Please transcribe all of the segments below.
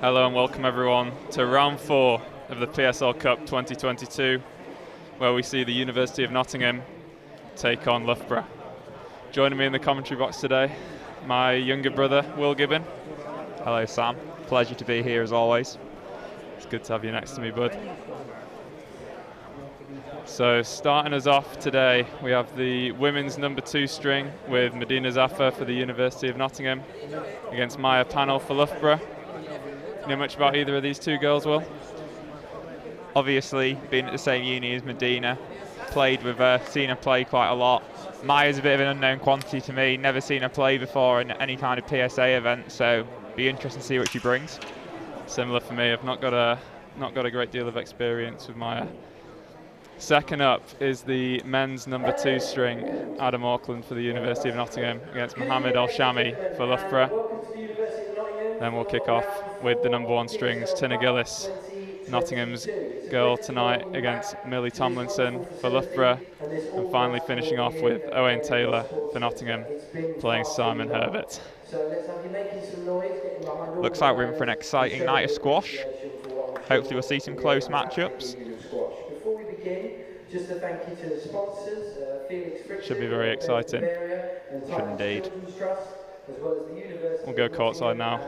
Hello and welcome everyone to round 4 of the PSL Cup 2022, where we see the University of Nottingham take on Loughborough. Joining me in the commentary box today, my younger brother, Will Gibbon. Hello Sam, pleasure to be here as always. It's good to have you next to me, bud. So starting us off today, we have the women's number 2 string with Madina Zafar for the University of Nottingham against Maia Pannell for Loughborough. You know much about either of these two girls, Will? Obviously, being at the same uni as Madina, played with her, seen her play quite a lot. Maia's a bit of an unknown quantity to me, never seen her play before in any kind of PSA event, so be interesting to see what she brings. Similar for me, I've not got a great deal of experience with Maia. Second up is the men's number 2 string, Adam Auckland for the University of Nottingham against Mohammed El-Shami for Loughborough. Then we'll kick off with the number 1 strings, Tinne Gilis, Nottingham's girl tonight against Millie Tomlinson for Loughborough, and finally finishing off with Owain Taylor for Nottingham playing Simon Herbert. Looks like we're in for an exciting night of squash. Hopefully we'll see some close matchups. Before we begin, just a thank you to the sponsors, Should be very exciting. Should indeed. We'll go courtside now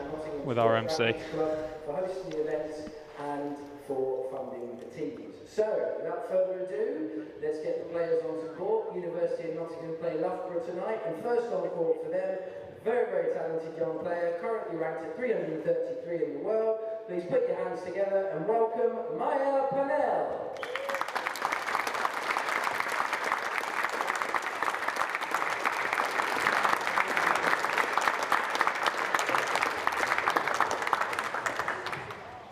with our MC. For hosting the events and for funding the teams. So, without further ado, let's get the players onto court. University of Nottingham play Loughborough tonight, and first on court for them, very, very talented young player, currently ranked at 333 in the world. Please put your hands together and welcome Maia Pannell.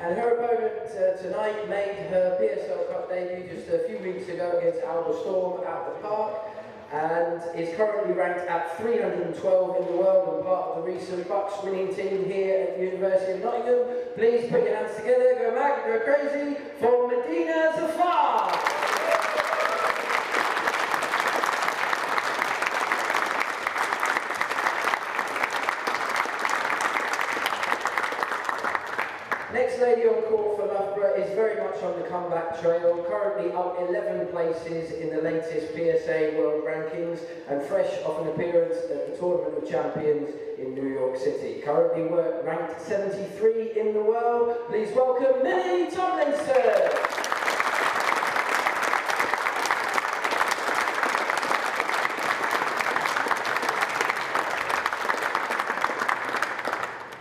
And her opponent tonight made her PSL Cup debut just a few weeks ago against Loughborough at the Park, and is currently ranked at 312 in the world and part of the recent Bucks winning team here at the University of Nottingham. Please put your hands together, go mad, go crazy for Madina Zafar. Next lady on court for Loughborough is very much on the comeback trail, currently up 11 places in the latest PSA World Rankings and fresh off an appearance at the Tournament of Champions in New York City. Currently ranked 73 in the world. Please welcome Millie Tomlinson.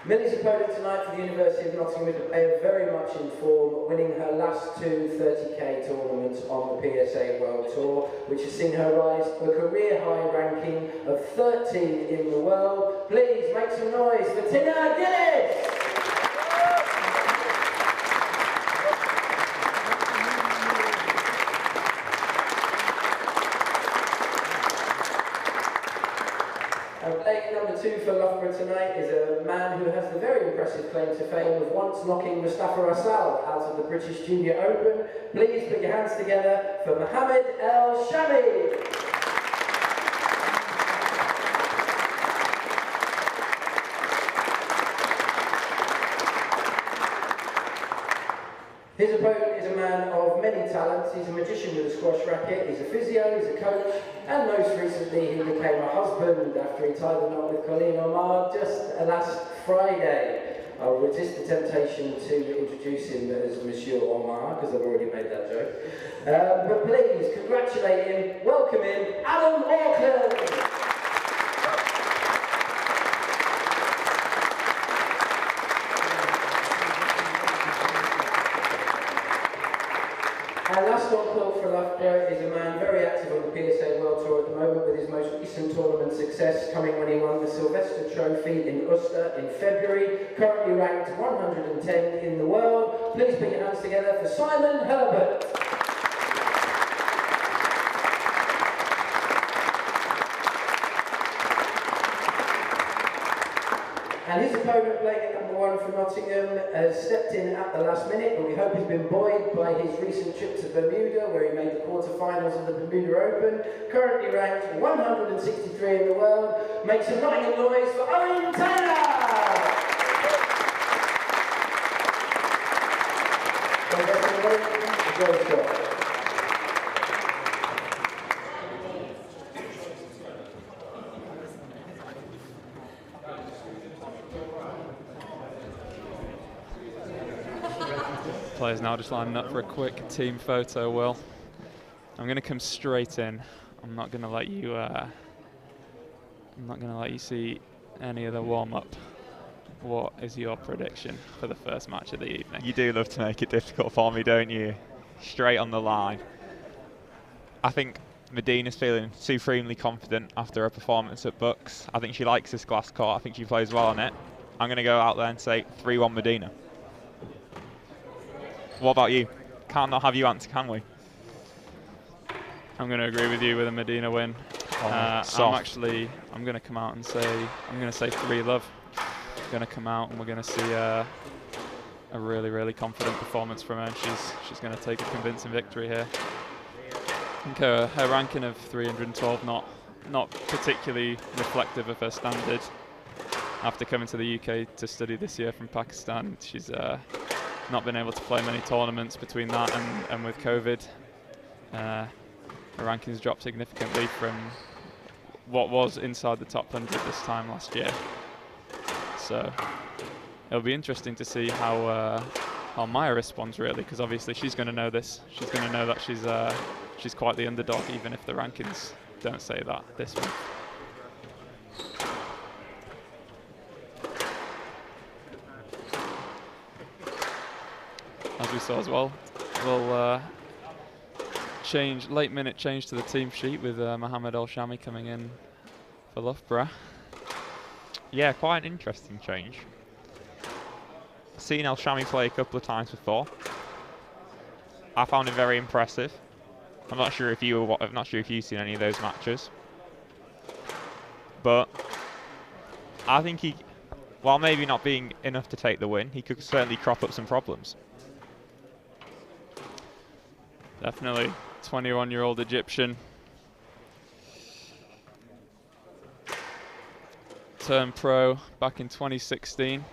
Millie's opponent tonight for the University of Nottingham is a player very much in form, winning her last 2 30k tournaments on the PSA World Tour, which has seen her rise to a career high ranking of 13 in the world. Please make some noise for Tinne Gilis! And playing number 2 for Loughborough tonight is a man who has the very impressive claim to fame of once knocking Zafar out of the British Junior Open. Please put your hands together for Mohammed El-Shami. His opponent is a man of many talents. He's a magician with a squash racket, he's a physio, he's a coach, and most recently he became a husband after he tied the knot with Colleen Omar just last Friday. I'll resist the temptation to introduce him as Monsieur Omar, because I've already made that joke. But please, congratulate him, welcome him, Adam Auckland! And last on court for Loughborough is a man very active on the PSA World Tour at the moment, with his most recent tournament success coming when he won the Sylvester Trophy in Ulster in February, currently ranked 110 in the world. Please put your hands together for Simon Herbert. And his opponent, playing at number 1 for Nottingham, has stepped in at the last minute, but we hope he's been buoyed by his recent trip to Bermuda, where he made the quarterfinals of the Bermuda Open. Currently ranked 163 in the world. Make some Nottingham noise for Owain Taylor! Enjoy the shot. Players now just lining up for a quick team photo. Will, I'm going to come straight in. I'm not going to let you. I'm not going to let you see any of the warm-up. What is your prediction for the first match of the evening? You do love to make it difficult for me, don't you? Straight on the line. I think Madina's feeling supremely confident after her performance at Bucks. I think she likes this glass court. I think she plays well on it. I'm going to go out there and say 3-1 Madina. What about you? Can't not have you answer, can we? I'm going to agree with you with a Madina win. I'm going to come out and say, I'm going to say 3-love. Going to come out and we're going to see a really, really confident performance from her. And she's going to take a convincing victory here. I think her ranking of 312 not particularly reflective of her standard. After coming to the UK to study this year from Pakistan, she's not been able to play many tournaments between that and with COVID. Her rankings dropped significantly from what was inside the top 100 this time last year. So it'll be interesting to see how Maia responds, really, because obviously she's going to know this. She's going to know that she's quite the underdog, even if the rankings don't say that this week. As we saw as well, we'll late minute change to the team sheet with Mohammed El Shami coming in for Loughborough. Yeah, quite an interesting change. Seen El Shami play a couple of times before. I found him very impressive. I'm not sure if you've seen any of those matches, but I think he, while maybe not being enough to take the win, he could certainly crop up some problems. Definitely, 21-year-old Egyptian. Turned pro back in 2016.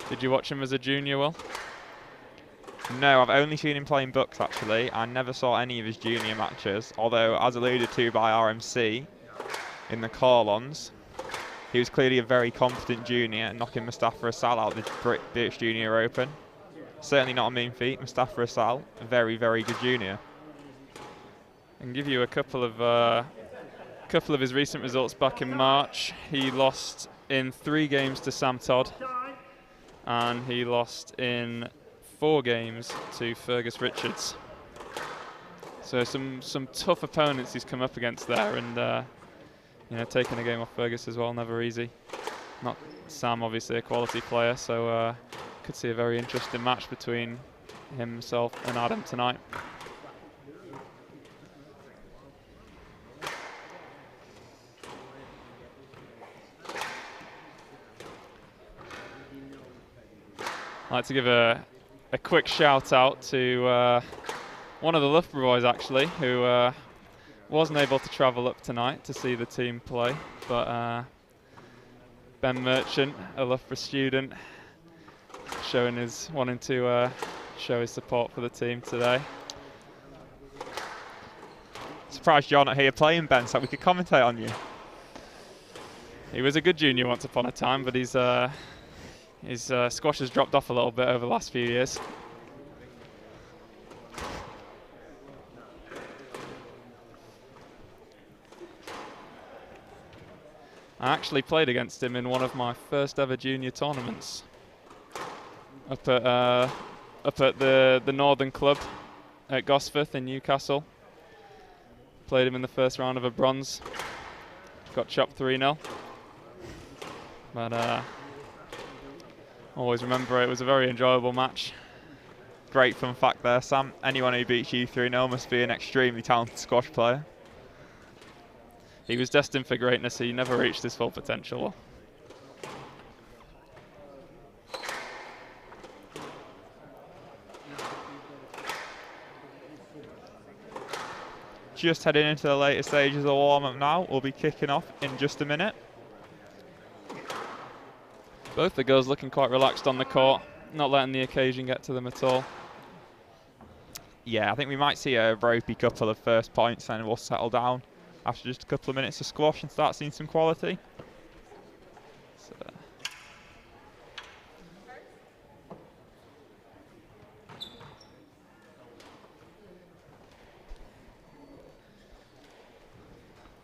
Did you watch him as a junior, Will? No, I've only seen him playing Bucks, actually. I never saw any of his junior matches, although, as alluded to by RMC in the call-ons, he was clearly a very competent junior, knocking Mustafa Asal out of the British Junior Open. Certainly not a mean feat. Mustafa Asal, a very, very good junior. I can give you a couple of his recent results back in March. He lost in 3 games to Sam Todd, and he lost in 4 games to Fergus Richards. So some tough opponents he's come up against there, and taking a game off Fergus as well, never easy. Not Sam, obviously a quality player, so could see a very interesting match between himself and Adam tonight. I'd like to give a quick shout out to one of the Loughborough boys, actually, who wasn't able to travel up tonight to see the team play, but Ben Merchant, a Loughborough student, wanting to show his support for the team today. Surprised you're not here playing, Ben, so we could commentate on you. He was a good junior once upon a time, but his squash has dropped off a little bit over the last few years. I actually played against him in one of my first ever junior tournaments up at the Northern Club at Gosforth in Newcastle. Played him in the first round of a bronze. Got chopped 3-0. But always remember it was a very enjoyable match. Great fun fact there, Sam. Anyone who beats you 3-0 must be an extremely talented squash player. He was destined for greatness. He never reached his full potential. Just heading into the later stages of the warm-up now. We'll be kicking off in just a minute. Both the girls looking quite relaxed on the court. not letting the occasion get to them at all. Yeah, I think we might see a ropey couple of first points and we'll settle down after just a couple of minutes of squash and start seeing some quality. So,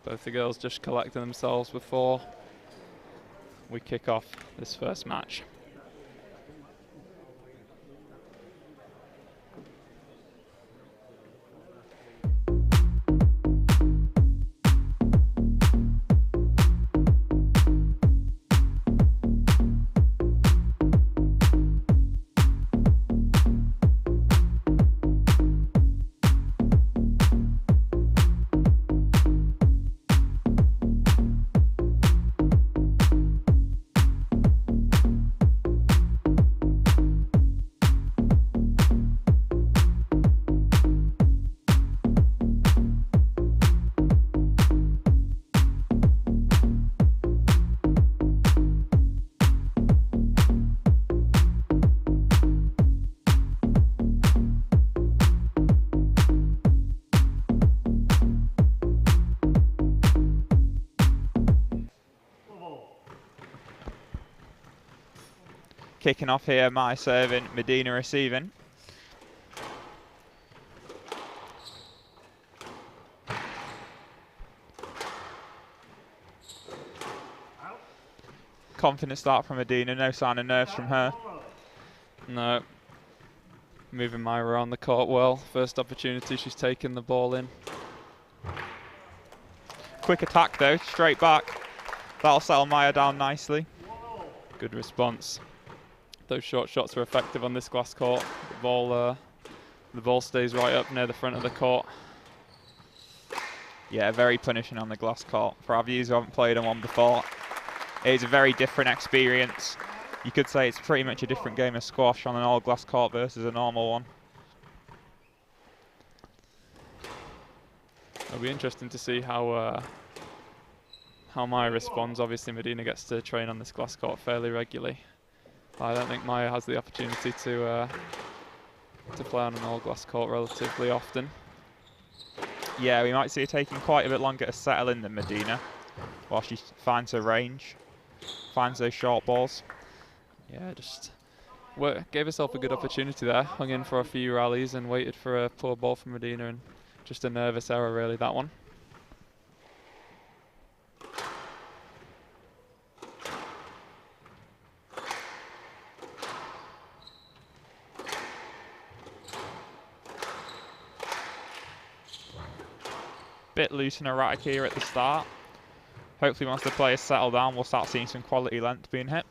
both the girls just collecting themselves before we kick off this first match. Kicking off here, Maia serving, Madina receiving. Confident start from Madina, no sign of nerves from her. No. Moving Maia around the court well. First opportunity, she's taken the ball in. Quick attack though, straight back. That'll settle Maia down nicely. Good response. Those short shots are effective on this glass court. The ball stays right up near the front of the court. Yeah, very punishing on the glass court. For our viewers who haven't played on one before, it is a very different experience. You could say it's pretty much a different game of squash on an all glass court versus a normal one. It'll be interesting to see how Maia responds. Obviously, Madina gets to train on this glass court fairly regularly. I don't think Maia has the opportunity to play on an all glass court relatively often. Yeah, we might see her taking quite a bit longer to settle in than Madina, while she finds her range, finds those short balls. Yeah, just gave herself a good opportunity there. Hung in for a few rallies and waited for a poor ball from Madina, and just a nervous error really, that one. Bit loose and erratic here at the start. Hopefully once the players settle down, we'll start seeing some quality length being hit.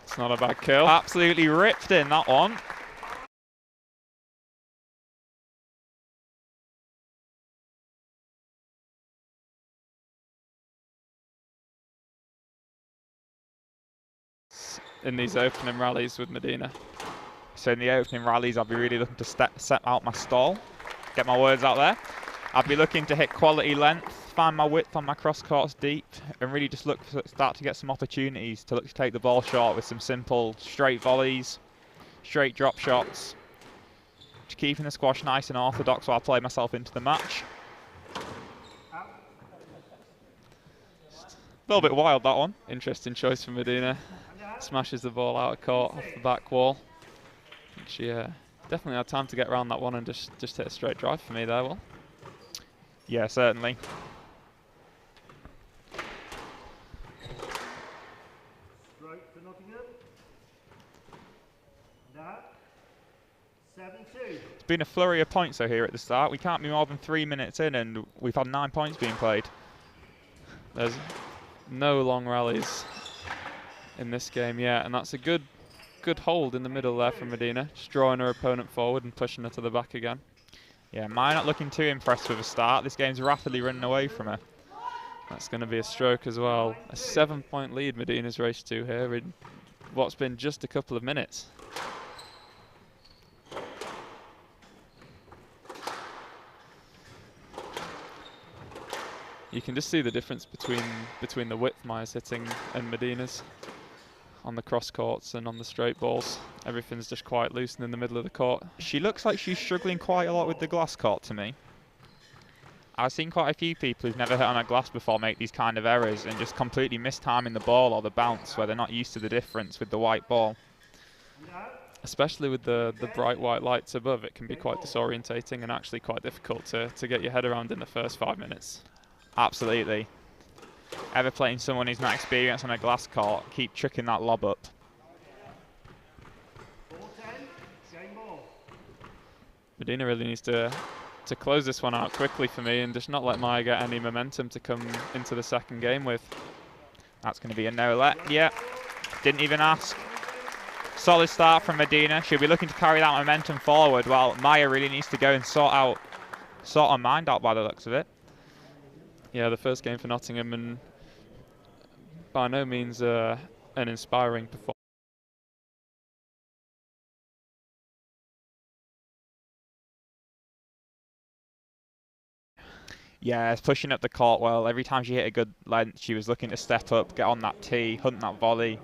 It's not a bad kill. Absolutely ripped in that one. In these opening rallies with Madina. So in the opening rallies, I'll be really looking to set out my stall, get my words out there. I'll be looking to hit quality length, find my width on my cross courts deep, and really just look to start to get some opportunities to look to take the ball short with some simple straight volleys, straight drop shots. Just keeping the squash nice and orthodox while I play myself into the match. A little bit wild, that one. Interesting choice from Madina. Smashes the ball out of court off the back wall. She definitely had time to get around that one and just hit a straight drive for me there, Will. Yeah, certainly. Straight for Nottingham. That 7-2. It's been a flurry of points though here at the start. We can't be more than 3 minutes in and we've had 9 points being played. There's no long rallies in this game yet, and that's a good hold in the middle there from Madina, just drawing her opponent forward and pushing her to the back again. Yeah, Maia not looking too impressed with a start. This game's rapidly running away from her. That's going to be a stroke as well. A 7-point lead Madina's raced to here in what's been just a couple of minutes. You can just see the difference between the width Maia's hitting and Madina's. on the cross courts and on the straight balls. Everything's just quite loose and in the middle of the court. She looks like she's struggling quite a lot with the glass court to me. I've seen quite a few people who've never hit on a glass before make these kind of errors and just completely miss timing the ball or the bounce where they're not used to the difference with the white ball. Especially with the bright white lights above, it can be quite disorientating and actually quite difficult to get your head around in the first 5 minutes. Absolutely. Ever playing someone who's not experienced on a glass court, keep chucking that lob up. 4-10, game ball. Madina really needs to close this one out quickly for me and just not let Maia get any momentum to come into the second game with. That's going to be a no-let. Yeah, didn't even ask. Solid start from Madina. She'll be looking to carry that momentum forward, while Maia really needs to go and sort her mind out by the looks of it. Yeah, the first game for Nottingham, and by no means an inspiring performance. Yeah, it's pushing up the court well. Every time she hit a good length, she was looking to step up, get on that tee, hunt that volley,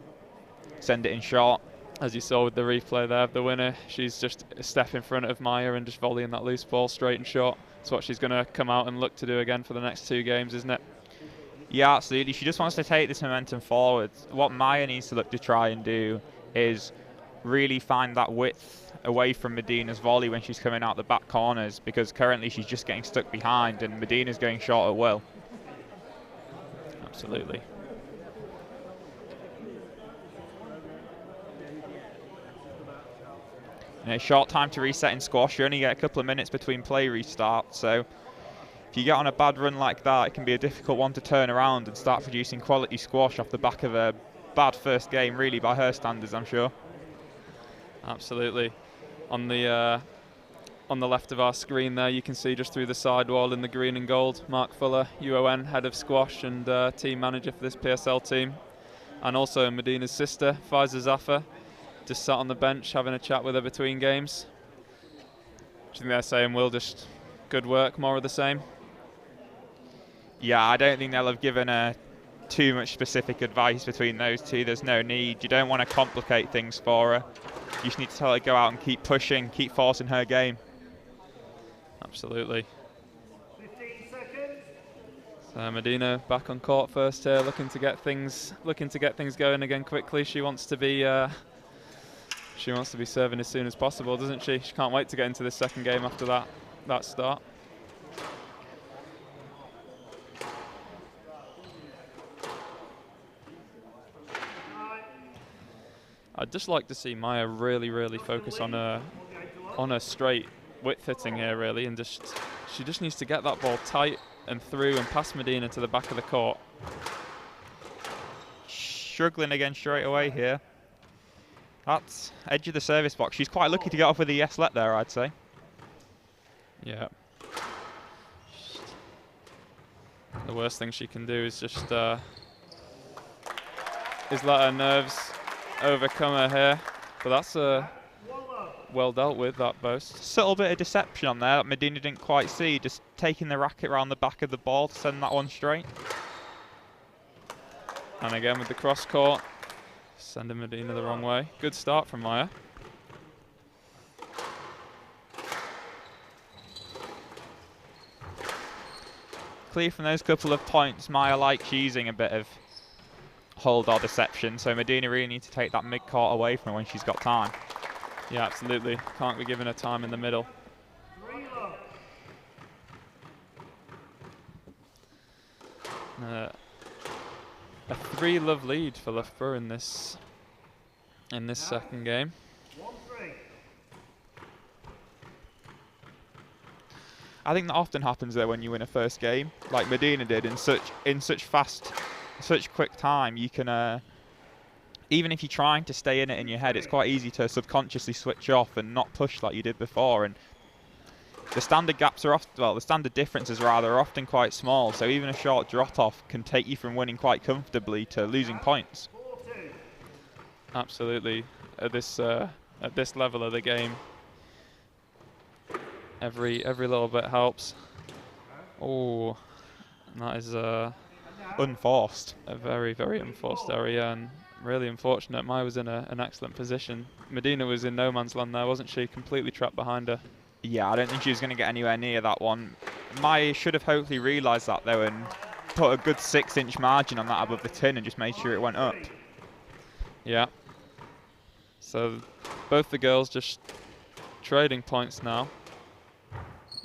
send it in short. As you saw with the replay there of the winner, she's just a step in front of Maia and just volleying that loose ball straight and short. It's what she's going to come out and look to do again for the next 2 games, isn't it? Yeah, absolutely. She just wants to take this momentum forward. What Maia needs to look to try and do is really find that width away from Madina's volley when she's coming out the back corners, because currently she's just getting stuck behind and Madina's going short at will. Absolutely. And a short time to reset in squash. You only get a couple of minutes between play restarts, so if you get on a bad run like that, it can be a difficult one to turn around and start producing quality squash off the back of a bad first game, really, by her standards, I'm sure. Absolutely. On the left of our screen there, you can see just through the sidewall in the green and gold, Mark Fuller, UON, head of squash and team manager for this PSL team. And also Madina's sister, Faiza Zafar, just sat on the bench having a chat with her between games. I think they're saying, Will, just good work, more of the same. Yeah, I don't think they'll have given her too much specific advice between those two. There's no need. You don't want to complicate things for her. You just need to tell her to go out and keep pushing, keep forcing her game. Absolutely. 15 seconds. So Madina back on court first here, looking to get things going again quickly. She wants to be serving as soon as possible, doesn't she? She can't wait to get into this second game after that start. I'd just like to see Maia really focus on her straight width hitting here, really, and she just needs to get that ball tight and through and past Madina to the back of the court. Struggling again straight away here. That's edge of the service box. She's quite lucky to get off with a yes let there, I'd say. Yeah. The worst thing she can do is just let her nerves overcome her here. But that's well dealt with, that boast. Subtle bit of deception on there that Madina didn't quite see, just taking the racket around the back of the ball to send that one straight. And again with the cross court, sending Madina the wrong way. Good start from Maia. Clear from those couple of points, Maia likes using a bit of hold or deception, so Madina really needs to take that mid-court away from her when she's got time. Yeah, absolutely. Can't be giving her time in the middle. A 3-love lead for Loughborough in this second game. 1-3. I think that often happens though when you win a first game, like Madina did in such quick time. You can even if you're trying to stay in it in your head, it's quite easy to subconsciously switch off and not push like you did before. And the standard gaps are often, well, the standard differences rather, are often quite small. So even a short drop off can take you from winning quite comfortably to losing points. Absolutely. At this level of the game, every little bit helps. Oh, that is unforced. A very unforced area, and really unfortunate. Maia was in an excellent position. Madina was in no man's land there, wasn't she? Completely trapped behind her. Yeah, I don't think she was going to get anywhere near that one. Maia should have hopefully realised that though and put a good 6-inch margin on that above the tin and just made sure it went up. Yeah. So both the girls just trading points now.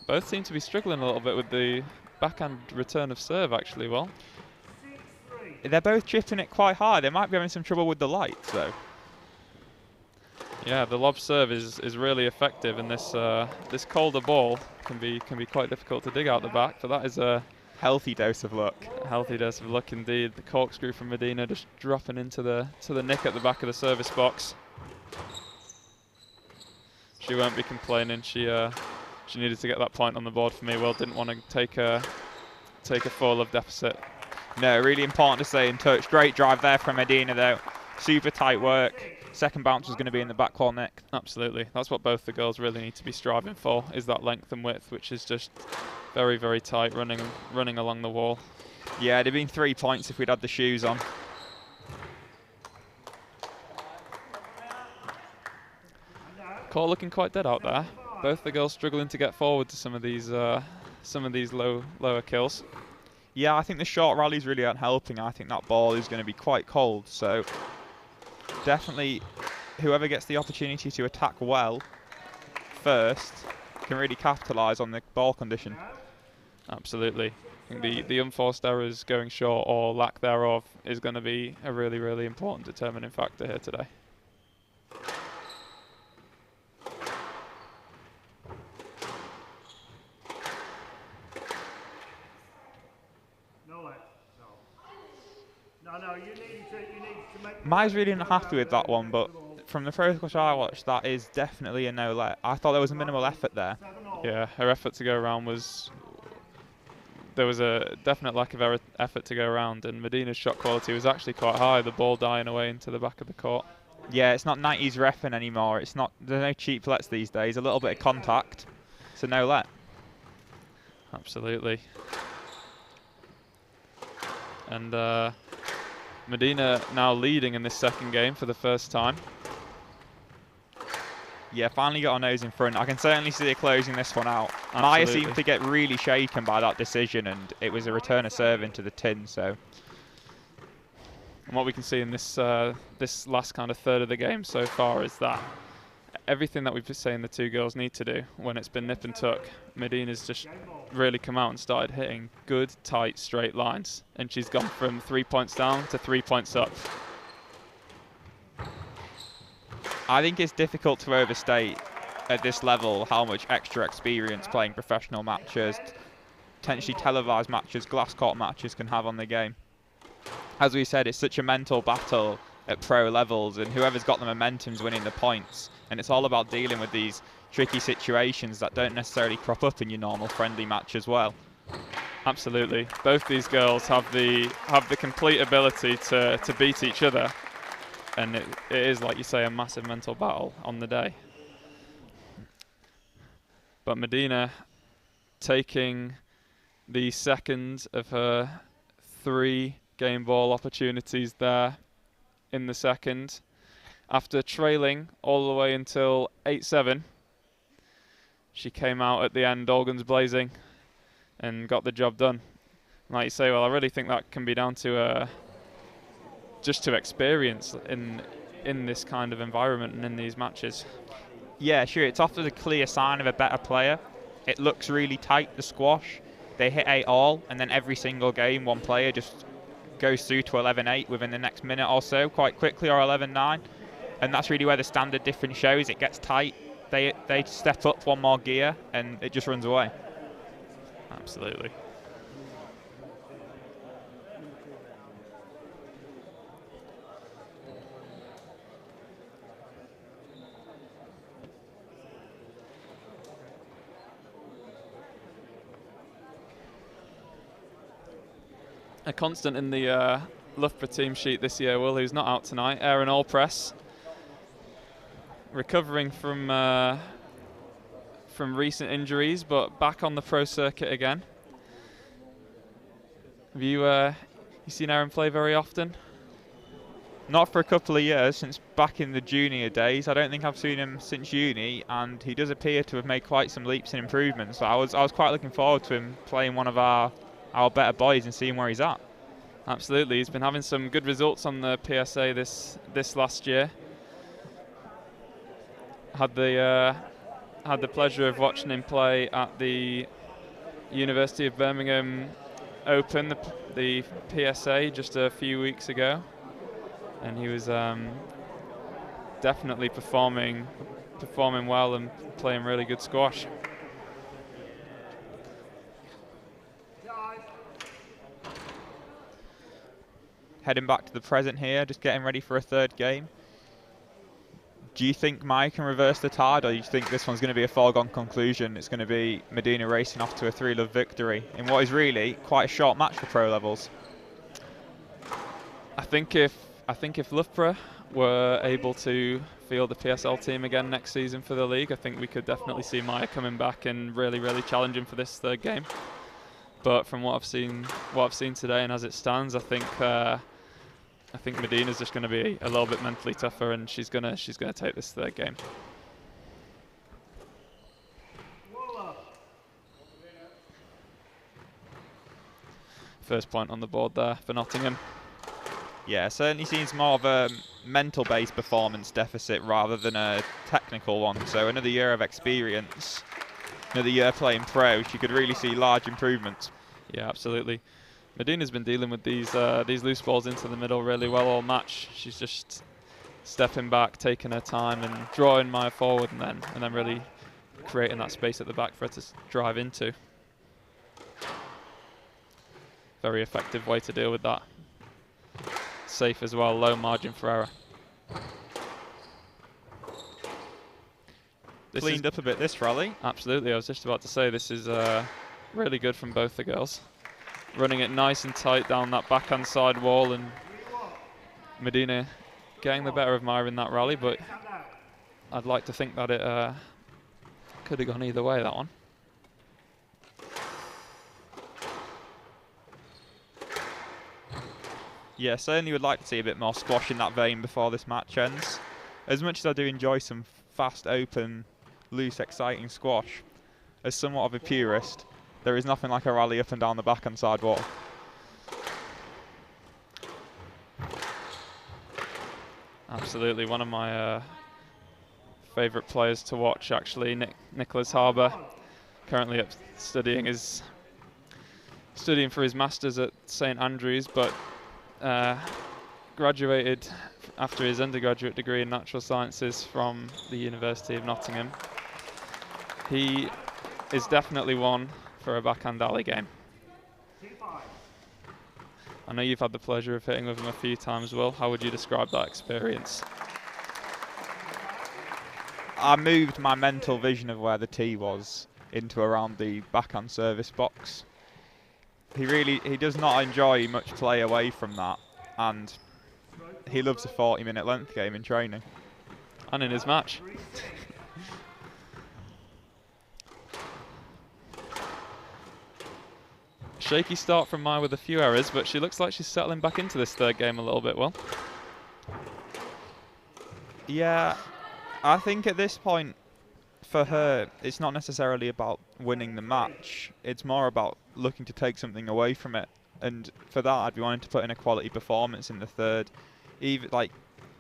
Both seem to be struggling a little bit with the backhand return of serve actually, well. They're both chipping it quite high. They might be having some trouble with the lights though. Yeah, the lob serve is really effective, and this colder ball can be quite difficult to dig out the back. But that is a healthy dose of luck. A healthy dose of luck indeed. The corkscrew from Madina just dropping into the nick at the back of the service box. She won't be complaining. She needed to get that point on the board for me. Well, didn't want to take a 4-love deficit. No, really important to stay in touch. Great drive there from Madina though. Super tight work. Second bounce was going to be in the back wall neck. Absolutely. That's what both the girls really need to be striving for, is that length and width, which is just very, very tight, running along the wall. Yeah, it'd have been 3 points if we'd had the shoes on. Court looking quite dead out there. Both the girls struggling to get forward to some of these lower kills. Yeah, I think the short rallies really aren't helping. I think that ball is going to be quite cold, so definitely whoever gets the opportunity to attack well first can really capitalise on the ball condition. Absolutely. I think the unforced errors going short or lack thereof is going to be a really, really important determining factor here today. No, you need to make... Maia's really not happy with that one, but from the photos I watched, that is definitely a no-let. I thought there was a minimal effort there. Yeah, her effort to go around was... There was a definite lack of effort to go around, and Madina's shot quality was actually quite high, the ball dying away into the back of the court. Yeah, it's not 90s reffing anymore. It's not. There's no cheap lets these days. A little bit of contact, it's a no-let. Absolutely. And Madina now leading in this second game for the first time. Yeah, finally got our nose in front. I can certainly see it closing this one out. Maia seemed to get really shaken by that decision, and it was a return of serve into the tin. So, and what we can see in this this last kind of third of the game so far is that everything that we've been saying the two girls need to do when it's been nip and tuck, Madina's just really come out and started hitting good, tight, straight lines. And she's gone from 3 points down to 3 points up. I think it's difficult to overstate at this level how much extra experience playing professional matches, potentially televised matches, glass court matches can have on the game. As we said, it's such a mental battle at pro levels, and whoever's got the momentum's winning the points. And it's all about dealing with these tricky situations that don't necessarily crop up in your normal friendly match as well. Absolutely. Both these girls have the complete ability to beat each other. And it is, like you say, a massive mental battle on the day. But Madina taking the second of her 3 game ball opportunities there in the second. After trailing all the way until 8-7, she came out at the end, all guns blazing, and got the job done. Like you say, well, I really think that can be down to just to experience in this kind of environment and in these matches. Yeah, sure, it's often a clear sign of a better player. It looks really tight, the squash. They hit 8 all, and then every single game, one player just goes through to 11-8 within the next minute or so, quite quickly, or 11-9. And that's really where the standard difference shows. It gets tight, they step up one more gear, and it just runs away. Absolutely. A constant in the Loughborough team sheet this year, Will, who's not out tonight, Allpress, recovering from recent injuries, but back on the pro circuit again. Have you seen Aaron play very often? Not for a couple of years, since back in the junior days. I don't think I've seen him since uni, and he does appear to have made quite some leaps and improvements. So I was quite looking forward to him playing one of our better boys and seeing where he's at. Absolutely, he's been having some good results on the PSA this last year. Had the pleasure of watching him play at the University of Birmingham Open, the PSA, just a few weeks ago, and he was definitely performing well and playing really good squash. Heading back to the present here, just getting ready for a third game. Do you think Maia can reverse the tide, or do you think this one's going to be a foregone conclusion? It's going to be Madina racing off to a 3-love victory in what is really quite a short match for pro levels. I think if Loughborough were able to field the PSL team again next season for the league, I think we could definitely see Maia coming back and really challenging for this third game. But from what I've seen today, and as it stands, I think Madina's just going to be a little bit mentally tougher, and she's gonna take this third game. First point on the board there for Nottingham. Yeah, certainly seems more of a mental-based performance deficit rather than a technical one. So another year of experience, another year playing pro, she could really see large improvements. Yeah, absolutely. Madina's been dealing with these loose balls into the middle really well all match. She's just stepping back, taking her time, and drawing Maia forward, and then really creating that space at the back for her to drive into. Very effective way to deal with that. Safe as well, low margin for error. Cleaned up a bit this rally. Absolutely, I was just about to say this is really good from both the girls. Running it nice and tight down that backhand side wall, and Madina getting the better of Maia in that rally, but I'd like to think that it could have gone either way, that one. Yeah, certainly would like to see a bit more squash in that vein before this match ends. As much as I do enjoy some fast, open, loose, exciting squash, as somewhat of a purist, there is nothing like a rally up and down the backhand side wall. Absolutely, one of my favourite players to watch, actually, Nicholas Harbour, currently up studying for his masters at St Andrews, but graduated after his undergraduate degree in natural sciences from the University of Nottingham. He is definitely one for a backhand alley game. I know you've had the pleasure of hitting with him a few times, Will. How would you describe that experience? I moved my mental vision of where the tee was into around the backhand service box. He does not enjoy much play away from that, and he loves a 40-minute length game in training. And in his match. Shaky start from Maia with a few errors, but she looks like she's settling back into this third game a little bit, Will. Yeah, I think at this point, for her, it's not necessarily about winning the match. It's more about looking to take something away from it. And for that, I'd be wanting to put in a quality performance in the third. Even like,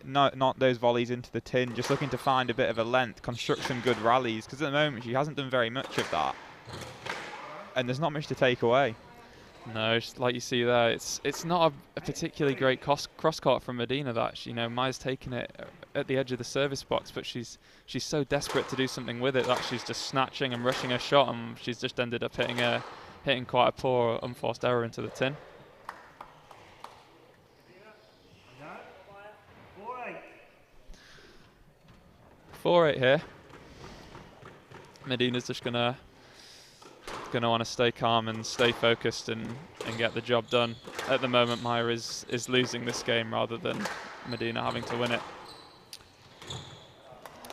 not those volleys into the tin, just looking to find a bit of a length, construct some good rallies. Because at the moment, she hasn't done very much of that. And there's not much to take away. No, like you see there, it's not a particularly great cross-court from Madina. That Maia's taking it at the edge of the service box, but she's so desperate to do something with it that she's just snatching and rushing her shot, and she's just ended up hitting quite a poor unforced error into the tin. 4-8 here. Madina's just gonna want to stay calm and stay focused and get the job done. At the moment, Maia is losing this game rather than Madina having to win it.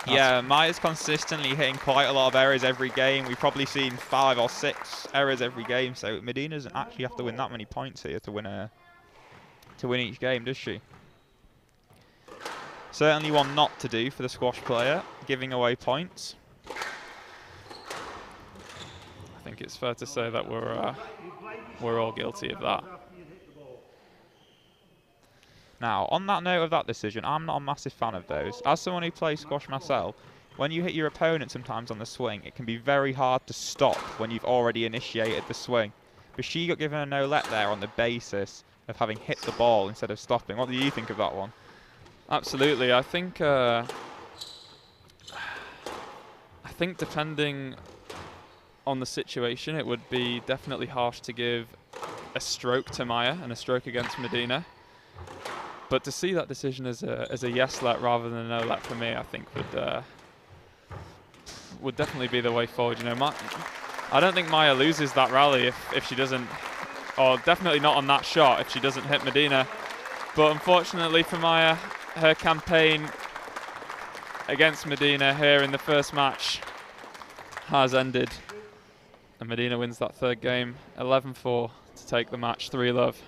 Yeah, Maia's consistently hitting quite a lot of errors every game. We've probably seen 5 or 6 errors every game, so Madina doesn't actually have to win that many points here to win each game, does she? Certainly one not to do for the squash player, giving away points. I think it's fair to say that we're all guilty of that. Now, on that note of that decision, I'm not a massive fan of those. As someone who plays squash myself, when you hit your opponent sometimes on the swing, it can be very hard to stop when you've already initiated the swing. But she got given a no-let there on the basis of having hit the ball instead of stopping. What do you think of that one? Absolutely. I think depending on the situation, it would be definitely harsh to give a stroke to Maia and a stroke against Madina. But to see that decision as a yes-let rather than a no-let for me, I think would definitely be the way forward. You know, I don't think Maia loses that rally if she doesn't, or definitely not on that shot if she doesn't hit Madina. But unfortunately for Maia, her campaign against Madina here in the first match has ended. And Madina wins that third game, 11-4 to take the match, 3-love.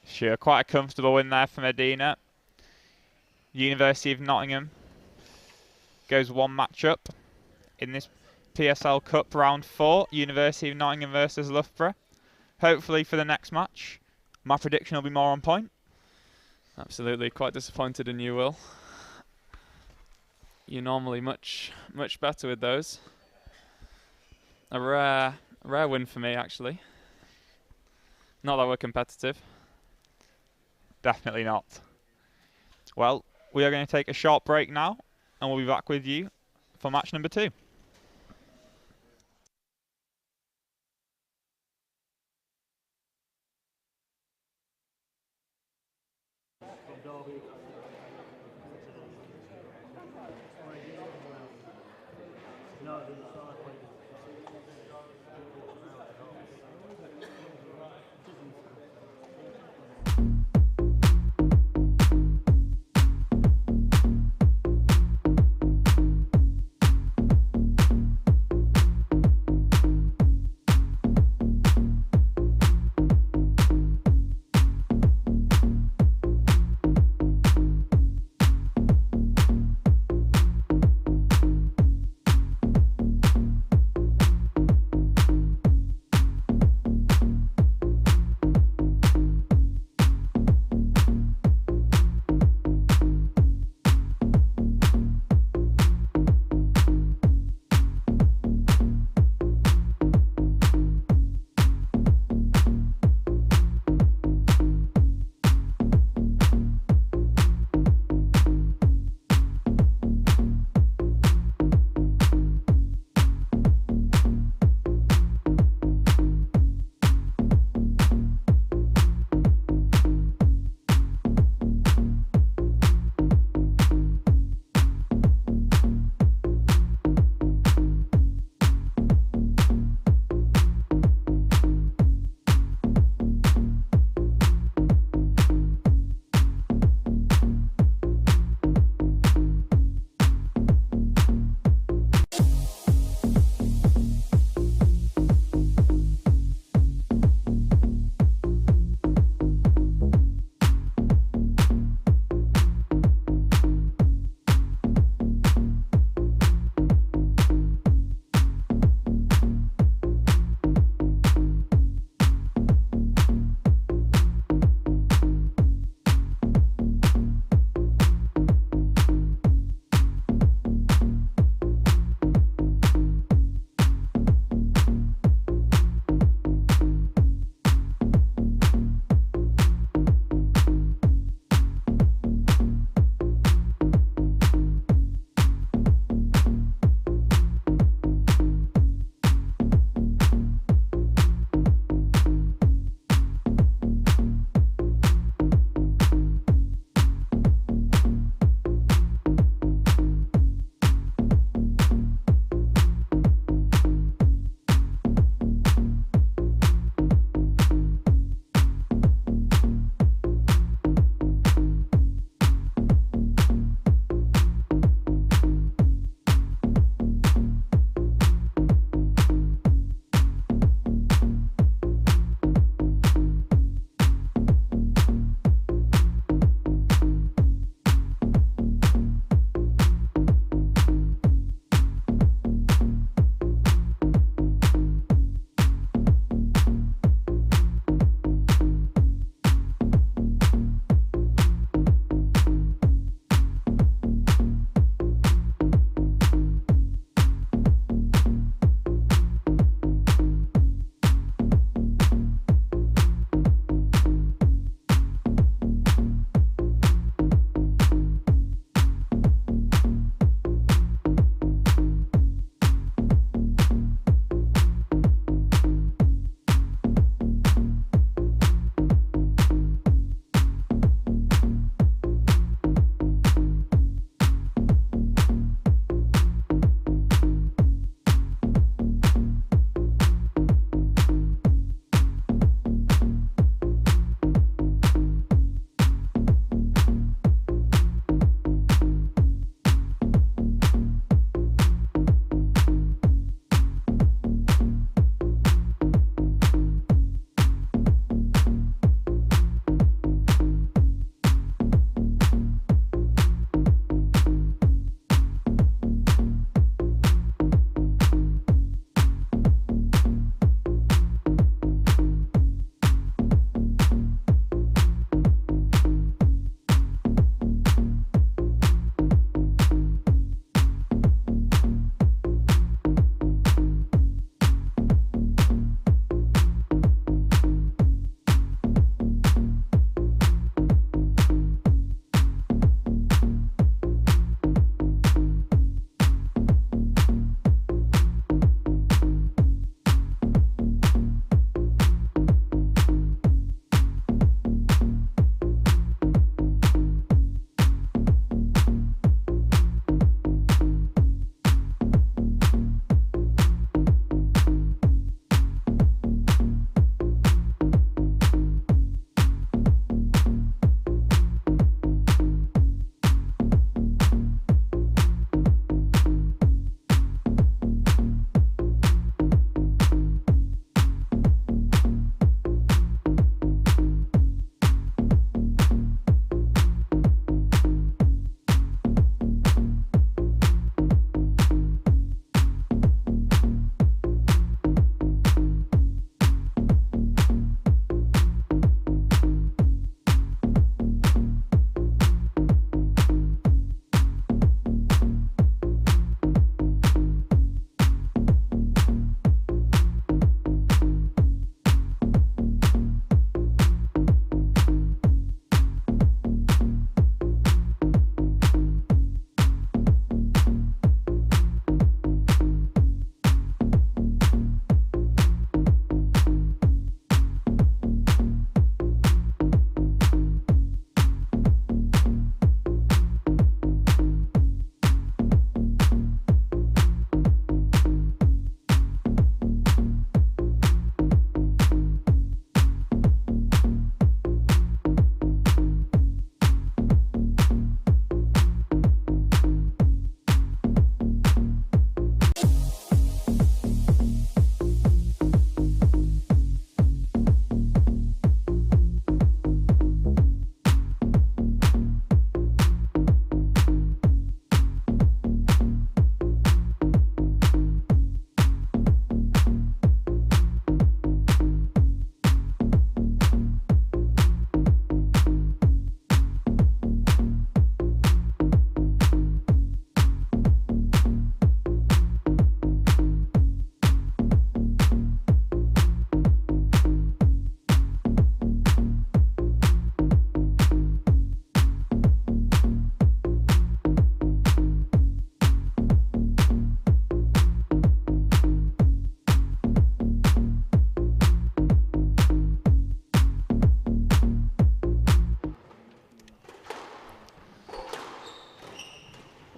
Sure, quite a comfortable win there for Madina. University of Nottingham goes one match up in this PSL Cup round 4. University of Nottingham versus Loughborough. Hopefully for the next match, my prediction will be more on point. Absolutely, quite disappointed in you, Will. You're normally much better with those. A rare win for me, actually. Not that we're competitive. Definitely not. Well, we are going to take a short break now, and we'll be back with you for match number 2.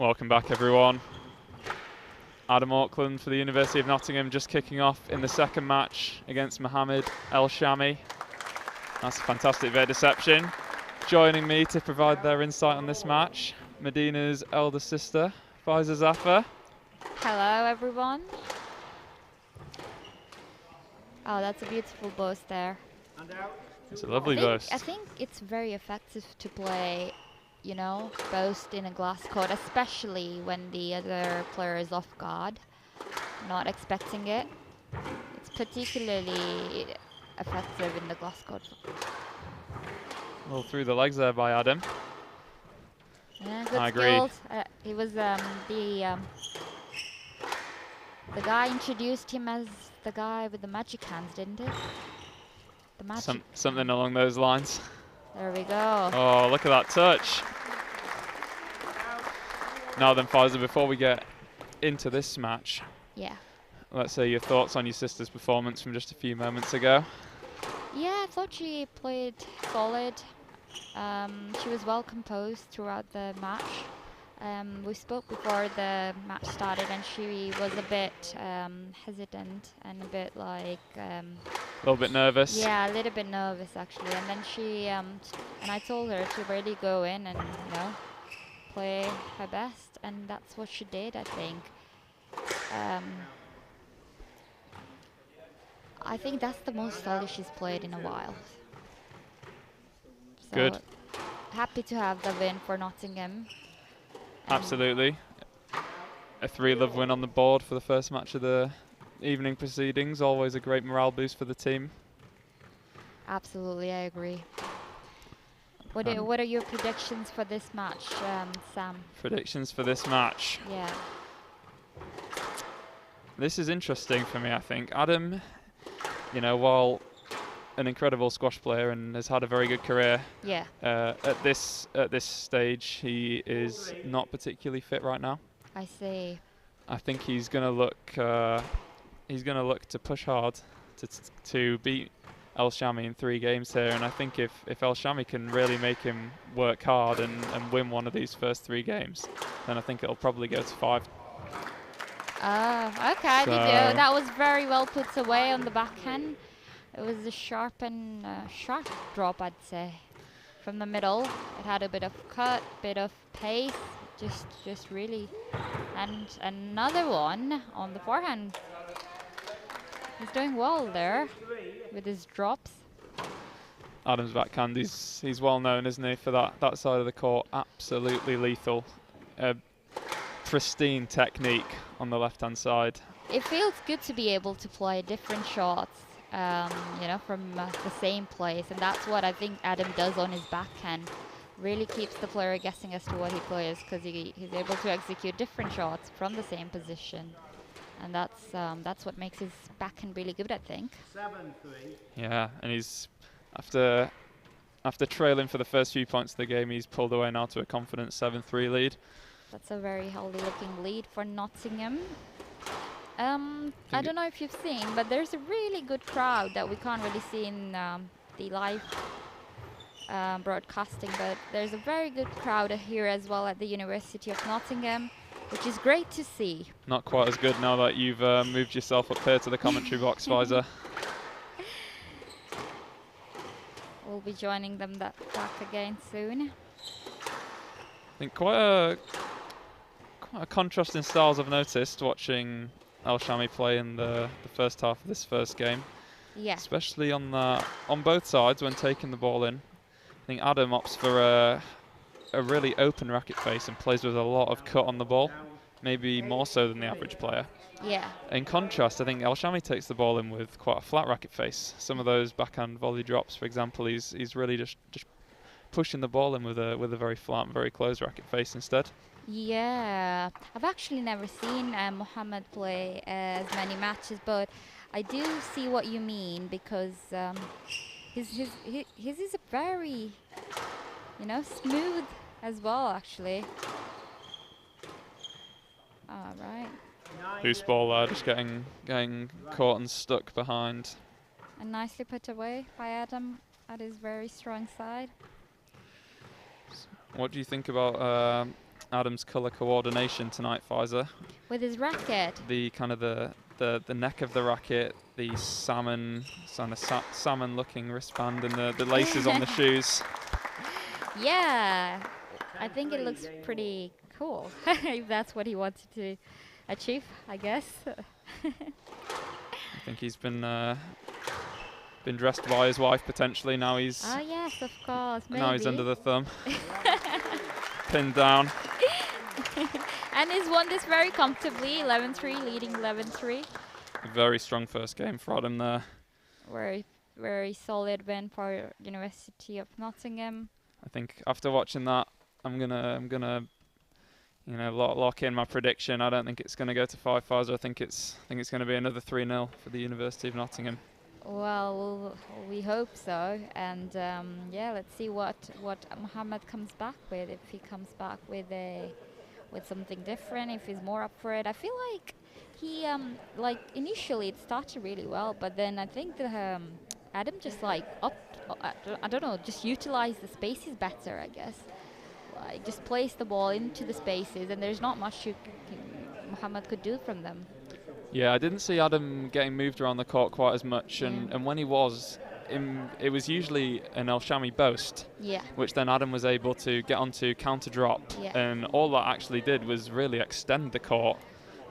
Welcome back, everyone. Adam Auckland for the University of Nottingham just kicking off in the second match against Mohammed El Shami. That's a fantastic bit of deception. Joining me to provide their insight on this match, Madina's elder sister, Faiza Zafar. Hello, everyone. Oh, that's a beautiful boast there. It's a lovely boast. I think it's very effective to play, you know, boast in a glass court, especially when the other player is off guard, not expecting it. It's particularly effective in the glass court. Well, through the legs there by Adam. Yeah, good I agree. skills. He was the guy introduced him as the guy with the magic hands, didn't he? The magic. Something along those lines. There we go. Oh, look at that touch. Now then, Faiza, before we get into this match, Yeah. let's say your thoughts on your sister's performance from just a few moments ago. Yeah, I thought she played solid. She was well composed throughout the match. We spoke before the match started, and she was a bit hesitant and a bit like... A little bit nervous. Yeah, a little bit nervous actually. And then she, and I told her to really go in and, you know, play her best, and that's what she did, I think. I think that's the most solid she's played in a while. So Good. Happy to have the win for Nottingham. Absolutely. A 3-love win on the board for the first match of the evening proceedings. Always a great morale boost for the team. Absolutely, I agree. What are your predictions for this match, Sam? Predictions for this match. Yeah. This is interesting for me, I think. Adam, you know, while an incredible squash player and has had a very good career, Yeah. at this stage he is not particularly fit right now. I see. I think he's going to look to push hard to beat El Shami in 3 games here, and I think if El Shami can really make him work hard and win one of these first 3 games, then I think it'll probably go to 5. Okay, So that was very well put away on the backhand. It was a sharp drop, I'd say, from the middle. It had a bit of cut, bit of pace, just really. And another one on the forehand. He's doing well there with his drops. Adam's backhand, he's well known, isn't he, for that side of the court. Absolutely lethal. Pristine technique on the left-hand side. It feels good to be able to play different shots, you know, from the same place, and that's what I think Adam does on his backhand. Really keeps the player guessing as to what he plays, because he's able to execute different shots from the same position, and that's what makes his backhand really good, I think. 7-3. Yeah, and he's after trailing for the first few points of the game, he's pulled away now to a confident 7-3 lead. That's a very healthy-looking lead for Nottingham. I don't know if you've seen, but there's a really good crowd that we can't really see in the live broadcasting, but there's a very good crowd here as well at the University of Nottingham, which is great to see. Not quite as good now that you've moved yourself up here to the commentary box, Faiza. We'll be joining them back again soon. I think quite a contrast in styles I've noticed watching El Shami play in the first half of this first game. Yeah. Especially on both sides when taking the ball in. I think Adam opts for a really open racket face and plays with a lot of cut on the ball, maybe more so than the average player. Yeah. In contrast, I think El Shami takes the ball in with quite a flat racket face. Some of those backhand volley drops, for example, he's really just pushing the ball in with a very flat, very closed racket face instead. Yeah, I've actually never seen Mohammed play as many matches, but I do see what you mean, because his is a very, you know, smooth as well, actually. All right. Loose ball there, just getting caught and stuck behind. And nicely put away by Adam at his very strong side. What do you think about Adam's colour coordination tonight, Pfizer. With his racket. The kind of the neck of the racket, the salmon looking wristband, and the laces on the shoes. Yeah, I think it looks pretty cool. If that's what he wanted to achieve, I guess. I think he's been dressed by his wife potentially. Now he's. Oh yes, of course. Maybe. Now he's under the thumb. Pinned down. And he's won this very comfortably, 11-3, leading 11-3. A very strong first game for Adam there. Very, very solid win for University of Nottingham. I think after watching that, I'm gonna, lock in my prediction. I don't think it's gonna go to 5-5. I think it's gonna be another 3-0 for the University of Nottingham. Well, we hope so, and yeah, let's see what Mohammed comes back with. If he comes back with something different, if he's more up for it. I feel like he initially it started really well, but then I think the Adam just I don't know, just utilized the spaces better, I guess. Like just place the ball into the spaces, and there's not much Mohammed could do from them. Yeah, I didn't see Adam getting moved around the court quite as much, and when he was, it was usually an El Shami boast, which then Adam was able to get onto counter drop, and all that actually did was really extend the court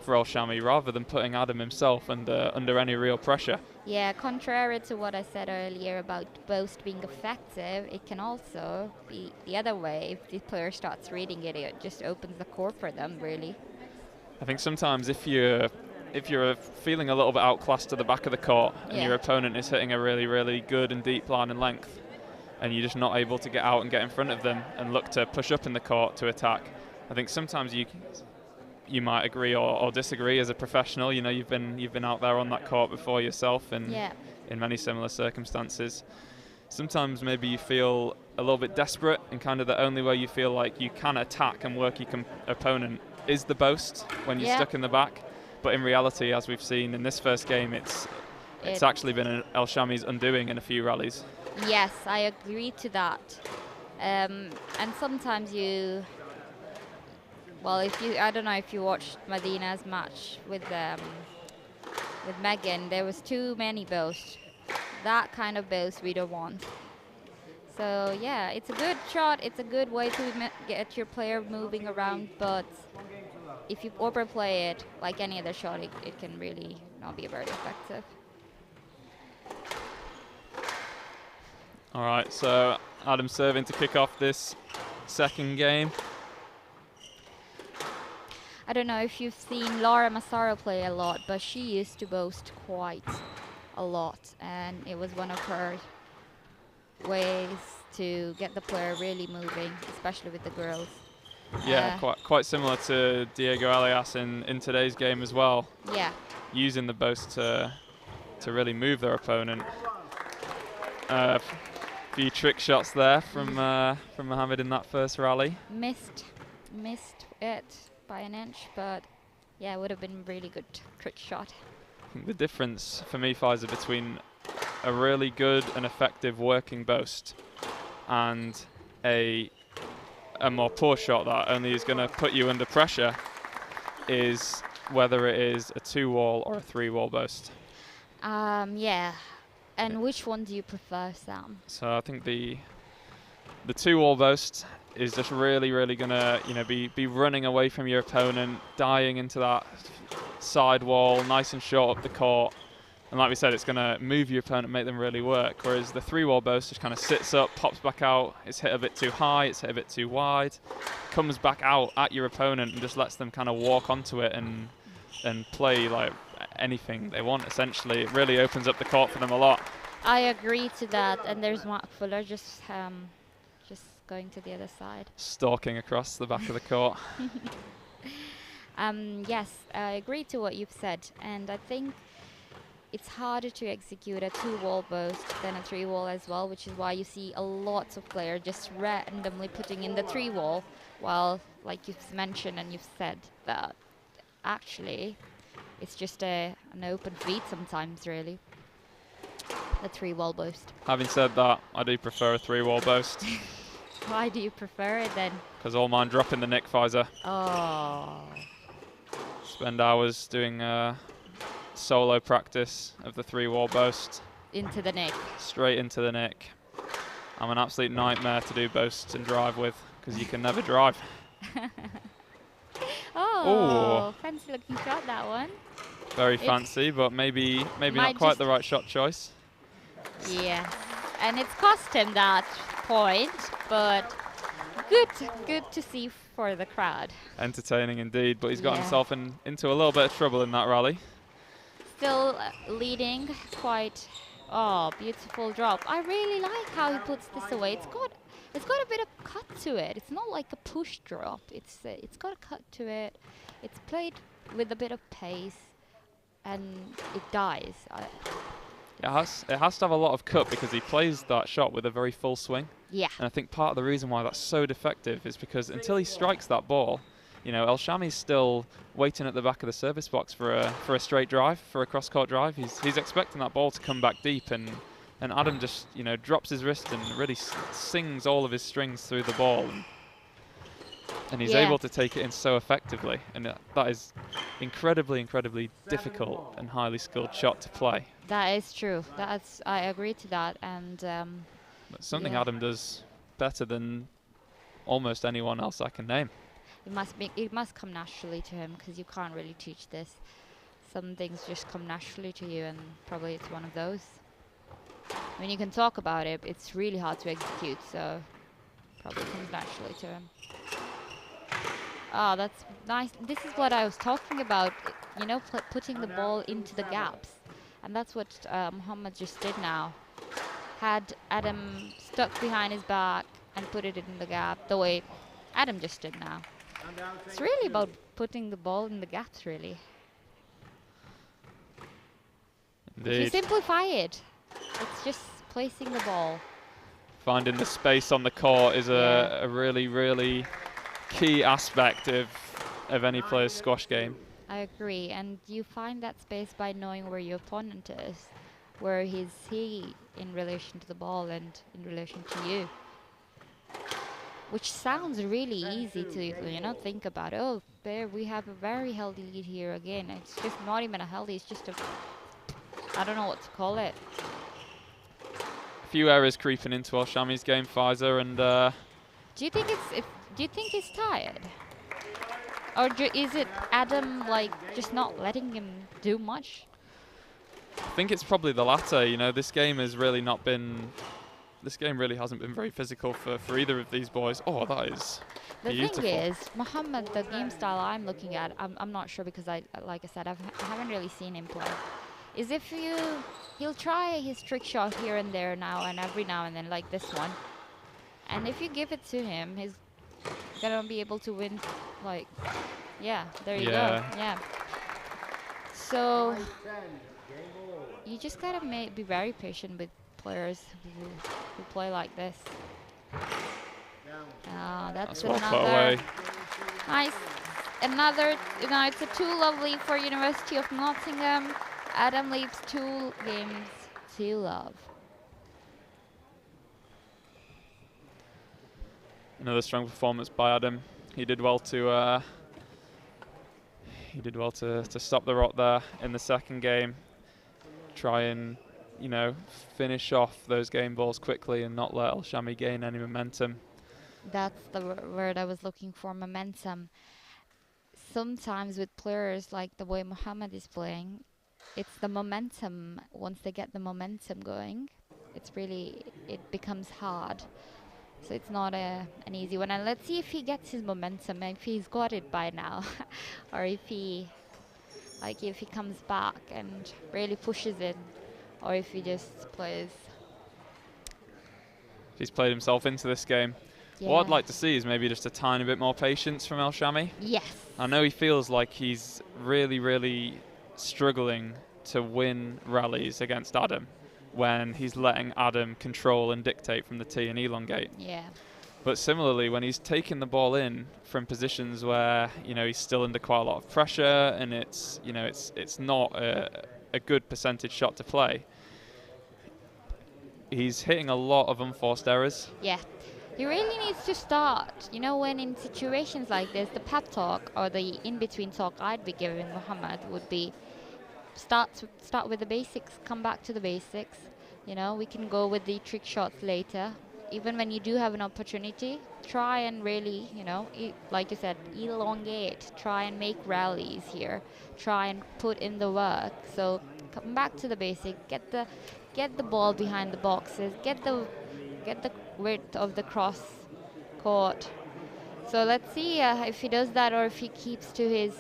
for El Shami rather than putting Adam himself under any real pressure. Yeah, contrary to what I said earlier about boast being effective, it can also be the other way. If the player starts reading it, it just opens the court for them, really. I think sometimes if you're feeling a little bit outclassed to the back of the court and your opponent is hitting a really, really good and deep line and length, and you're just not able to get out and get in front of them and look to push up in the court to attack, I think sometimes you might agree or disagree as a professional. You've been out there on that court before yourself and in many similar circumstances. Sometimes maybe you feel a little bit desperate, and kind of the only way you feel like you can attack and work your opponent is the boast when you're stuck in the back. But in reality, as we've seen in this first game, it's actually been El Shami's undoing in a few rallies. Yes, I agree to that. And sometimes I don't know if you watched Madina's match with Megan, there was too many boasts. That kind of boast we don't want. So yeah, it's a good shot. It's a good way to get your player moving around, but if you overplay it like any other shot, it can really not be very effective. All right, so Adam serving to kick off this second game. I don't know if you've seen Laura Massaro play a lot, but she used to boast quite a lot, and it was one of her ways to get the player really moving, especially with the girls. Yeah, quite similar to Diego Elias in today's game as well. Yeah. Using the boast to really move their opponent. Few trick shots there from Mohammed in that first rally. Missed it by an inch, but yeah, it would have been a really good trick shot. I think the difference for me, Pfizer, between a really good and effective working boast and a more poor shot that only is going to put you under pressure is whether it is a 2-wall or a 3-wall boast. Yeah. And which one do you prefer, Sam? So I think the 2-wall boast is just really, really going to be running away from your opponent, dying into that side wall, nice and short up the court. And like we said, it's going to move your opponent, make them really work. Whereas the 3-wall boast just kind of sits up, pops back out. It's hit a bit too high, it's hit a bit too wide, comes back out at your opponent and just lets them kind of walk onto it and play like anything they want, essentially. It really opens up the court for them a lot. I agree to that. And there's Mark Fuller just going to the other side. Stalking across the back of the court. Yes, I agree to what you've said. And I think it's harder to execute a 2-wall boast than a 3-wall as well, which is why you see a lot of players just randomly putting in the 3-wall, while, like you've mentioned and you've said, that actually it's just an open feed sometimes, really, the 3-wall boast. Having said that, I do prefer a 3-wall boast. Why do you prefer it then? Because all mine drop in the nick, Pfizer. Oh. Spend hours doing solo practice of the 3-wall boast. Into the nick. Straight into the nick. I'm an absolute nightmare to do boasts and drive with, because you can never drive. Oh, fancy looking shot, that one. Very fancy, but maybe not quite the right shot choice. Yeah, and it's cost him that point, but good to see for the crowd. Entertaining indeed, but he's got himself into a little bit of trouble in that rally. Still leading quite. Oh, beautiful drop. I really like how he puts this away. It's got a bit of cut to it. It's not like a push drop. It's got a cut to it. It's played with a bit of pace, and it dies. It has to have a lot of cut because he plays that shot with a very full swing. Yeah. And I think part of the reason why that's so defective is because until he strikes that ball, you know, El Shami's still waiting at the back of the service box for a straight drive, for a cross-court drive. He's expecting that ball to come back deep, and Adam just, you know, drops his wrist and really sings all of his strings through the ball, and he's able to take it in so effectively, and that is incredibly difficult and highly skilled shot to play. That is true. I agree to that, and That's something Adam does better than almost anyone else I can name. It must come naturally to him, because you can't really teach this. Some things just come naturally to you, and probably it's one of those. When you can talk about it, it's really hard to execute, so probably comes naturally to him. Oh, that's nice. This is what I was talking about, you know, putting the ball into the gaps. And that's what Mohammed just did now. Had Adam stuck behind his back and put it in the gap, the way Adam just did now. It's really about putting the ball in the gaps, really. Indeed. If you simplify it, it's just placing the ball. Finding the space on the court is a really key aspect of any player's squash game. I agree, and you find that space by knowing where your opponent is. Where is he in relation to the ball and in relation to you? Which sounds really easy to, you know, think about. Oh, there we have a very healthy lead here again. It's just not even a healthy, it's just a, I don't know what to call it. A few errors creeping into El Shami's game, Pfizer, and do you think he's tired? Or is it Adam, like, just not letting him do much? I think it's probably the latter. You know, this game really hasn't been very physical for either of these boys. Oh, that is beautiful. The thing is, Mohammed, the game style I'm looking at, I'm not sure, because like I said, I haven't really seen him play. Is he'll try his trick shot here and there every now and then, like this one. And if you give it to him, he's gonna be able to win. Like, yeah, there you go. Yeah. So you just gotta be very patient with players who play like this. That's well put another away. nice. Another, you know, it's a 2-love lead for University of Nottingham. Adam leads 2 games to love. Another strong performance by Adam. He did well to stop the rot there in the second game. Try and, you know, finish off those game balls quickly and not let El Shami gain any momentum. That's the word I was looking for, momentum. Sometimes with players like the way Mohammed is playing, it's the momentum. Once they get the momentum going, it becomes hard. So it's not an easy one. And let's see if he gets his momentum, if he's got it by now, or if he comes back and really pushes it, or if he just plays. He's played himself into this game. Yeah. What I'd like to see is maybe just a tiny bit more patience from El Shami. Yes. I know he feels like he's really struggling to win rallies against Adam when he's letting Adam control and dictate from the tee and elongate. Yeah. But similarly, when he's taking the ball in from positions where, you know, he's still under quite a lot of pressure and it's, you know, it's not a good percentage shot to play, he's hitting a lot of unforced errors. Yeah. He really needs to start. You know, when in situations like this, the pep talk or the in-between talk I'd be giving Muhammad would be start with the basics, come back to the basics. You know, we can go with the trick shots later. Even when you do have an opportunity, try and really, you know, like you said, elongate. Try and make rallies here. Try and put in the work. So come back to the basic. Get the ball behind the boxes. Get the width of the cross court. So let's see if he does that or if he keeps to his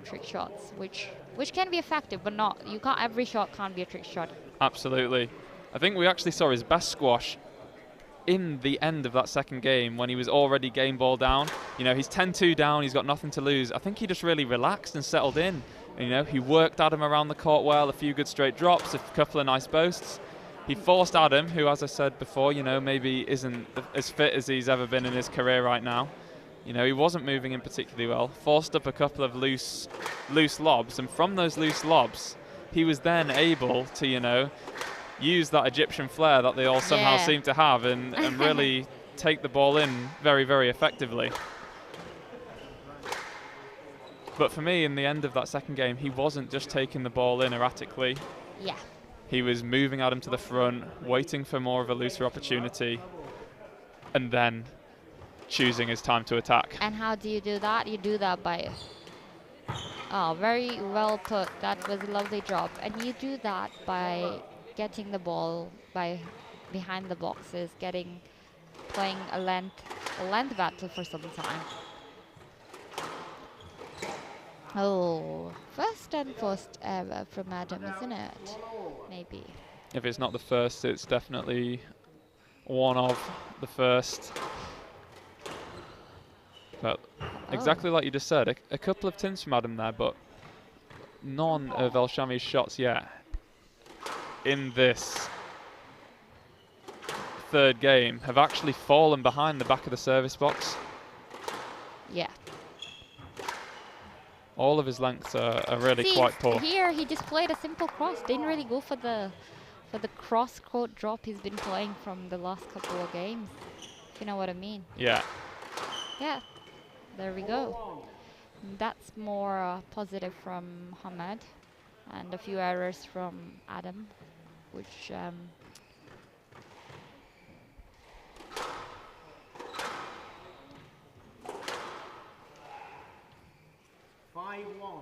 trick shots, which can be effective, but not. You can't. Every shot can't be a trick shot. Absolutely. I think we actually saw his best squash in the end of that second game when he was already game ball down. You know, he's 10-2 down, he's got nothing to lose. I think he just really relaxed and settled in. You know, he worked Adam around the court well, a few good straight drops, a couple of nice boasts. He forced Adam, who, as I said before, you know, maybe isn't as fit as he's ever been in his career right now. You know, he wasn't moving in particularly well. Forced up a couple of loose lobs, and from those loose lobs, he was then able to, you know, use that Egyptian flair that they all somehow seem to have and really take the ball in very, very effectively. But for me, in the end of that second game, he wasn't just taking the ball in erratically. Yeah. He was moving Adam to the front, waiting for more of a looser opportunity, and then choosing his time to attack. And how do you do that? You do that by... Oh, very well put. That was a lovely job. And you do that by getting the ball by behind the boxes, playing a length battle for some time. Oh, first and first ever from Adam, isn't it? Maybe. If it's not the first, it's definitely one of the first. But exactly like you just said, a couple of tins from Adam there, but none of El Shami's shots yet in this third game have actually fallen behind the back of the service box. Yeah. All of his lengths are really quite poor. Here he just played a simple cross. Didn't really go for the cross court drop he's been playing from the last couple of games. If you know what I mean. Yeah. Yeah. There we go. That's more positive from Mohammed, and a few errors from Adam, which 5-1.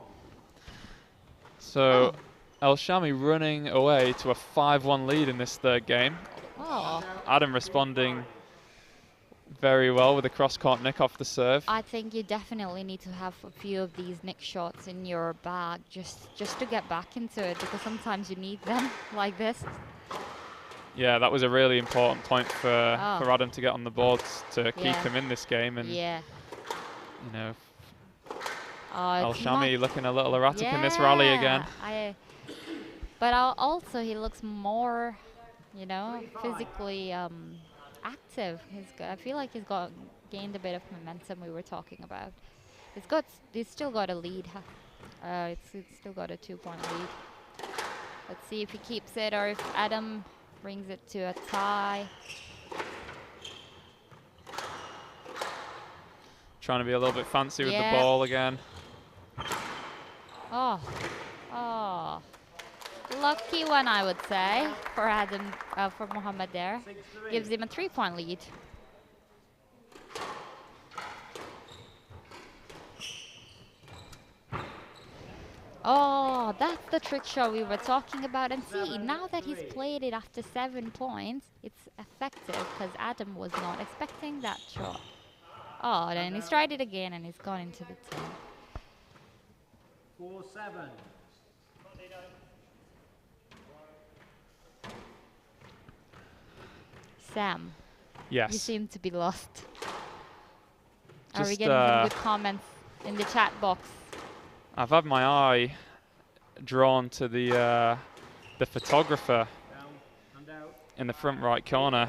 So El Shami running away to a 5-1 lead in this third game. Oh. Adam responding very well with a cross-court nick off the serve. I think you definitely need to have a few of these nick shots in your bag just to get back into it, because sometimes you need them like this. Yeah, that was a really important point for Adam to get on the board to keep him in this game. And you know, El Shami looking a little erratic in this rally again. But also he looks more, you know, physically active. I feel like he's gained a bit of momentum we were talking about. He's still got a lead. It's still got a 2-point lead. Let's see if he keeps it or if Adam brings it to a tie. Trying to be a little bit fancy with the ball again. Oh. Lucky one, I would say, for Adam, for Mohammed there. Gives him a 3-point lead. Oh, that's the trick shot we were talking about. And see, now that he's played it after 7 points, it's effective because Adam was not expecting that shot. Oh, then he's tried it again and he's gone into the 10. 4-7. Sam. Yes. You seem to be lost. Are we getting some good comments in the chat box? I've had my eye drawn to the photographer in the front right corner.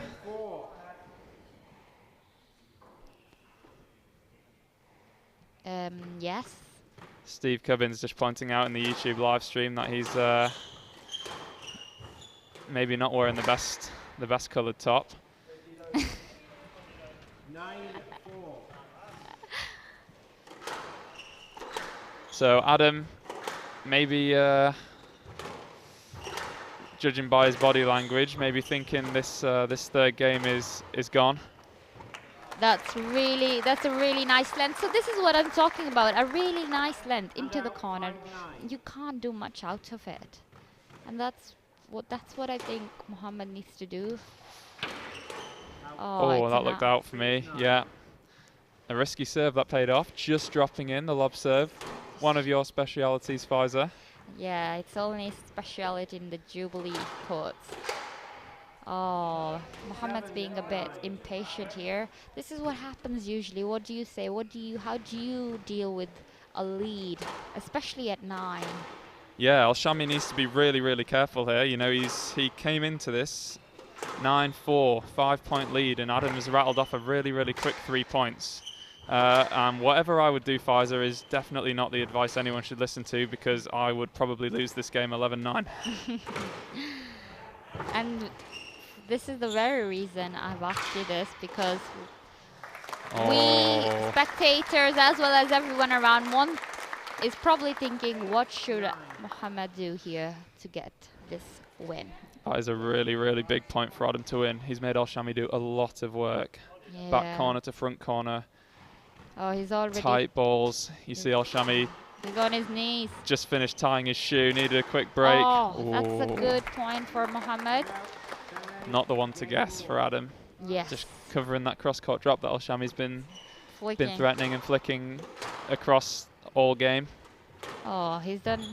Yes. Steve Cubbins just pointing out in the YouTube live stream that he's maybe not wearing the best coloured top. 9-4. So Adam, maybe judging by his body language, maybe thinking this this third game is gone. That's a really nice length. So this is what I'm talking about. A really nice length into the corner. You can't do much out of it, and that's what I think Mohammed needs to do. Oh, that looked out for me. Yeah, a risky serve that paid off. Just dropping in the lob serve. One of your specialities, Pfizer. Yeah, it's only speciality in the Jubilee courts. Oh, Mohammed's being a bit impatient here. This is what happens usually. What do you say? How do you deal with a lead, especially at 9? Yeah, Al-Shami needs to be really careful here. You know, he came into this 9-4, 5-point lead, and Adam has rattled off a really quick 3 points. And whatever I would do, Pfizer, is definitely not the advice anyone should listen to, because I would probably lose this game 11-9. And this is the very reason I've asked you this, because we spectators, as well as everyone around, is probably thinking, what should Mohammed do here to get this win? That is a really big point for Adam to win. He's made Al-Shami do a lot of work. Yeah. Back corner to front corner. Oh, he's already Tight balls. You see Al-Shami he's on his knees. just finished tying his shoe, needed a quick break. Oh, that's a good point for Mohammed. Not the one to guess for Adam. Yes. Just covering that cross-court drop that Al-Shami's been Flicking. threatening and flicking across all game. Oh, he's done.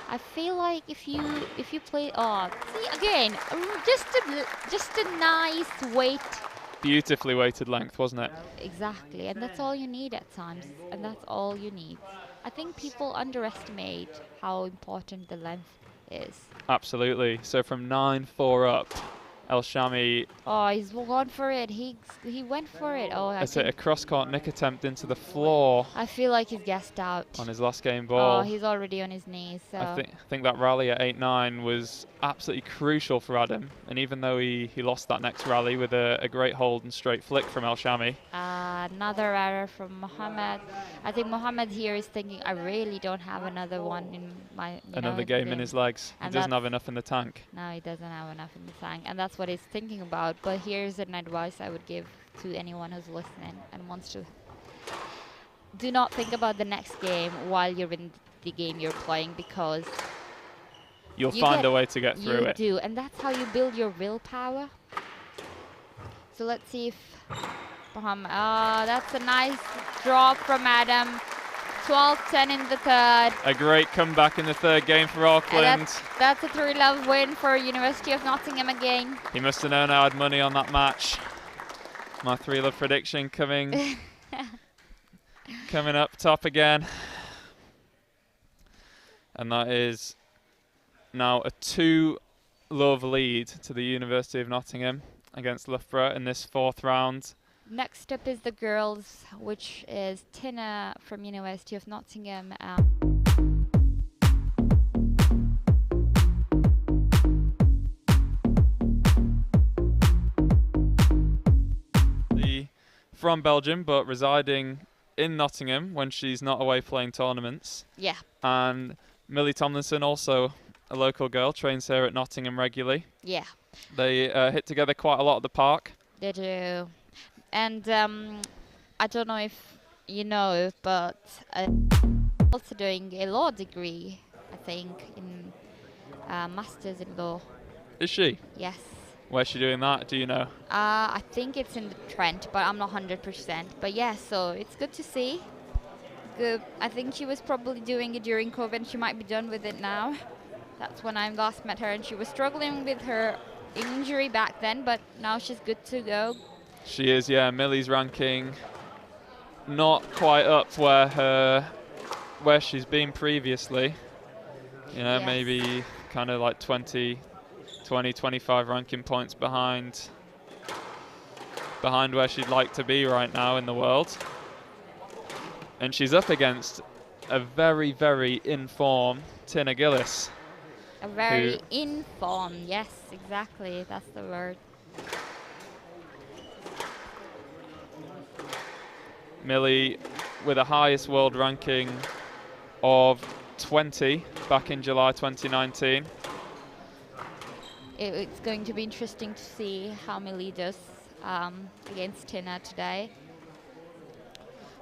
I feel like if you play, see again, just a nice weight. Beautifully weighted length, wasn't it? Exactly, and that's all you need at times, and that's all you need. I think people underestimate how important the length is. Absolutely. So from 9-4 up, Al-Shami Oh, he's gone for it. He went for it. Oh, has hit a cross-court nick attempt into the floor I feel like he's gassed out. on his last game ball. Oh, he's already on his knees. So. I think that rally at 8-9 was absolutely crucial for Adam, and even though he lost that next rally with a great hold and straight flick from Al-Shami. Another error from Mohammed. I think Mohammed here is thinking, I really don't have another one in my Another game in his legs. He And doesn't that's- have enough in the tank. No, he doesn't have enough in the tank, and that's what he's thinking about. But here's an advice I would give to anyone who's listening and wants to: do not think about the next game while you're in the game you're playing, because You'll you find get- a way to get through you it. do, and that's how you build your willpower. So let's see if Mohammed. That's a nice drop from Adam. 12-10 in the third. A great comeback in the third game for Auckland. That's a 3-love win for University of Nottingham again. He must have known I had money on that match. My 3-love prediction coming up top again. And that is now a 2-love lead to the University of Nottingham against Loughborough in this 4th round. Next up is the girls, which is Tinne from University of Nottingham. From Belgium, but residing in Nottingham when she's not away playing tournaments. Yeah. And Millie Tomlinson, also a local girl, trains here at Nottingham regularly. Yeah. They hit together quite a lot at the park. They do. And I don't know if you know, but also doing a law degree, I think, in Masters in Law. Is she? Yes. Where's she doing that? Do you know? I think it's in Trent, but I'm not 100%. But yeah, so it's good to see. Good. I think she was probably doing it during COVID. She might be done with it now. That's when I last met her, and she was struggling with her injury back then, but now she's good to go. She is, yeah. Millie's ranking not quite up where she's been previously. You know, Yes. maybe kind of like 20, 25 ranking points behind where she'd like to be right now in the world. And she's up against a very in form Tinne Gilis. A very in form. Yes, exactly. That's the word. Millie with the highest world ranking of 20 back in July 2019. It's going to be interesting to see how Millie does against Tinne today.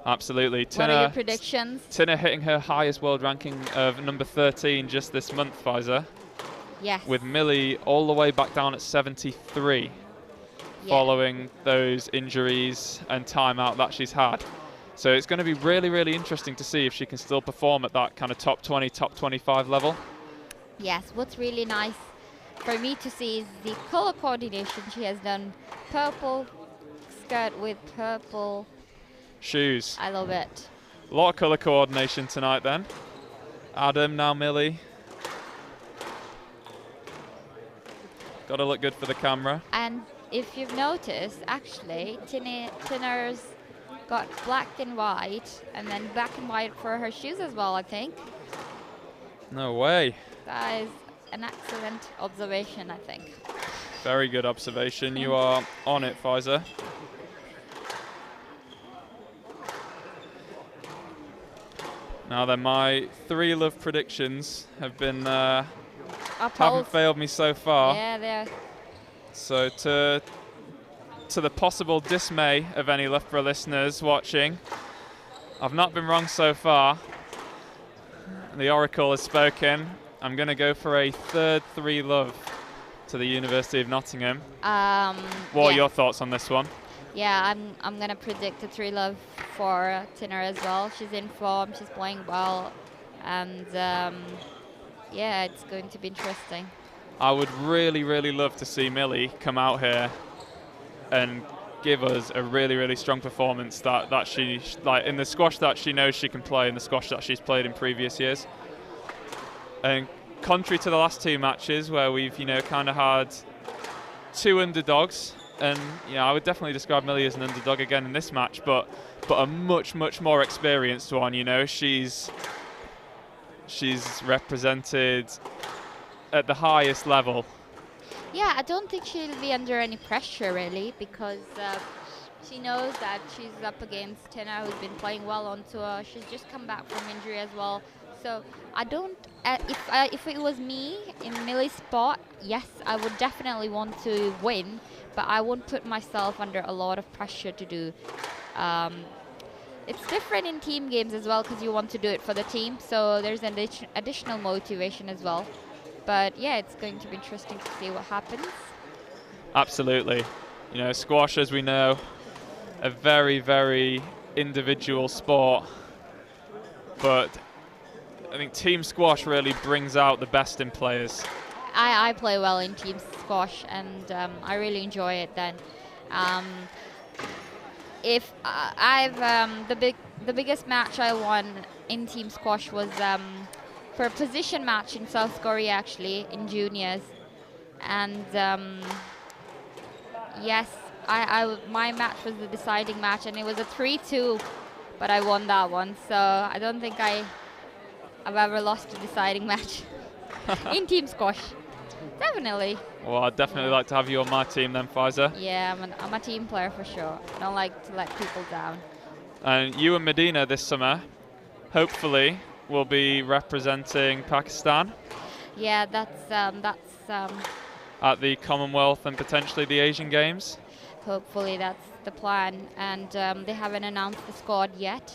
Absolutely. What are your predictions? Tinne hitting her highest world ranking of number 13 just this month, Pfizer. Yes. With Millie all the way back down at 73, following those injuries and time out that she's had. So it's going to be really, really interesting to see if she can still perform at that kind of top 20, top 25 level. Yes, what's really nice for me to see is the color coordination. She has done purple skirt with purple shoes. I love it. A lot of color coordination tonight then. Adam, now Millie. Got to look good for the camera. And if you've noticed, actually, Tinner's got black and white, and then black and white for her shoes as well, I think. No way. That is an excellent observation, I think. Very good observation. You are on it, Pfizer. Now then, my 3 love predictions have been haven't failed me so far. Yeah, they are. So to the possible dismay of any Loughborough listeners watching, I've not been wrong so far. The Oracle has spoken. I'm going to go for a third 3 love to the University of Nottingham. What are your thoughts on this one? Yeah, I'm going to predict a 3 love for Tinne as well. She's in form, she's playing well, and yeah, it's going to be interesting. I would really, really love to see Millie come out here and give us a really, really strong performance that she, like in the squash that she knows she can play, in the squash that she's played in previous years. And contrary to the last 2 matches where we've, kind of had 2 underdogs, and I would definitely describe Millie as an underdog again in this match, but a much, much more experienced one. She's represented at the highest level. Yeah, I don't think she'll be under any pressure really, because she knows that she's up against Tinne, who's been playing well on tour. She's just come back from injury as well. So I don't. If it was me in Millie's spot, yes, I would definitely want to win, but I won't put myself under a lot of pressure to do. It's different in team games as well, because you want to do it for the team, so there's an additional motivation as well. But yeah, it's going to be interesting to see what happens. Absolutely. Squash, as we know, a very, very individual sport, but I think team squash really brings out the best in players. I play well in team squash, and I really enjoy it then. If the biggest match I won in team squash was for a position match in South Korea, actually, in juniors. And yes, my match was the deciding match, and it was a 3-2, but I won that one. So I don't think I've ever lost a deciding match in team squash. Definitely. Well, I'd definitely like to have you on my team then, Pfizer. Yeah, I'm a team player for sure. I don't like to let people down. And you and Madina this summer, hopefully, will be representing Pakistan. Yeah, that's at the Commonwealth and potentially the Asian Games. Hopefully that's the plan, and they haven't announced the squad yet,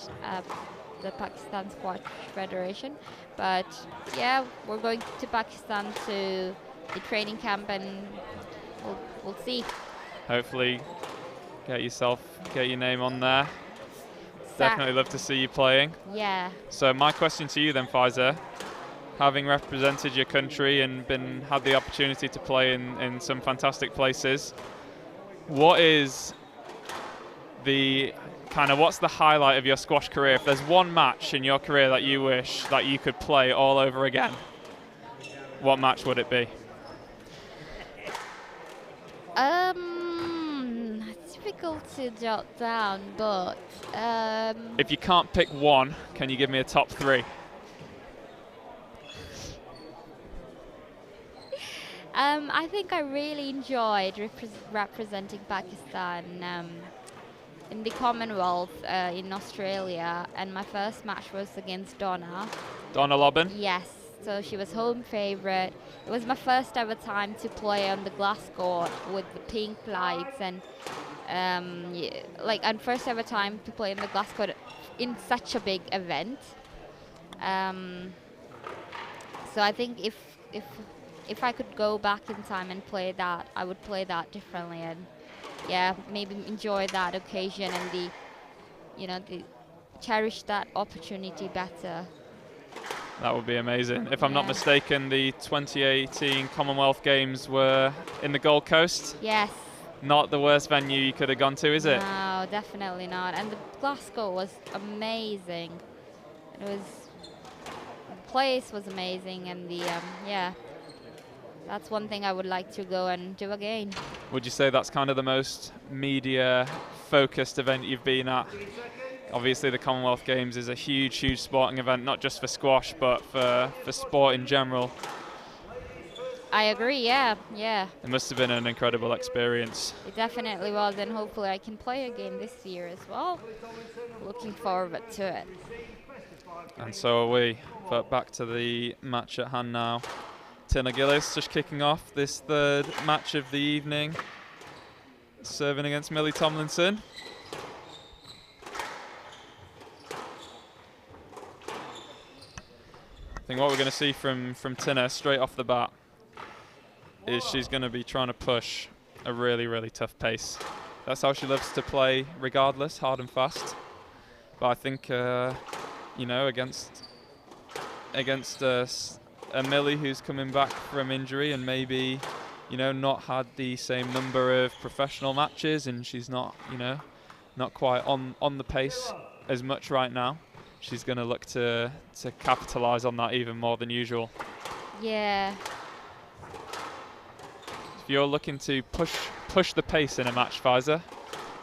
the Pakistan Squash Federation. But yeah, we're going to Pakistan to the training camp, and we'll see. Hopefully, get your name on there. Definitely love to see you playing. Yeah. So my question to you then, Pfizer, having represented your country and had the opportunity to play in some fantastic places, what's the highlight of your squash career? If there's one match in your career that you wish that you could play all over again, what match would it be? It's difficult to jot down, but if you can't pick one, can you give me a top 3? I think I really enjoyed representing Pakistan in the Commonwealth in Australia, and my first match was against Donna. Donna Lobbin? Yes, so she was home favourite. It was my first ever time to play on the glass court with the pink lights, and and first ever time to play on the glass court in such a big event. So I think if I could go back in time and play that, I would play that differently, and yeah, maybe enjoy that occasion and the cherish that opportunity better. That would be amazing. If I'm not Yeah. mistaken, the 2018 Commonwealth Games were in the Gold Coast. Yes. Not the worst venue you could have gone to, is it? No, definitely not. And the Glasgow was amazing. The place was amazing, and that's one thing I would like to go and do again. Would you say that's kind of the most media-focused event you've been at? Obviously, the Commonwealth Games is a huge, huge sporting event, not just for squash, but for sport in general. I agree, yeah. It must have been an incredible experience. It definitely was, and hopefully I can play again this year as well. Looking forward to it. And so are we. But back to the match at hand now. Tinne Gilis just kicking off this third match of the evening. Serving against Millie Tomlinson. I think what we're going to see from Tinne straight off the bat is she's going to be trying to push a really, really tough pace. That's how she loves to play regardless, hard and fast. But I think, against a Millie who's coming back from injury and maybe, not had the same number of professional matches, and she's not, not quite on the pace as much right now. She's going to look to capitalise on that even more than usual. Yeah. If you're looking to push the pace in a match, Faiza,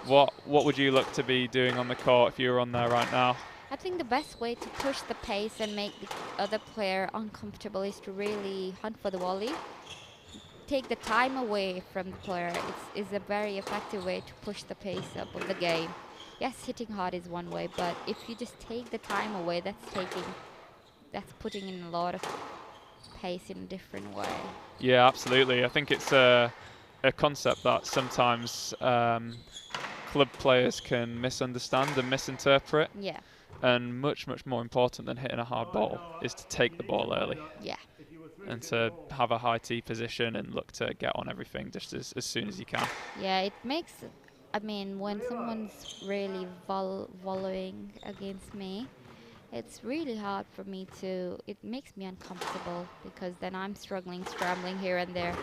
what would you look to be doing on the court if you were on there right now? I think the best way to push the pace and make the other player uncomfortable is to really hunt for the volley. Take the time away from the player. It's a very effective way to push the pace up of the game. Yes, hitting hard is one way, but if you just take the time away, that's putting in a lot of pace in a different way. Yeah, absolutely. I think it's a concept that sometimes club players can misunderstand and misinterpret. Yeah. And much, much more important than hitting a hard ball is to take the ball early. Yeah. And to have a high tee position and look to get on everything just as soon as you can. Yeah, it makes, when someone's really volleying against me, it's really hard for me it makes me uncomfortable, because then I'm struggling, scrambling here and there.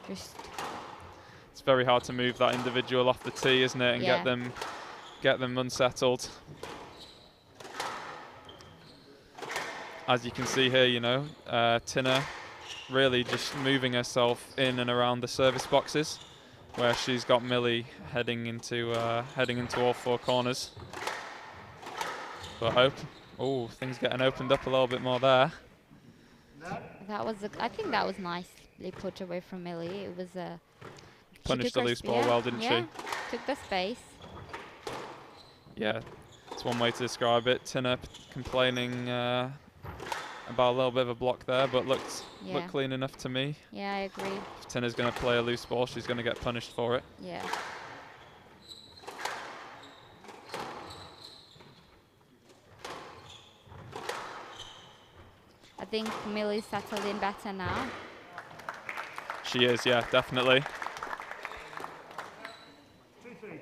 It's very hard to move that individual off the tee, isn't it, and get them unsettled. As you can see here, Tinne really just moving herself in and around the service boxes, where she's got Millie heading into all four corners. But things getting opened up a little bit more there. I think that was nicely put away from Millie. It was punished the loose ball well, didn't she? Took the space. Yeah, it's one way to describe it. Tinne complaining about a little bit of a block there, but looked clean enough to me. Yeah, I agree. If Tinne's going to play a loose ball, she's going to get punished for it. Yeah. I think Millie's settled in better now. She is, yeah, definitely. 2-3.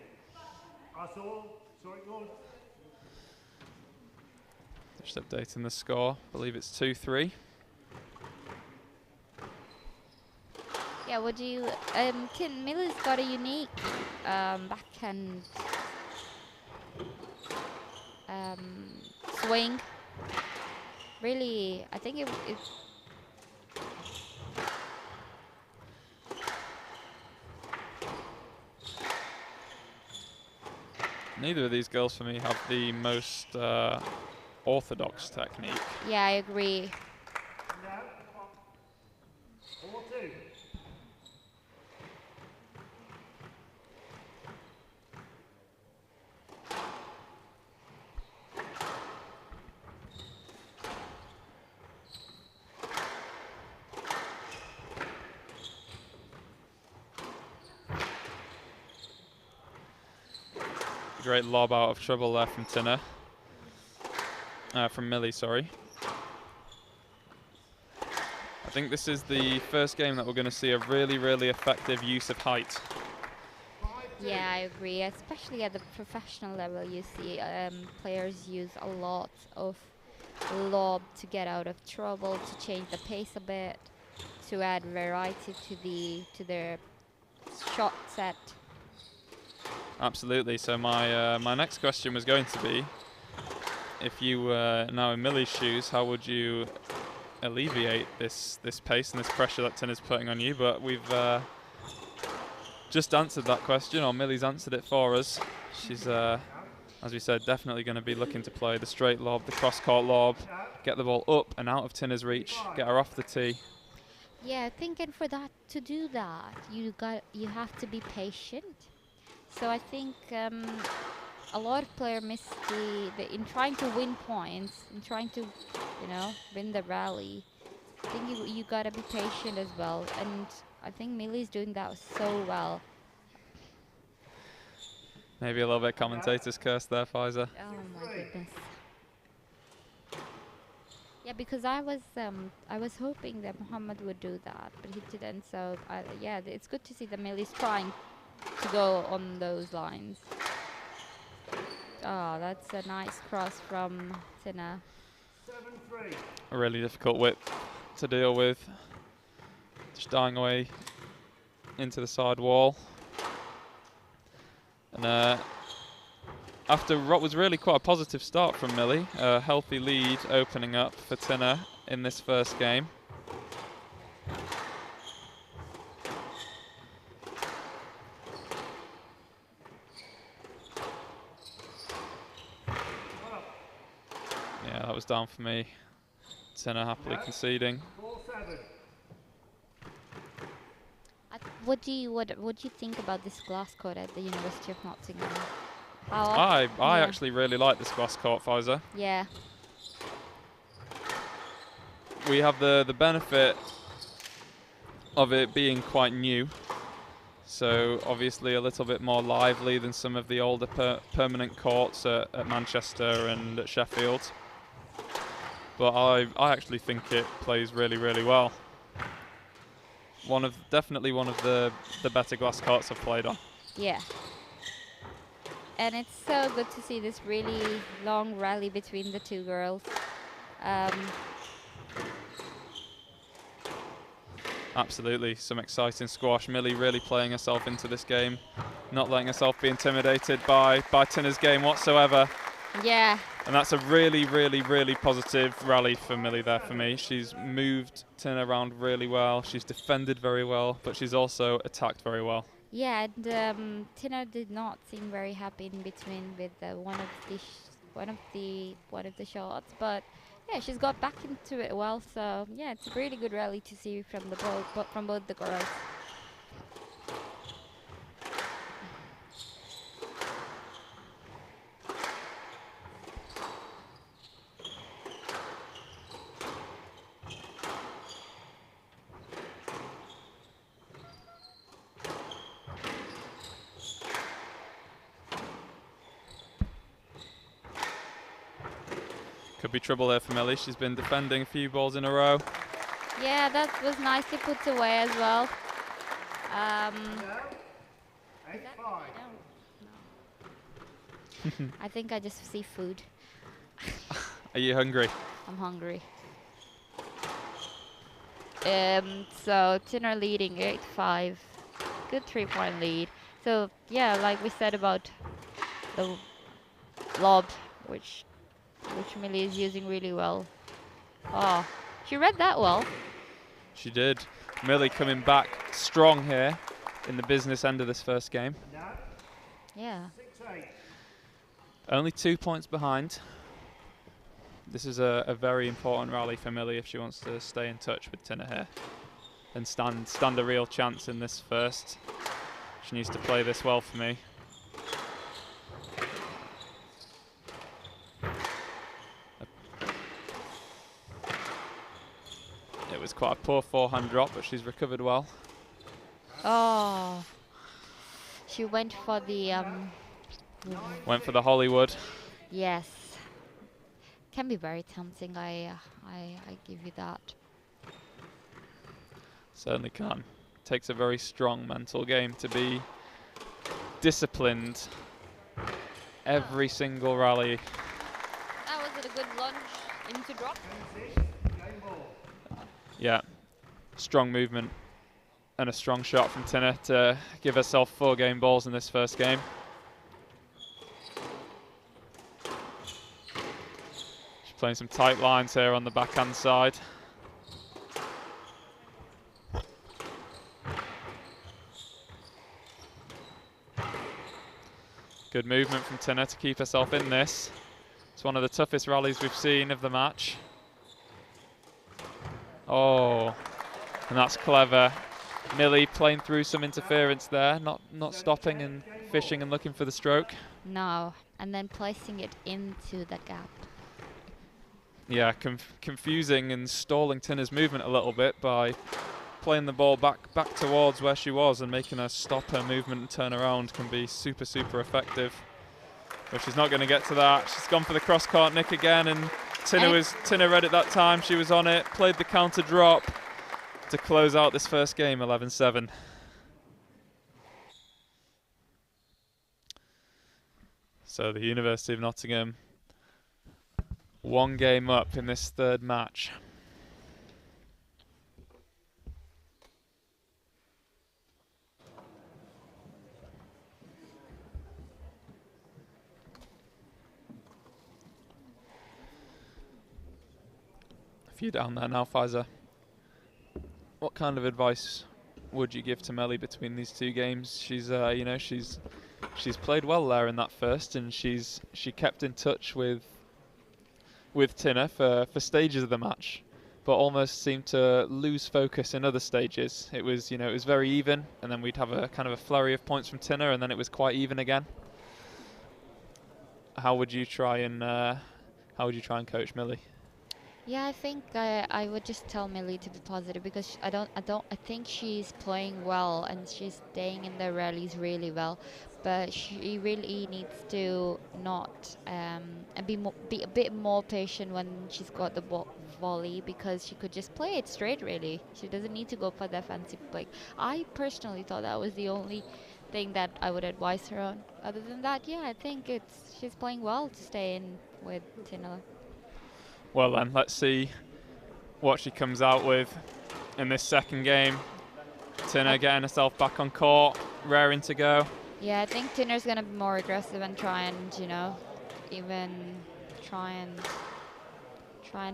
That's all. Sorry, go on. Just updating the score. I believe it's 2-3. Yeah, Millie's got a unique backhand swing. Really, I think it Neither of these girls for me have the most orthodox technique. Yeah, I agree. great lob out of trouble there from Tinne. From Millie, sorry. I think this is the first game that we're going to see a really, really effective use of height. Yeah, I agree. Especially at the professional level, you see players use a lot of lob to get out of trouble, to change the pace a bit, to add variety to their shot set. Absolutely. So my next question was going to be, if you were now in Millie's shoes, how would you alleviate this pace and this pressure that Tinne's putting on you? But we've just answered that question, or Millie's answered it for us. She's, as we said, definitely going to be looking to play the straight lob, the cross-court lob, get the ball up and out of Tinne's reach, get her off the tee. Yeah, thinking for that to do that, you have to be patient. So I think a lot of players miss in trying to win points, in trying to, win the rally. I think you gotta be patient as well, and I think Millie's doing that so well. Maybe a little bit commentator's curse there, Pfizer. Oh my goodness. Yeah, because I was hoping that Muhammad would do that, but he didn't. So yeah, it's good to see that Millie's trying to go on those lines. Oh, that's a nice cross from Tinne. 7-3. A really difficult whip to deal with. Just dying away into the side wall. And after what was really quite a positive start from Millie, a healthy lead opening up for Tinne in this first game. Yeah, that was down for me. Tinne happily conceding. 4-7. What do you think about this glass court at the University of Nottingham? I actually really like this glass court, Pfizer. Yeah. We have the benefit of it being quite new, so obviously a little bit more lively than some of the older permanent courts at Manchester and at Sheffield. But I actually think it plays really, really well. Definitely one of the better glass courts I've played on. Yeah. And it's so good to see this really long rally between the two girls. Absolutely, some exciting squash. Millie really playing herself into this game, not letting herself be intimidated by Tinne's game whatsoever. Yeah. And that's a really, really, really positive rally for Millie there for me. She's moved Tinne around really well. She's defended very well, but she's also attacked very well. Yeah, and Tinne did not seem very happy in between with one of the shots, but yeah, she's got back into it well. So yeah, it's a really good rally to see from both the girls. Could be trouble there for Millie. She's been defending a few balls in a row. Yeah, that was nicely put away as well. 8-5. I think I just see food. Are you hungry? I'm hungry. So Tinne leading 8-5. Good 3-point lead. So yeah, like we said about the lob, which Millie is using really well. Oh, she read that well. She did. Millie coming back strong here in the business end of this first game. Yeah. 6-8. Only 2 points behind. This is a very important rally for Millie if she wants to stay in touch with Tinne here and stand a real chance in this first. She needs to play this well for me. It was quite a poor forehand drop, but she's recovered well. Oh, she went for the Went for the Hollywood. Yes. Can be very tempting. I give you that. Certainly can. Takes a very strong mental game to be disciplined every single rally. That was a good lunge into drop. Yeah, strong movement and a strong shot from Tinne to give herself 4 game balls in this first game. She's playing some tight lines here on the backhand side. Good movement from Tinne to keep herself in this. It's one of the toughest rallies we've seen of the match. Oh, and that's clever. Millie playing through some interference there, not stopping and fishing and looking for the stroke. No, and then placing it into the gap. Yeah, confusing and stalling Tinne's movement a little bit by playing the ball back towards where she was and making her stop her movement and turn around can be super effective. But she's not going to get to that. She's gone for the cross-court nick again, and Tinne read it that time. She was on it, played the counter drop to close out this first game, 11-7. So the University of Nottingham 1 game up in this third match. You down there now, Pfizer. What kind of advice would you give to Millie between these 2 games? She's, you know, she's played well there in that first, and she kept in touch with Tinne for stages of the match, but almost seemed to lose focus in other stages. It was, you know, it was very even, and then we'd have a kind of a flurry of points from Tinne, and then it was quite even again. How would you try and coach Millie? Yeah, I think I would just tell Millie to be positive, because I think she's playing well and she's staying in the rallies really well, but she really needs to not and be a bit more patient when she's got the volley, because she could just play it straight. Really, she doesn't need to go for the offensive break. I personally thought that was the only thing that I would advise her on. Other than that, yeah, I think she's playing well to stay in with Tinne. Well then, let's see what she comes out with in this second game. Tinne getting herself back on court, raring to go. Yeah, I think Tinner's going to be more aggressive and try and, you know, even try and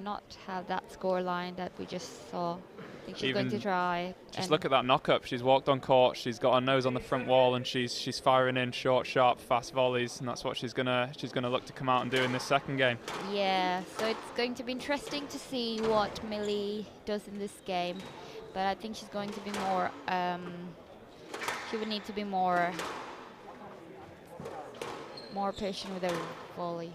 not have that score line that we just saw. I think she's going to try. Just look at that knock-up. She's walked on court, she's got her nose on the front wall, and she's firing in short, sharp, fast volleys, and that's what she's gonna look to come out and do in this second game. Yeah, so it's going to be interesting to see what Millie does in this game, but I think she's going to be more. She would need to be more patient with her volley.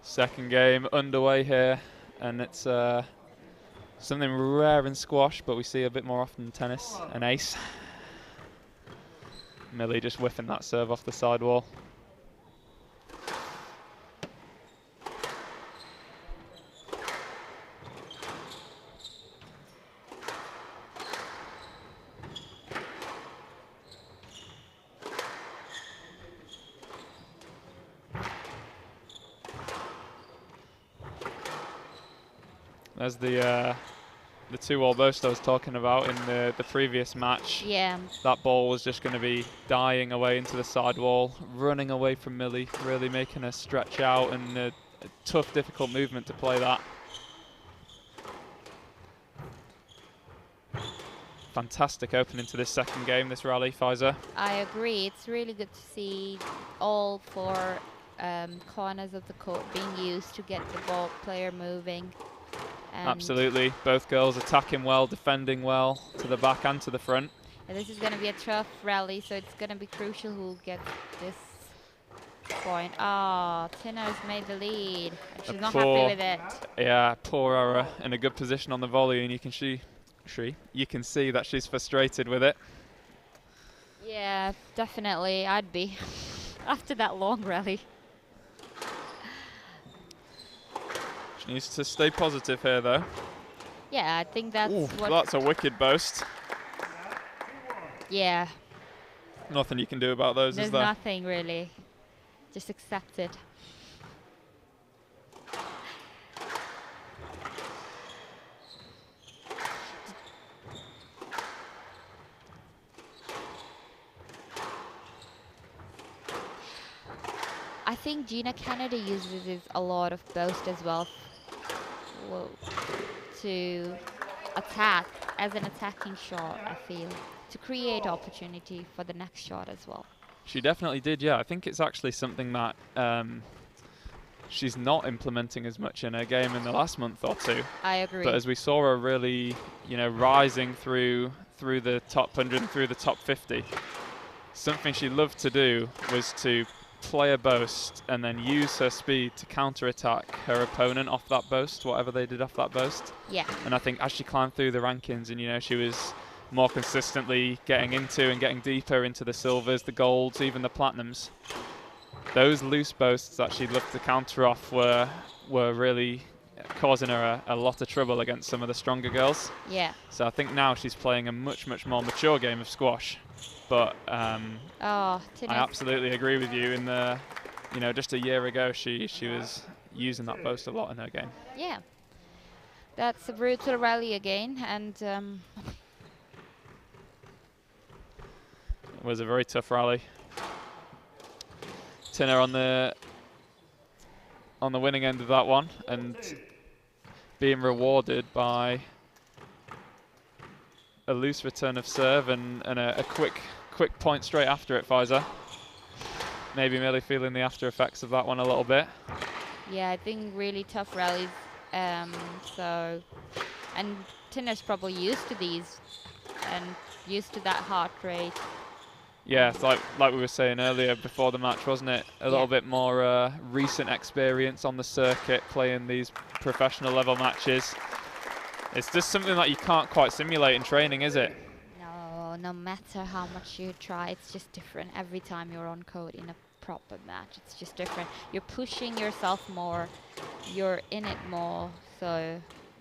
Second game underway here, and it's something rare in squash, but we see a bit more often in tennis, an ace. Millie just whiffing that serve off the sidewall. There's the 2-all burst I was talking about in the previous match. Yeah. That ball was just going to be dying away into the sidewall, running away from Millie, really making her stretch out, and a tough, difficult movement to play that. Fantastic opening to this second game, this rally, Pfizer. I agree. It's really good to see all 4 corners of the court being used to get the ball player moving. Absolutely. Both girls attacking well, defending well, to the back and to the front. And this is going to be a tough rally, so it's going to be crucial who gets this point. Oh, Tinne's made the lead. And she's not poor, happy with it. Yeah, poor error in a good position on the volley, and you can see that she's frustrated with it. Yeah, definitely. I'd be after that long rally. She needs to stay positive here, though. Yeah, I think that's what. That's a wicked boast. Yeah. Nothing you can do about those, There's is there? nothing really. Just accept it. I think Gina Kennedy uses a lot of boast as well to attack as an attacking shot, I feel, to create opportunity for the next shot as well. She definitely did, yeah. I think it's actually something that she's not implementing as much in her game in the last month or two. I agree. But as we saw her really, rising through the top 100 and through the top 50, something she loved to do was to play a boast and then use her speed to counter-attack her opponent off that boast, whatever they did off that boast. Yeah. And I think as she climbed through the rankings and, she was more consistently getting into and getting deeper into the silvers, the golds, even the platinums, those loose boasts that she loved to counter off were really causing her a lot of trouble against some of the stronger girls. Yeah. So I think now she's playing a much more mature game of squash. But Tinne. I absolutely agree with you. In the, just a year ago, she was using that boast a lot in her game. Yeah. That's a brutal rally again, and it was a very tough rally. Tinne on the winning end of that one, and being rewarded by a loose return of serve and a quick point straight after it, Faiza. Maybe Millie feeling the after effects of that one a little bit. Yeah, I think really tough rallies. And Tinne's probably used to these and used to that heart rate. Yeah, it's like we were saying earlier before the match, wasn't it? A little bit more recent experience on the circuit, playing these professional level matches. It's just something that you can't quite simulate in training, is it? No matter how much you try, it's just different every time you're on court in a proper match. It's just different. You're pushing yourself more, you're in it more, so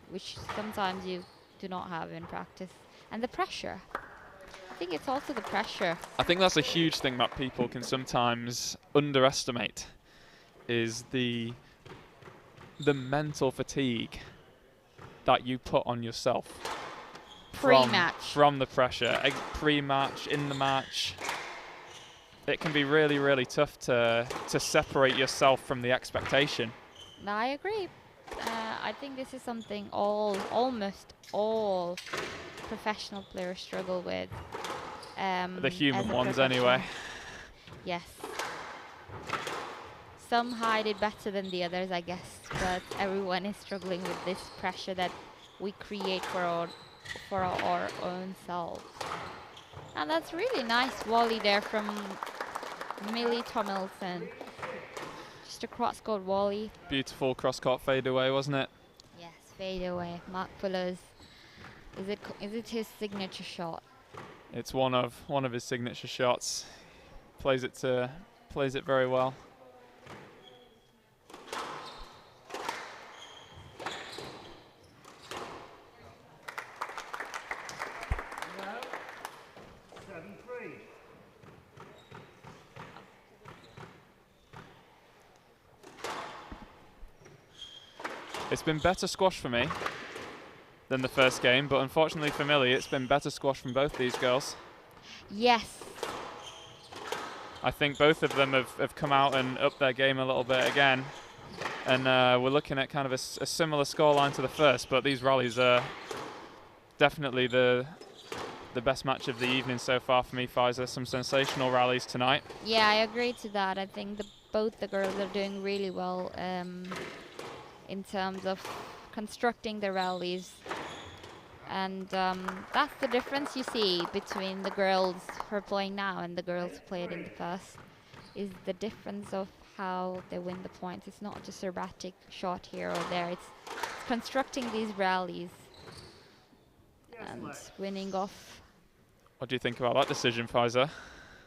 which sometimes you do not have in practice. And the pressure. I think it's also the pressure. I think that's a huge thing that people can sometimes underestimate, is the mental fatigue that you put on yourself pre-match from the pressure, pre-match, in the match. It can be really tough to separate yourself from the expectation. No, I agree. I think this is something almost all professional players struggle with. The human ones anyway. Yes. Some hide it better than the others, I guess, but everyone is struggling with this pressure that we create for our own selves. And that's really nice volley there from Millie Tomlinson. Just a cross-court volley. Beautiful cross-court fadeaway, wasn't it? Yes, fadeaway. Mark Fuller's. Is it his signature shot? It's one of his signature shots. Plays it very well. It's been better squash for me than the first game, but unfortunately for Millie, it's been better squash from both these girls. Yes. I think both of them have come out and upped their game a little bit again. And we're looking at kind of a similar scoreline to the first, but these rallies are definitely the best match of the evening so far for me, Faiza. Some sensational rallies tonight. Yeah, I agree to that. I think both the girls are doing really well in terms of constructing the rallies. And that's the difference you see between the girls who are playing now and the girls who played in the first, is the difference of how they win the points. It's not just erratic shot here or there. It's constructing these rallies and winning off. What do you think about that decision, Pfizer?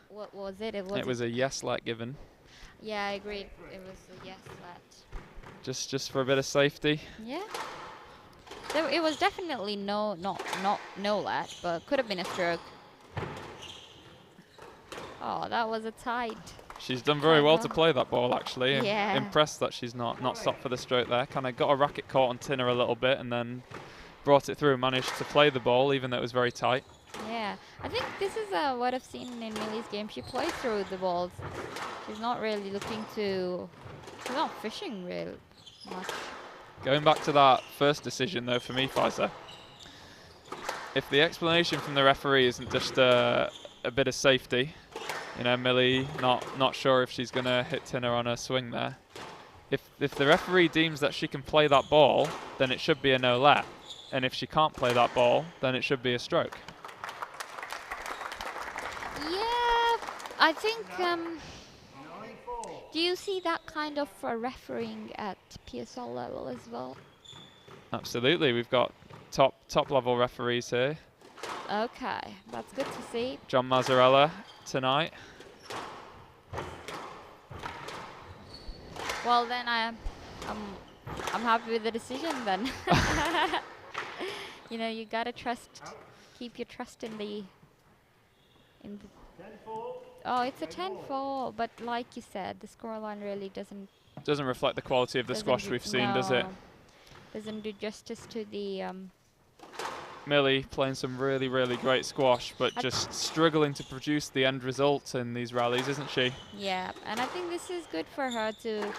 What was it? It was a yes let given. Yeah, I agree. It was a yes let. Just for a bit of safety. Yeah. It was definitely no let, but could have been a stroke. Oh, that was a tight. She's done very well to play that ball, actually. Yeah. Impressed that she's not stopped for the stroke there. Kind of got a racket caught on Tinne a little bit and then brought it through and managed to play the ball, even though it was very tight. Yeah, I think this is what I've seen in Millie's game. She plays through the balls. She's not really looking to... She's not fishing real much. Going back to that first decision, though, for me, Pfizer, if the explanation from the referee isn't just a bit of safety, you know, Millie not sure if she's going to hit Tinne on her swing there. If the referee deems that she can play that ball, then it should be a no let. And if she can't play that ball, then it should be a stroke. Yeah, I think... do you see that kind of refereeing at PSL level as well? Absolutely, we've got top level referees here. Okay, that's good to see. John Mazzarella tonight. Well, then I'm happy with the decision then. You know, you gotta keep your trust in the. Oh, it's a 10-4, but like you said, the scoreline really doesn't reflect the quality of the squash we've seen, does it? Doesn't do justice to the. Millie playing some really great squash, but just struggling to produce the end result in these rallies, isn't she? Yeah, and I think this is good for her to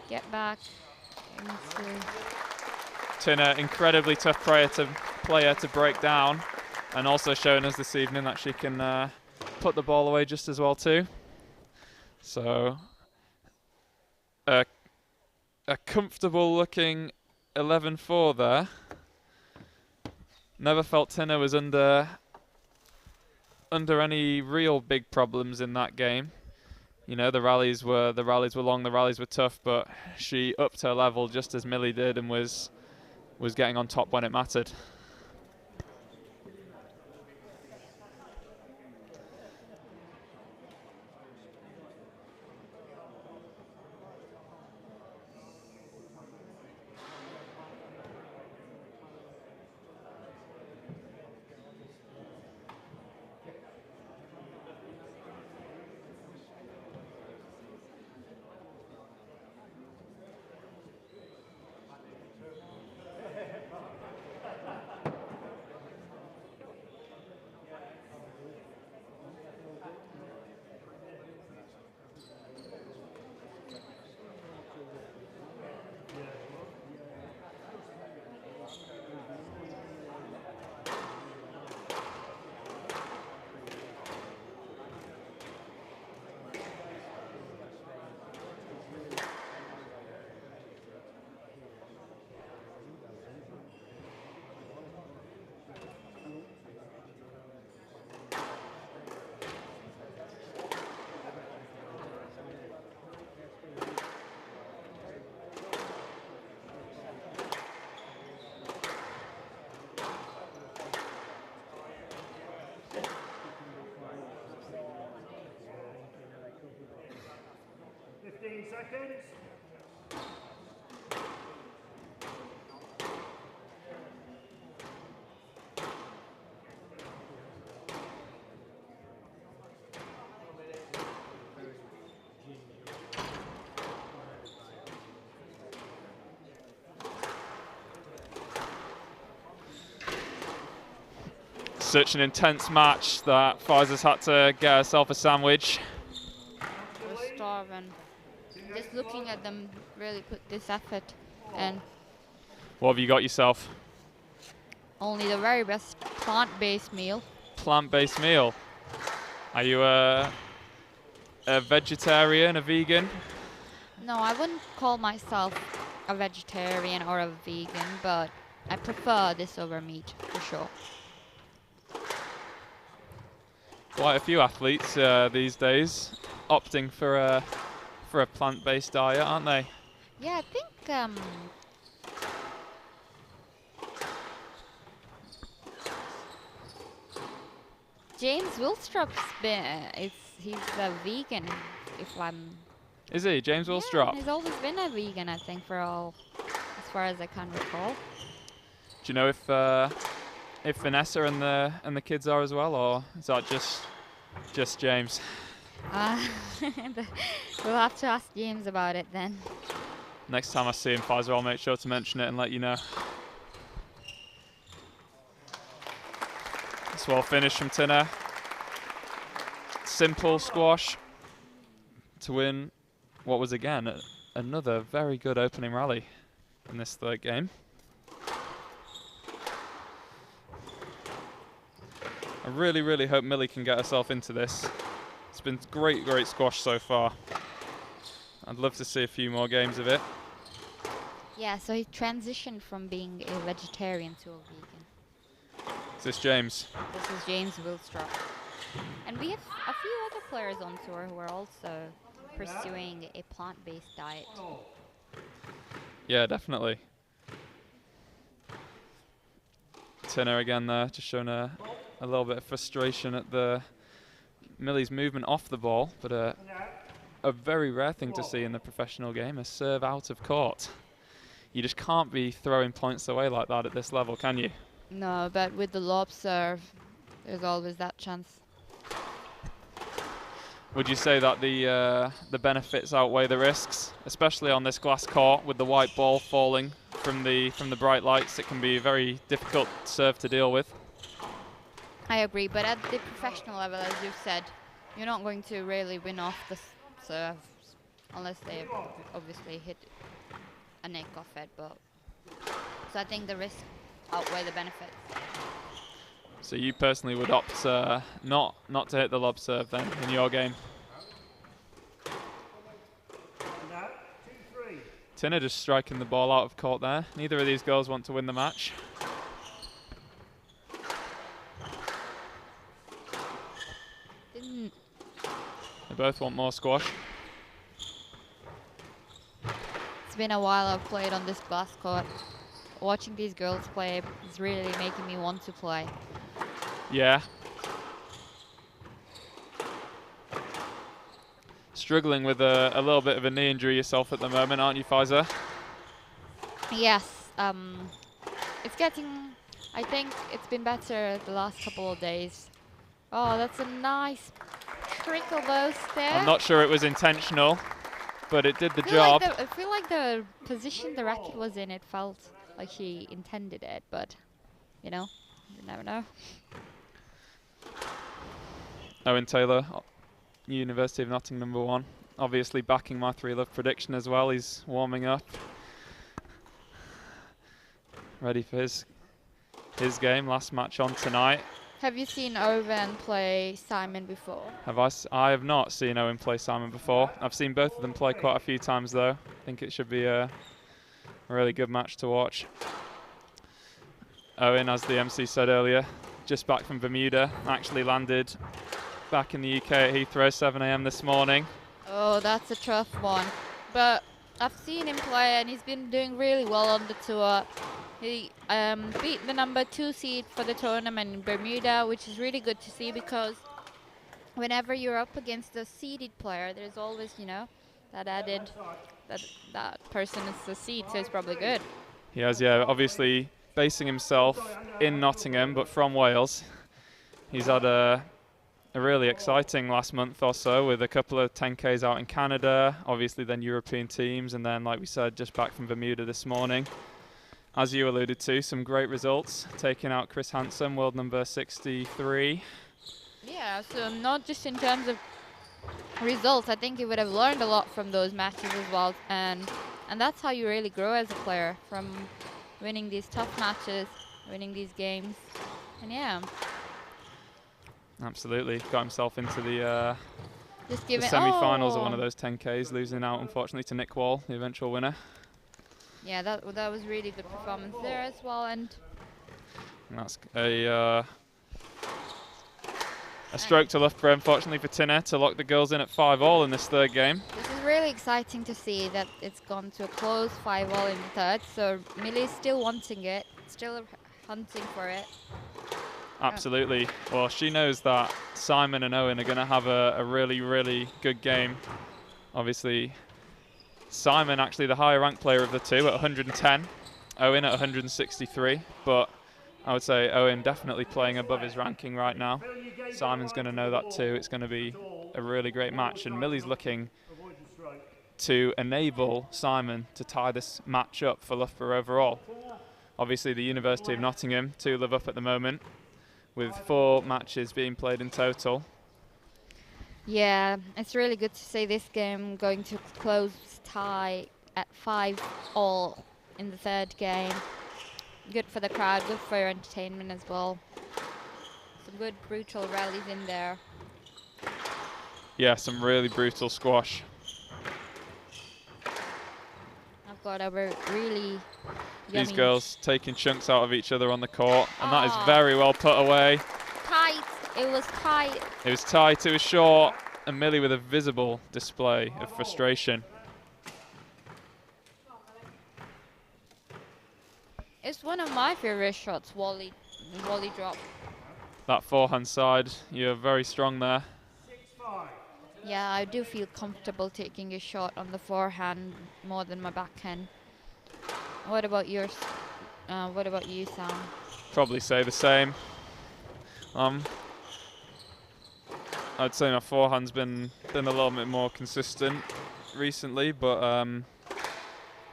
get back into. Tinne, incredibly tough player to break down, and also showing us this evening that she can put the ball away just as well too. So a comfortable looking 11-4 there. Never felt Tinne was under any real big problems in that game. You know, the rallies were long, the rallies were tough, but she upped her level just as Millie did and was getting on top when it mattered. Seconds. Such an intense match that Pfizer's had to get herself a sandwich. We're starving. Just looking at them really put this effort and What have you got yourself? only the very best plant-based meal. Plant-based meal. Are you a vegetarian, a vegan? No, I wouldn't call myself a vegetarian or a vegan, but I prefer this over meat for sure. Quite a few athletes these days opting for for a plant-based diet, aren't they? Yeah, I think James Wilstrop's he's a vegan, if I'm... Is he? James Yeah, Wilstrop? he's always been a vegan, I think, as far as I can recall. Do you know if Vanessa and the kids are as well, or is that just James? We'll have to ask James about it then. Next time I see him, Pfizer, I'll make sure to mention it and let you know. Well finish from Tinne. Simple squash to win what was again another very good opening rally in this third game. I really, really hope Millie can get herself into this. It's been great squash so far. I'd love to see a few more games of it. Yeah, so he transitioned from being a vegetarian to a vegan. Is this James? This is James Wilstrop. And we have a few other players on tour who are also pursuing a plant-based diet. Yeah, definitely. Tinne again there, just showing a little bit of frustration at Millie's movement off the ball, but a very rare thing to see in the professional game, a serve out of court. You just can't be throwing points away like that at this level, can you? No, but with the lob serve, there's always that chance. Would you say that the benefits outweigh the risks, especially on this glass court with the white ball falling from the bright lights? It can be a very difficult serve to deal with. I agree, but at the professional level, as you've said, you're not going to really win off the serve unless they obviously hit a nick off it. But so I think the risks outweigh the benefits. So you personally would opt not to hit the lob serve then in your game? Tinne just striking the ball out of court there. Neither of these girls want to win the match. Didn't. They both want more squash. It's been a while I've played on this glass court. Watching these girls play is really making me want to play. Yeah. Struggling with a little bit of a knee injury yourself at the moment, aren't you, Pfizer? Yes. It's getting... I think it's been better the last couple of days. Oh, that's a nice trickle burst there. I'm not sure it was intentional, but it did the job. I feel like the position the racket was in, it felt like she intended it, but, you know, you never know. Owain Taylor, University of Nottingham #1. Obviously backing my 3-love prediction as well. He's warming up. Ready for his game, last match on tonight. Have you seen Owain play Simon before? I have not seen Owain play Simon before. I've seen both of them play quite a few times though. I think it should be a really good match to watch. Owain, as the MC said earlier, just back from Bermuda, actually landed back in the UK at Heathrow 7 AM this morning. Oh, that's a tough one. But I've seen him play and he's been doing really well on the tour. He beat the #2 seed for the tournament in Bermuda, which is really good to see because whenever you're up against a seeded player, there's always, you know, that added that person is the seed, so it's probably good. He has, yeah, obviously basing himself in Nottingham, but from Wales. He's had a really exciting last month or so with a couple of 10Ks out in Canada, obviously then European teams, and then, like we said, just back from Bermuda this morning. As you alluded to, some great results, taking out Chris Hansen, world number 63. Yeah, so not just in terms of results, I think he would have learned a lot from those matches as well, and that's how you really grow as a player, from winning these tough matches, winning these games, and yeah. Absolutely, got himself into the The semi-finals of one of those 10Ks, losing out unfortunately to Nick Wall, the eventual winner. Yeah, that was really good performance there as well, and that's a stroke to Loughborough, unfortunately for Tinne, to lock the girls in at 5-all in this third game. this is really really exciting to see that it's gone to a close 5-all in the third. So Millie's still wanting it, still hunting for it. Absolutely. Well, she knows that Simon and Owen are going to have a really, really good game. Obviously, Simon actually the higher ranked player of the two at 110, Owen at 163, but I would say Owen definitely playing above his ranking right now. Simon's going to know that too. It's going to be a really great match, and Millie's looking to enable Simon to tie this match up for Loughborough overall. Obviously the University of Nottingham 2 live up at the moment, with 4 matches being played in total. Yeah, it's really good to see this game going to close tie at 5-all in the third game. Good for the crowd, good for your entertainment as well. Some good brutal rallies in there. Yeah, some really brutal squash. I've got a really These yummy girls taking chunks out of each other on the court, and that is very well put away. tight. It was tight. It was tight, it was short, and Millie with a visible display of frustration. It's one of my favorite shots, volley drop. That forehand side, you're very strong there. Yeah, I do feel comfortable taking a shot on the forehand more than my backhand. What about yours? What about you, Sam? Probably say the same. I'd say my forehand's been a little bit more consistent recently, but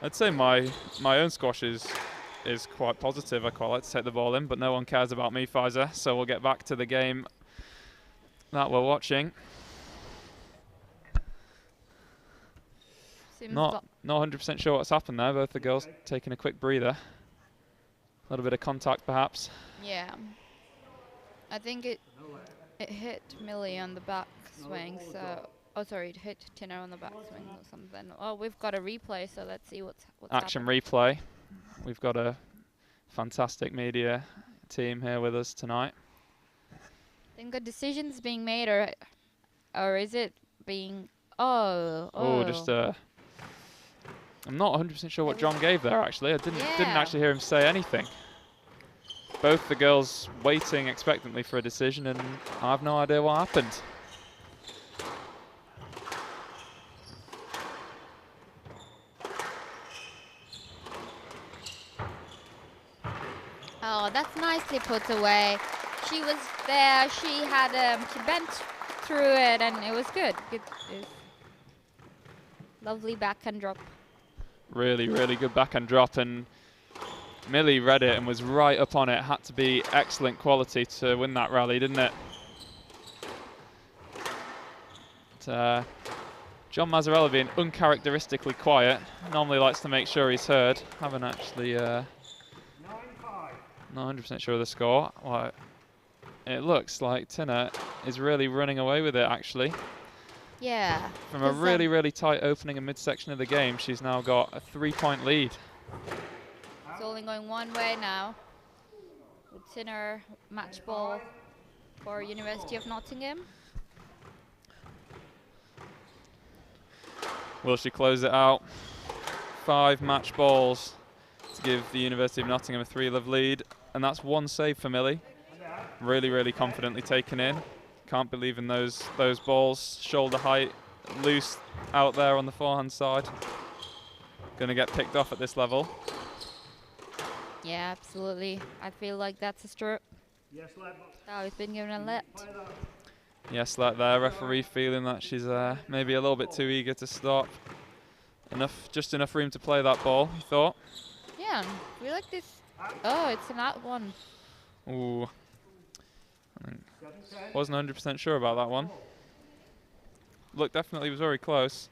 I'd say my own squash is quite positive. I quite like to take the ball in, but no one cares about me, Pfizer. So we'll get back to the game that we're watching. Not 100% sure what's happened there. Both the girls taking a quick breather. A little bit of contact, perhaps. Yeah. I think it hit Millie on the back swing, so... Oh, sorry, it hit Tinne on the back swing or something. Oh, we've got a replay, so let's see what's Action happened. replay. We've got a fantastic media team here with us tonight. I think a decision's being made, or is it being... Oh, just I'm not 100% sure what John gave there, actually. I didn't Yeah. actually hear him say anything. Both the girls waiting expectantly for a decision, and I have no idea what happened. Oh, that's nicely put away. She was there. She had she bent through it, and it was good. It was lovely backhand drop. Really, really good backhand drop, and Millie read it and was right up on it. Had to be excellent quality to win that rally, didn't it? But, John Mazzarella being uncharacteristically quiet. Normally likes to make sure he's heard. Haven't actually... not 100% sure of the score. Well, it looks like Tinne is really running away with it, actually. Yeah. From a really, really tight opening and midsection of the game, she's now got a 3-point lead. It's only going one way now. With Tinne match ball for University of Nottingham. Will she close it out? 5 match balls to give the University of Nottingham a 3-love lead. And that's 1 save for Millie. Really, really confidently taken in. Can't believe in those balls. Shoulder height, loose out there on the forehand side. Going to get picked off at this level. Yeah, absolutely. I feel like that's a stroke. Oh, he's been given a let. Yes, let there. Referee feeling that she's maybe a little bit too eager to stop. Just enough room to play that ball, he thought. Yeah, we like this. Oh, it's an out one. Ooh. Wasn't 100% sure about that one. Look, definitely was very close.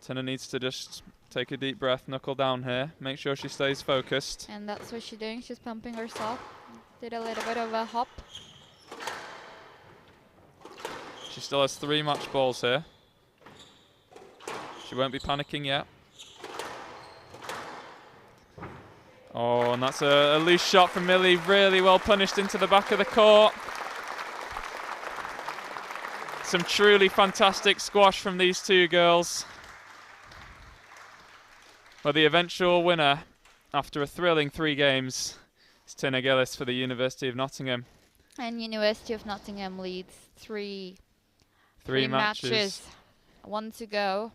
Tinne needs to just take a deep breath, knuckle down here, make sure she stays focused. And that's what she's doing. She's pumping herself. Did a little bit of a hop. She still has 3 match balls here. She won't be panicking yet. Oh, and that's a loose shot from Millie, really well punished into the back of the court. Some truly fantastic squash from these two girls. Well, the eventual winner after a thrilling 3 games is Tinne Gilis for the University of Nottingham. And University of Nottingham leads three matches. 1 to go.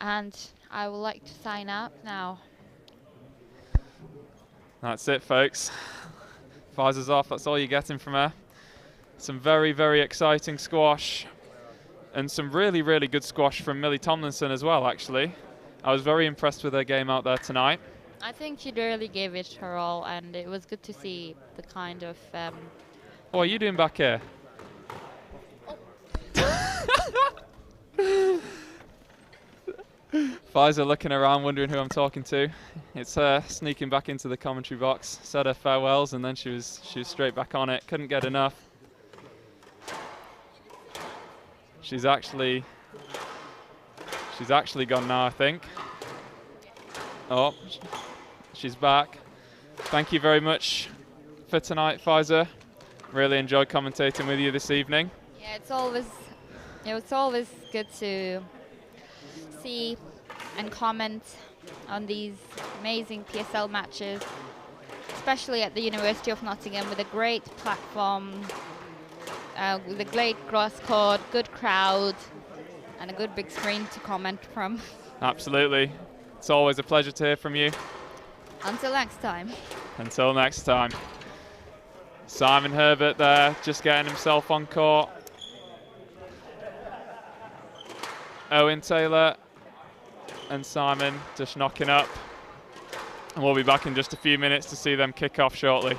And I would like to sign out now. That's it, folks. Pfizer's off. That's all you're getting from her. Some very, very exciting squash. And some really, really good squash from Millie Tomlinson as well, actually. I was very impressed with her game out there tonight. I think she really gave it her all, and it was good to see the kind of... What are you doing back here? Pfizer looking around, wondering who I'm talking to. It's her sneaking back into the commentary box. Said her farewells, and then she was straight back on it. Couldn't get enough. She's actually gone now, I think. Oh, she's back. Thank you very much for tonight, Pfizer. Really enjoyed commentating with you this evening. Yeah, it's always good to see and comment on these amazing PSL matches, especially at the University of Nottingham with a great platform, with a great grass court, good crowd, and a good big screen to comment from. Absolutely. It's always a pleasure to hear from you. Until next time. Until next time. Simon Herbert there, just getting himself on court. Owain Taylor and Simon just knocking up. And we'll be back in just a few minutes to see them kick off shortly.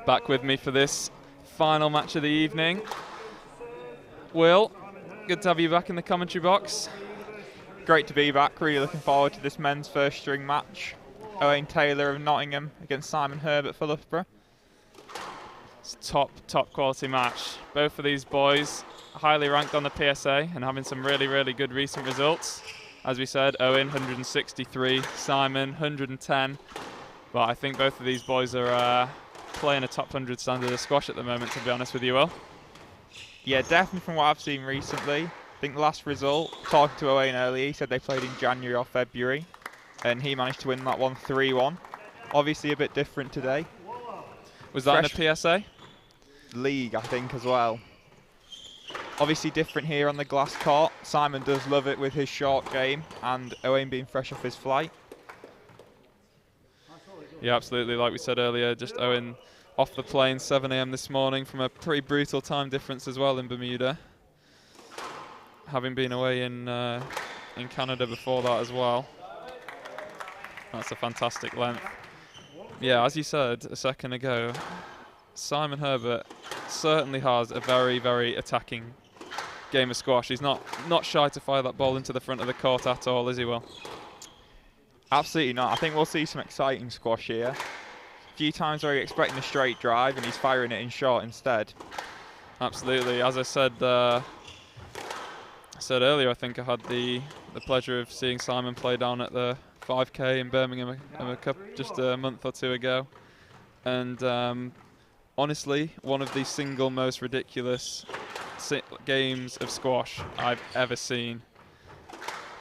back with me for this final match of the evening. Will, good to have you back in the commentary box. Great to be back. Really looking forward to this men's first string match. Owain Taylor of Nottingham against Simon Herbert for Loughborough. It's a top quality match. Both of these boys highly ranked on the PSA and having some really good recent results. As we said, Owain 163, Simon 110. But I think both of these boys are playing a top 100 standard of squash at the moment, to be honest with you, Will. Yeah, definitely from what I've seen recently. I think the last result, talking to Owain earlier, he said they played in January or February, and he managed to win that one 3-1. Obviously a bit different today. Was that in a PSA? League, I think, as well. Obviously different here on the glass court. Simon does love it with his short game, and Owain being fresh off his flight. Yeah, absolutely. Like we said earlier, just Owain off the plane 7 AM this morning from a pretty brutal time difference as well in Bermuda. Having been away in Canada before that as well. That's a fantastic length. Yeah, as you said a second ago, Simon Herbert certainly has a very attacking game of squash. He's not shy to fire that ball into the front of the court at all, is he, Will? Absolutely not. I think we'll see some exciting squash here. A few times where you're expecting a straight drive and he's firing it in short instead. Absolutely. As I said earlier, I think I had the pleasure of seeing Simon play down at the 5K in Birmingham just a month or two ago. And honestly, one of the single most ridiculous games of squash I've ever seen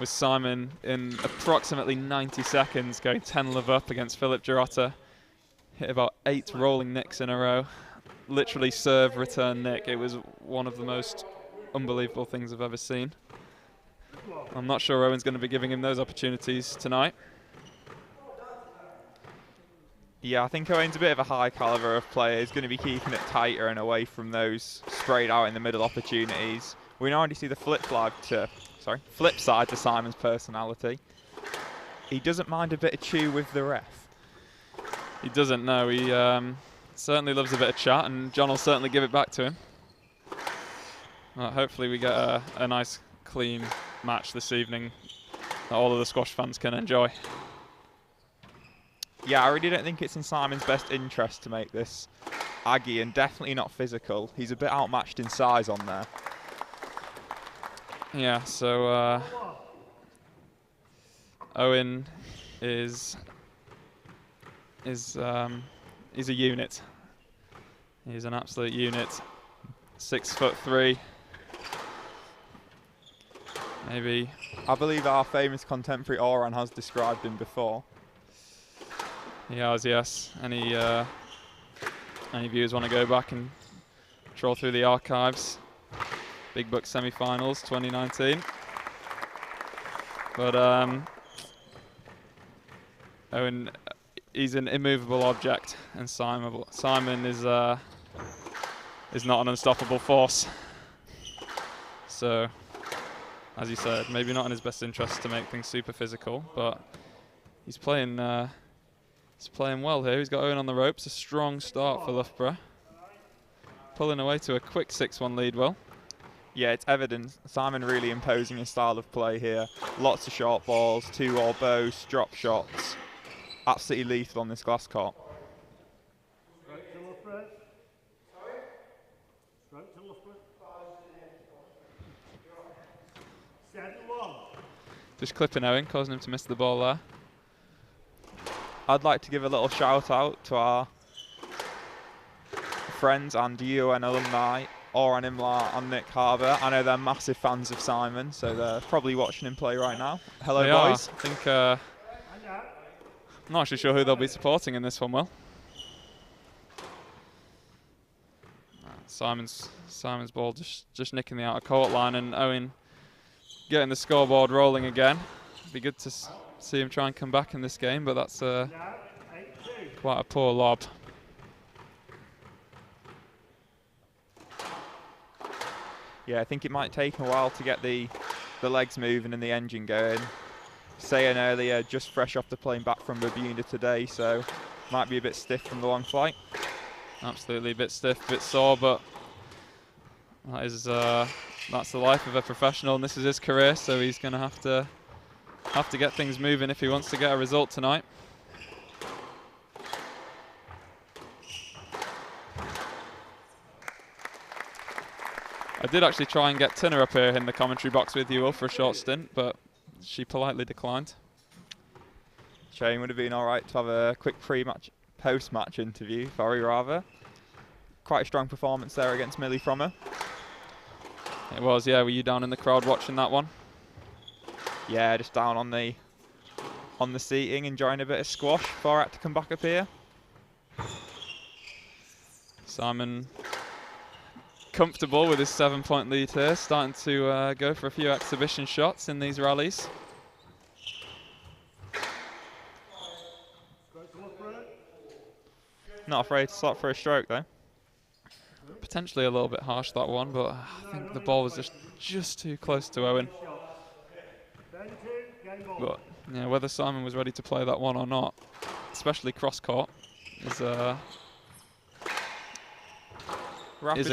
was Simon in approximately 90 seconds going 10 love up against Philip Girotta. Hit about 8 rolling nicks in a row. Literally serve, return, nick. It was one of the most unbelievable things I've ever seen. I'm not sure Owen's going to be giving him those opportunities tonight. Yeah, I think Owain's a bit of a high caliber of player. He's going to be keeping it tighter and away from those sprayed out in the middle opportunities. We can already see the flip side to Simon's personality. He doesn't mind a bit of chew with the ref. He doesn't, no. He certainly loves a bit of chat, and John will certainly give it back to him. Hopefully we get a nice, clean match this evening that all of the squash fans can enjoy. Yeah, I really don't think it's in Simon's best interest to make this aggy, and definitely not physical. He's a bit outmatched in size on there. Yeah, so Owain is he's a unit. He's an absolute unit. 6'3". Maybe. I believe our famous contemporary Owain has described him before. He has, yes. Any viewers want to go back and troll through the archives? Big Buck semi-finals 2019. But Owain, he's an immovable object, and Simon is not an unstoppable force. So, as you said, maybe not in his best interest to make things super physical, but he's playing well here. He's got Owain on the ropes. A strong start for Loughborough. Pulling away to a quick 6-1 lead, Will. Yeah, it's evident. Simon really imposing his style of play here. Lots of short balls, 2-all bows, drop shots. Absolutely lethal on this glass court. Just clipping Owain, causing him to miss the ball there. I'd like to give a little shout out to our friends and UN alumni, Oran Imla and Nick Harbour. I know they're massive fans of Simon, so they're probably watching him play right now. Hello, boys. I think, I'm not actually sure who they'll be supporting in this one, Will. Simon's ball just nicking the outer court line, and Owain getting the scoreboard rolling again. It'd be good to see him try and come back in this game, but that's quite a poor lob. Yeah, I think it might take a while to get the legs moving and the engine going. Saying earlier, just fresh off the plane back from Bermuda today, so might be a bit stiff from the long flight. Absolutely a bit stiff, a bit sore, but that is that's the life of a professional, and this is his career, so he's going to have to get things moving if he wants to get a result tonight. I did actually try and get Tinne up here in the commentary box with you all for a short stint, but she politely declined. Shane, would have been all right to have a quick pre-match, post-match interview, very rather. Quite a strong performance there against Millie from her. It was, yeah. Were you down in the crowd watching that one? Yeah, just down on the seating, enjoying a bit of squash before I had to come back up here. Simon comfortable with his 7-point lead here, starting to go for a few exhibition shots in these rallies. Not afraid to slot for a stroke though. Potentially a little bit harsh, that one, but I think the ball was just too close to Owain. But yeah, whether Simon was ready to play that one or not, especially cross court, is a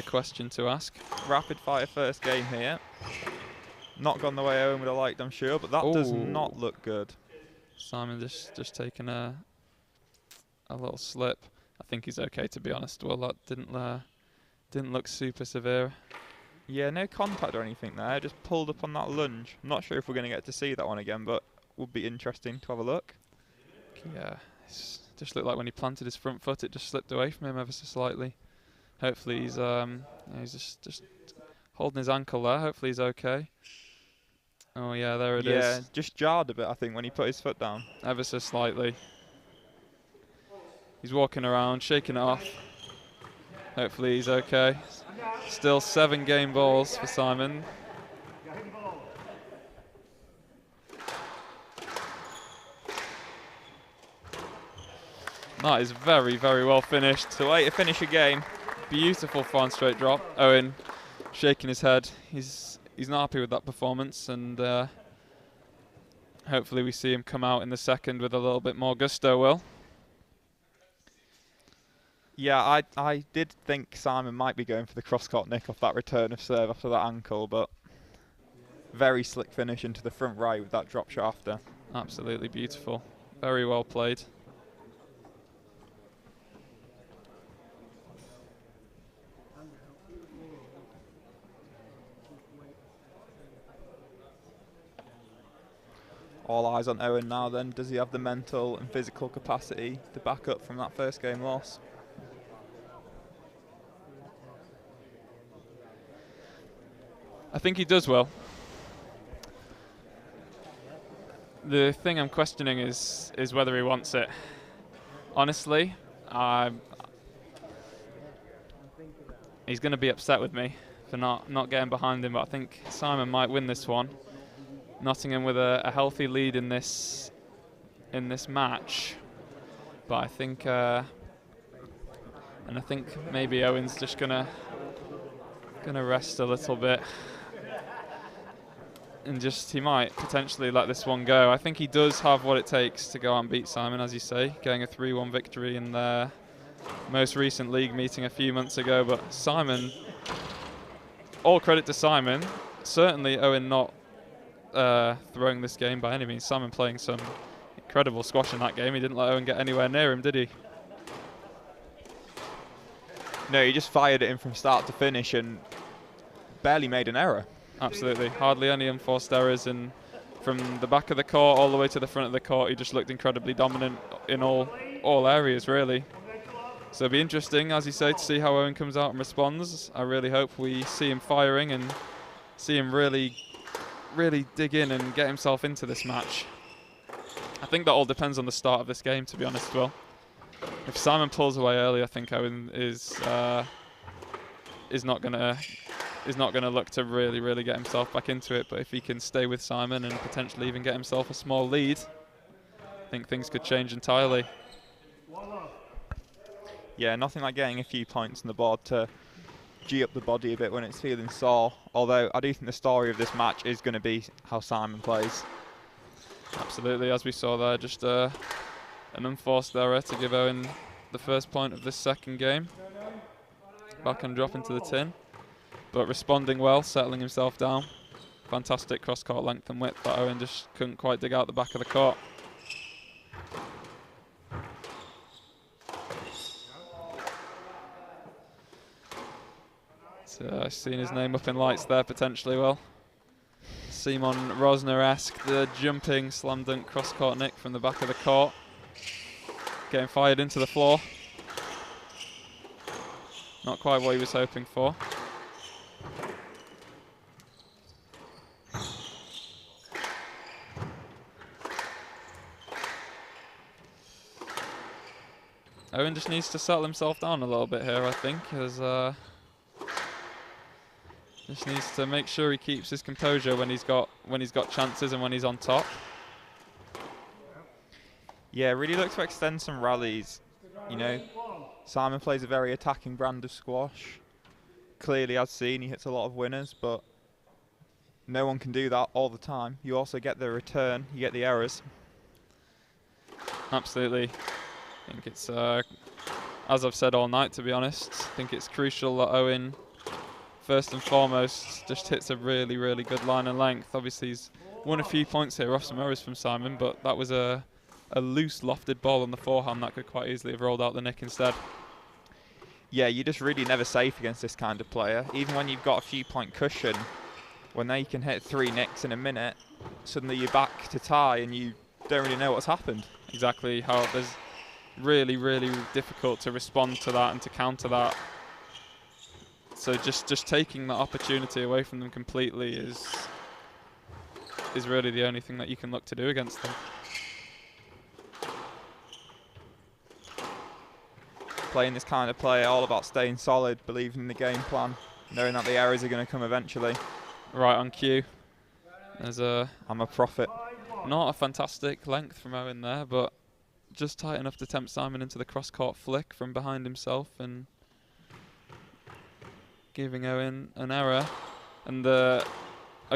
question to ask. Rapid fire first game here. Not gone the way Owain would have liked, I'm sure, but that does not look good. Simon just taking a little slip. I think he's okay, to be honest. Well, that didn't look super severe. Yeah, no contact or anything there, just pulled up on that lunge. I'm not sure if we're going to get to see that one again, but would be interesting to have a look. Yeah, it just looked like when he planted his front foot, it just slipped away from him ever so slightly. Hopefully he's just holding his ankle there. Hopefully he's okay. Oh yeah, there it is. Yeah, just jarred a bit, I think, when he put his foot down. Ever so slightly. He's walking around, shaking it off. Hopefully he's okay. Still 7 game balls for Simon. That is very, very well finished. It's the way to finish a game. Beautiful fine straight drop. Owain shaking his head. He's not happy with that performance, and hopefully we see him come out in the second with a little bit more gusto, Will. Yeah, I did think Simon might be going for the cross-court nick off that return of serve after that ankle, but very slick finish into the front right with that drop shot after. Absolutely beautiful. Very well played. All eyes on Owain now then. Does he have the mental and physical capacity to back up from that first game loss? I think he does well. The thing I'm questioning is whether he wants it. Honestly, he's going to be upset with me for not getting behind him, but I think Simon might win this one. Nottingham with a healthy lead in this match, but I think maybe Owain's just gonna rest a little bit, and he might potentially let this one go. I think he does have what it takes to go out and beat Simon, as you say, getting a 3-1 victory in their most recent league meeting a few months ago. But Simon, all credit to Simon. Certainly Owain not throwing this game by any means. Simon playing some incredible squash in that game. He didn't let Owain get anywhere near him, did he? No, he just fired it in from start to finish and barely made an error. Absolutely. Hardly any unforced errors, and from the back of the court all the way to the front of the court, he just looked incredibly dominant in all areas, really. So it'll be interesting, as you say, to see how Owain comes out and responds. I really hope we see him firing and see him really dig in and get himself into this match. I think that all depends on the start of this game, to be honest, Will. If Simon pulls away early, I think Owain is not gonna look to really get himself back into it. But if he can stay with Simon and potentially even get himself a small lead, I think things could change entirely. Yeah, nothing like getting a few points on the board to G up the body a bit when it's feeling sore. Although I do think the story of this match is going to be how Simon plays. Absolutely, as we saw there, just an unforced error to give Owain the first point of this second game. backhand drop into the tin, but responding well, settling himself down. Fantastic cross-court length and width that Owain just couldn't quite dig out the back of the court. So seen his name up in lights there potentially. Well, Simon Rosner-esque, the jumping slam dunk cross-court nick from the back of the court, getting fired into the floor. Not quite what he was hoping for. Owain just needs to settle himself down a little bit here, I think, as just needs to make sure he keeps his composure when he's got chances and when he's on top. Yeah, really look to extend some rallies. You know, Simon plays a very attacking brand of squash. Clearly, as seen, he hits a lot of winners, but no one can do that all the time. You also get the return, you get the errors. Absolutely. I think it's, as I've said all night, to be honest, I think it's crucial that Owain, first and foremost, just hits a really, really good line and length. Obviously, he's won a few points here off some errors from Simon, but that was a loose, lofted ball on the forehand that could quite easily have rolled out the nick instead. Yeah, you're just really never safe against this kind of player. Even when you've got a few point cushion, when they can hit 3 nicks in a minute, suddenly you're back to tie and you don't really know what's happened. Exactly, how there's really, really difficult to respond to that and to counter that. So just taking that opportunity away from them completely is really the only thing that you can look to do against them. Playing this kind of play, all about staying solid, believing in the game plan, knowing that the errors are going to come eventually. Right on cue. There's I'm a prophet. Not a fantastic length from Owain there, but just tight enough to tempt Simon into the cross-court flick from behind himself and giving Owain an error. And a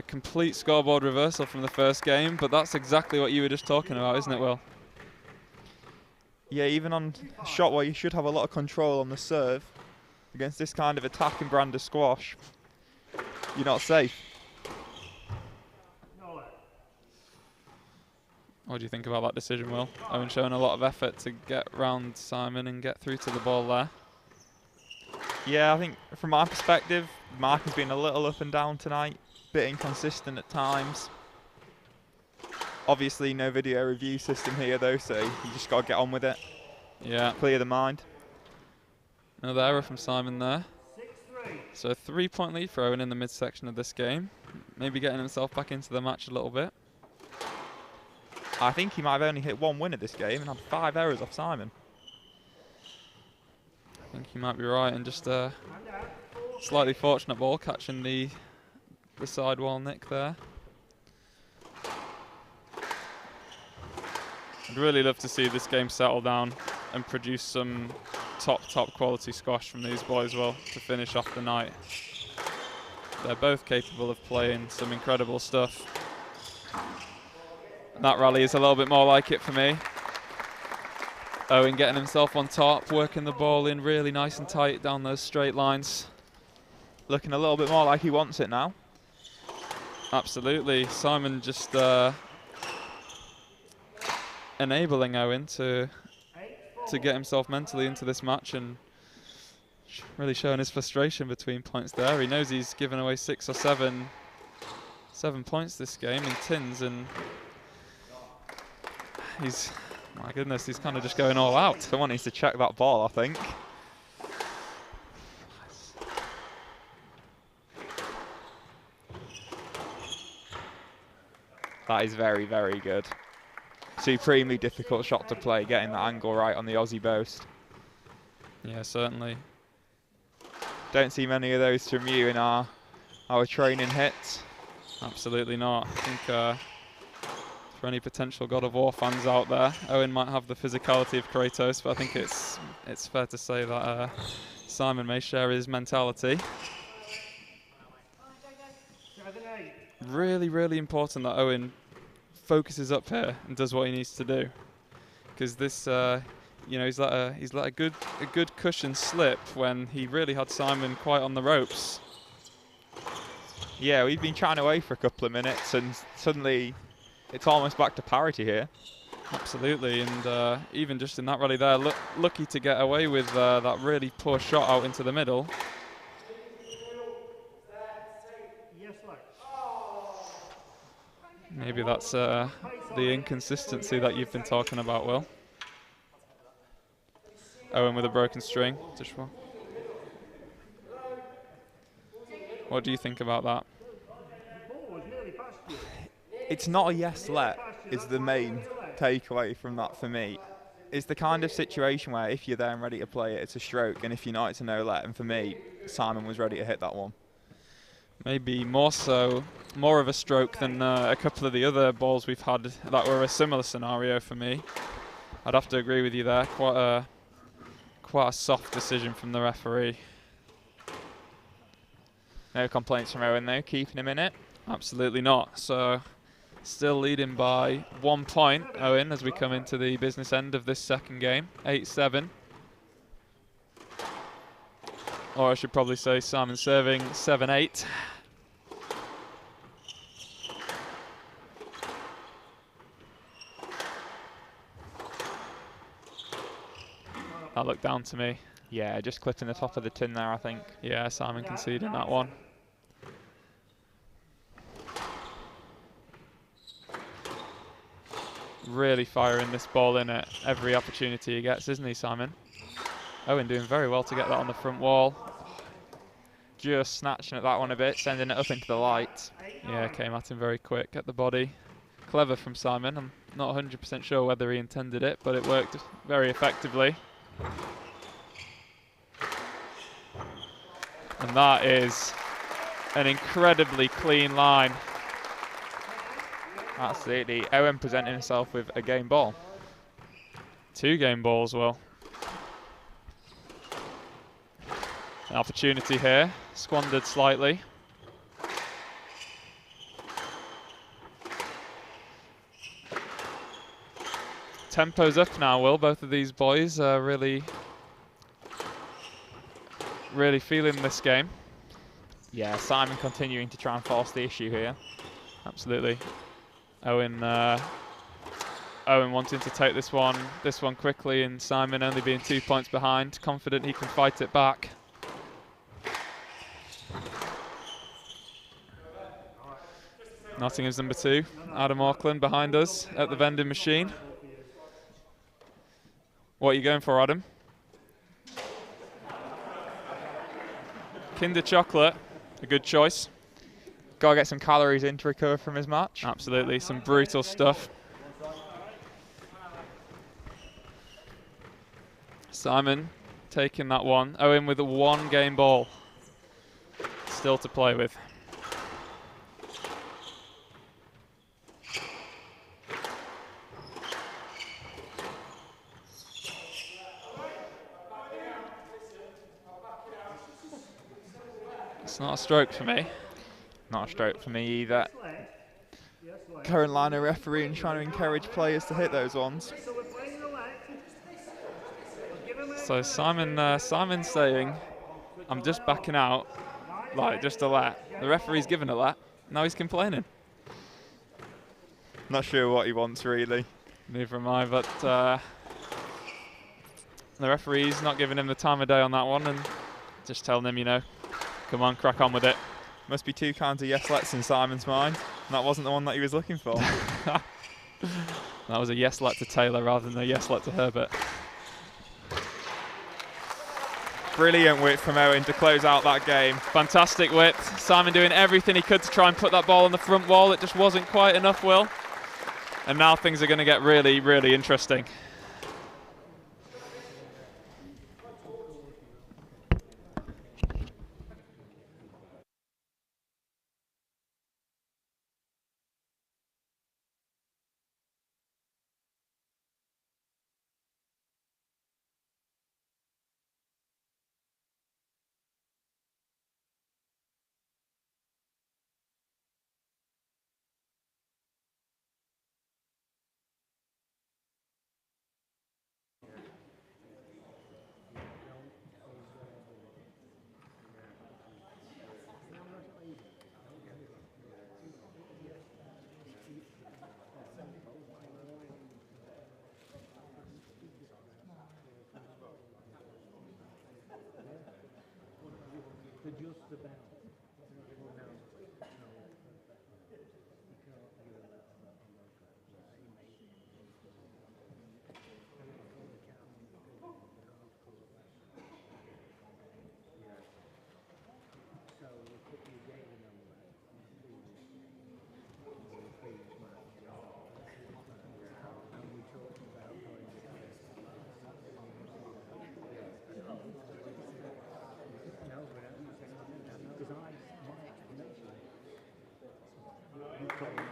complete scoreboard reversal from the first game, but that's exactly what you were just talking about, isn't it, Will? Yeah, even on a shot where you should have a lot of control on the serve, against this kind of attacking brand of squash, you're not safe. What do you think about that decision, Will? Owain showing a lot of effort to get round Simon and get through to the ball there. Yeah, I think from my perspective, Mark has been a little up and down tonight, bit inconsistent at times. Obviously no video review system here though, so you just got to get on with it. Yeah. Clear the mind. Another error from Simon there. So a 3-point lead for Owain in the midsection of this game. Maybe getting himself back into the match a little bit. I think he might have only hit 1 winner this game and had 5 errors off Simon. I think you might be right, and just a slightly fortunate ball catching the sidewall nick there. I'd really love to see this game settle down and produce some top quality squash from these boys, Will, to finish off the night. They're both capable of playing some incredible stuff. That rally is a little bit more like it for me. Owain getting himself on top, working the ball in really nice and tight down those straight lines. Looking a little bit more like he wants it now. Absolutely. Simon just enabling Owain to get himself mentally into this match and really showing his frustration between points there. He knows he's given away 6 or 7 points this game in tins, and he's, my goodness, he's kind of just going all out. Someone needs to check that ball, I think. That is very, very good. Supremely difficult shot to play, getting that angle right on the Aussie boast. Yeah, certainly. Don't see many of those from you in our training hits. Absolutely not. I think for any potential God of War fans out there, Owain might have the physicality of Kratos, but I think it's fair to say that Simon may share his mentality. Really, really important that Owain focuses up here and does what he needs to do, because this you know, he's let a good cushion slip when he really had Simon quite on the ropes. Yeah, we've been chatting away for a couple of minutes, and suddenly it's almost back to parity here. Absolutely, and even just in that rally there, lucky to get away with that really poor shot out into the middle. Maybe that's the inconsistency that you've been talking about, Will. Owain with a broken string. What do you think about that? It's not a yes let is the main takeaway from that for me. It's the kind of situation where if you're there and ready to play it, it's a stroke, and if you're not, it's a no let. And for me, Simon was ready to hit that one. Maybe more of a stroke than a couple of the other balls we've had that were a similar scenario for me. I'd have to agree with you there. Quite a soft decision from the referee. No complaints from Owain though, keeping him in it. Absolutely not. So still leading by 1 point, Owain, as we come into the business end of this second game, 8-7. Or I should probably say Simon serving 7-8. That looked down to me. Yeah, just clipping the top of the tin there, I think. Yeah, Simon conceding that one. Really firing this ball in at every opportunity he gets, isn't he, Simon? Owain doing very well to get that on the front wall. Just snatching at that one a bit, sending it up into the light. Yeah, came at him very quick at the body. Clever from Simon. I'm not 100% sure whether he intended it, but it worked very effectively. And that is an incredibly clean line. Absolutely. Owain presenting himself with a game ball. 2 game balls, Will. An opportunity here, squandered slightly. Tempo's up now, Will. Both of these boys are really feeling this game. Yeah, Simon continuing to try and force the issue here. Absolutely. Owain wanting to take this one quickly, and Simon only being 2 points behind, confident he can fight it back. Nottingham's number 2, Adam Auckland behind us at the vending machine. What are you going for, Adam? Kinder chocolate, a good choice. Gotta get some calories in to recover from his match. Absolutely, some brutal stuff. Simon taking that one. Owain with a 1 game ball still to play with. It's not a stroke for me. Not a stroke for me either. Carolina referee trying to encourage players to hit those ones. So Simon's saying, I'm just backing out, like just a let. The referee's given a let, now he's complaining. Not sure what he wants really. Neither am I, but the referee's not giving him the time of day on that one and just telling him, you know, come on, crack on with it. Must be 2 kinds of yes lets in Simon's mind. That wasn't the one that he was looking for. That was a yes let to Taylor rather than a yes let to Herbert. Brilliant whip from Owain to close out that game. Fantastic whip. Simon doing everything he could to try and put that ball on the front wall. It just wasn't quite enough, Will. And now things are going to get really, really interesting. just about. No, so we'll put your data number and we talked about going to no, but I'm not saying that because my explanation you probably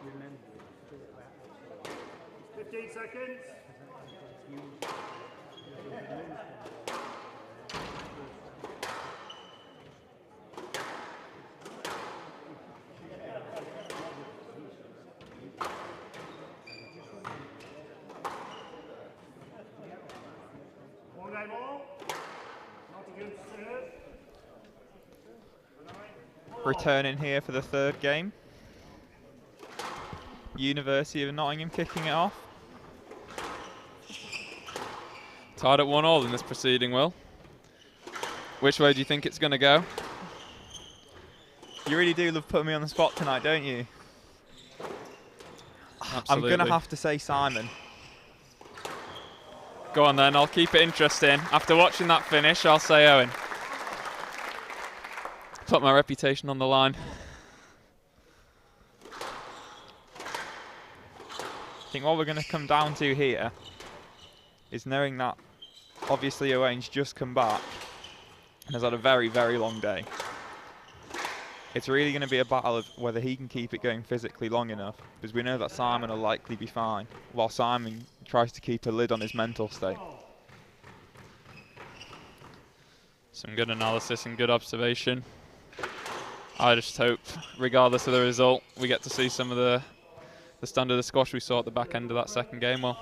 remember 15 seconds. One game all. Nottingham serve. Returning here for the third game. University of Nottingham kicking it off. Tied at 1-1 in this proceeding, Will. Which way do you think it's going to go? You really do love putting me on the spot tonight, don't you? Absolutely. I'm going to have to say Simon. Go on then, I'll keep it interesting. After watching that finish, I'll say Owain. Put my reputation on the line. I think what we're going to come down to here is knowing that obviously Owain's just come back and has had a very, very long day. It's really going to be a battle of whether he can keep it going physically long enough, because we know that Simon will likely be fine, while Simon tries to keep a lid on his mental state. Some good analysis and good observation. I just hope, regardless of the result, we get to see some of the standard of squash we saw at the back end of that second game. Well,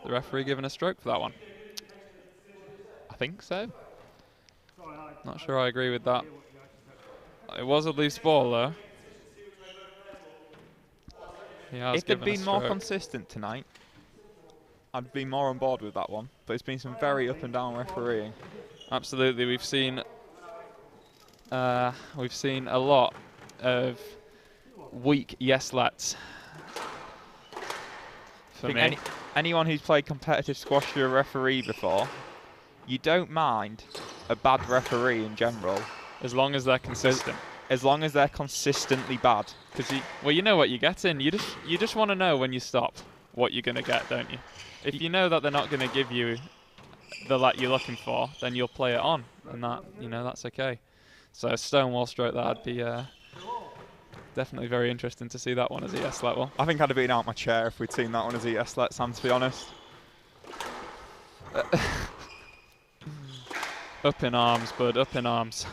the referee giving a stroke for that one? I think so. Not sure I agree with that. It was a loose ball though. If they'd been more consistent tonight, I'd be more on board with that one. But it's been some very up and down refereeing. Absolutely, we've seen a lot of weak yes-lets. For me. Anyone who's played competitive squash through a referee before, you don't mind a bad referee in general. As long as they're consistent. As long as they're consistently bad. Because you know what you're getting. You just want to know when you stop what you're going to get, don't you? If you know that they're not going to give you the let you're looking for, then you'll play it on, and that's okay. So a stonewall stroke, that'd be definitely very interesting to see that one as a yes let. Well, I think I'd have been out my chair if we'd seen that one as a yes let, Sam, to be honest. Up in arms, bud, up in arms.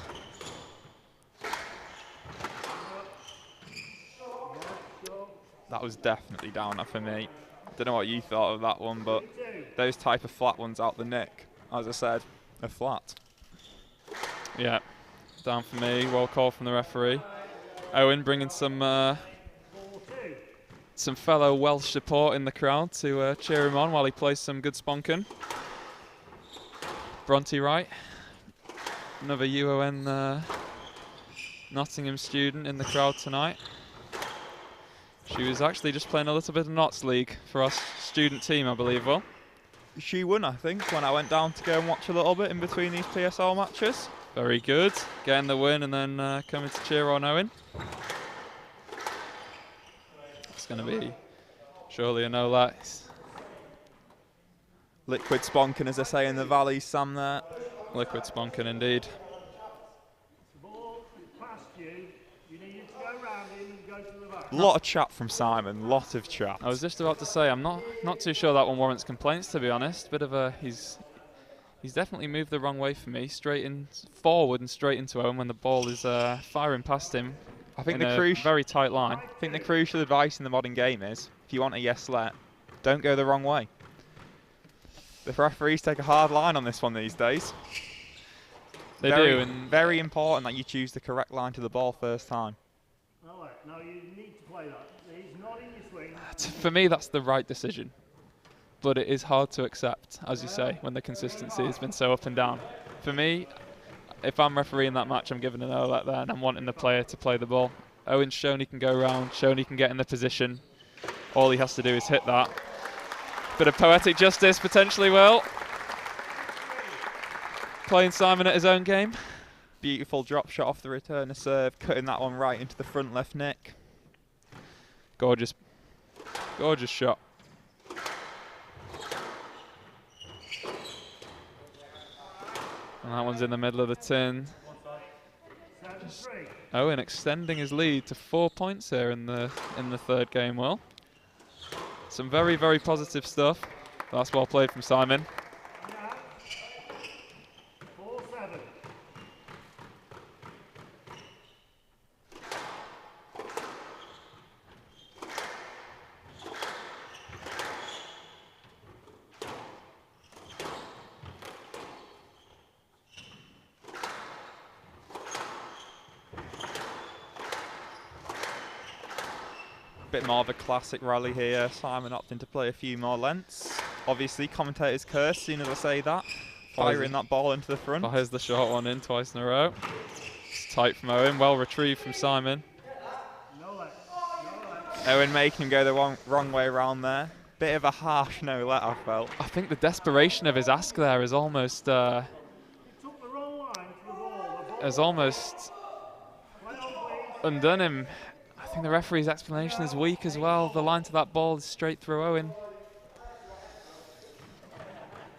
That was definitely downer for me. Don't know what you thought of that one, but those type of flat ones out the neck, as I said, are flat. Yeah, down for me. Well called from the referee. Owain bringing some fellow Welsh support in the crowd to cheer him on while he plays some good sponkin. Bronte Wright, another UON Nottingham student in the crowd tonight. She was actually just playing a little bit of Notts League for our student team, I believe. Well, she won, I think, when I went down to go and watch a little bit in between these PSL matches. Very good, getting the win and then coming to cheer on Owain. It's going to be surely a no let. Liquid sponkin', as I say in the valley, Sam, there. Liquid sponkin' indeed. A lot of chat from Simon, lot of chat. I was just about to say, I'm not too sure that one warrants complaints, to be honest. Bit of a, he's definitely moved the wrong way for me, straight in forward and straight into Owain when the ball is firing past him. I think in a very tight line. I think the crucial advice in the modern game is, if you want a yes let, don't go the wrong way. The referees take a hard line on this one these days. They do, and very important that you choose the correct line to the ball first time. All right, now you need to play that. He's not in your swing. for me, that's the right decision. But it is hard to accept, as you say, when the consistency has been so up and down. For me, if I'm refereeing that match, I'm giving an no-let there, and I'm wanting the player to play the ball. Owen's shown he can go around, shown he can get in the position. All he has to do is hit that. Bit of poetic justice, potentially, Will. Playing Simon at his own game. Beautiful drop shot off the returner serve, cutting that one right into the front left neck. Gorgeous. Gorgeous shot. And that one's in the middle of the tin. Owen extending his lead to 4 points here in the third game. Well, some very, very positive stuff. That's well played from Simon. Bit more of a classic rally here. Simon opting to play a few more lengths. Obviously, commentators curse as soon as I say that. Firing that ball into the front. Fires the short one in twice in a row. It's tight from Owen. Well retrieved from Simon. Owen making him go the wrong way around there. Bit of a harsh no-let, I felt. I think the desperation of his ask there is almost undone him. I think the referee's explanation is weak as well. The line to that ball is straight through Owen.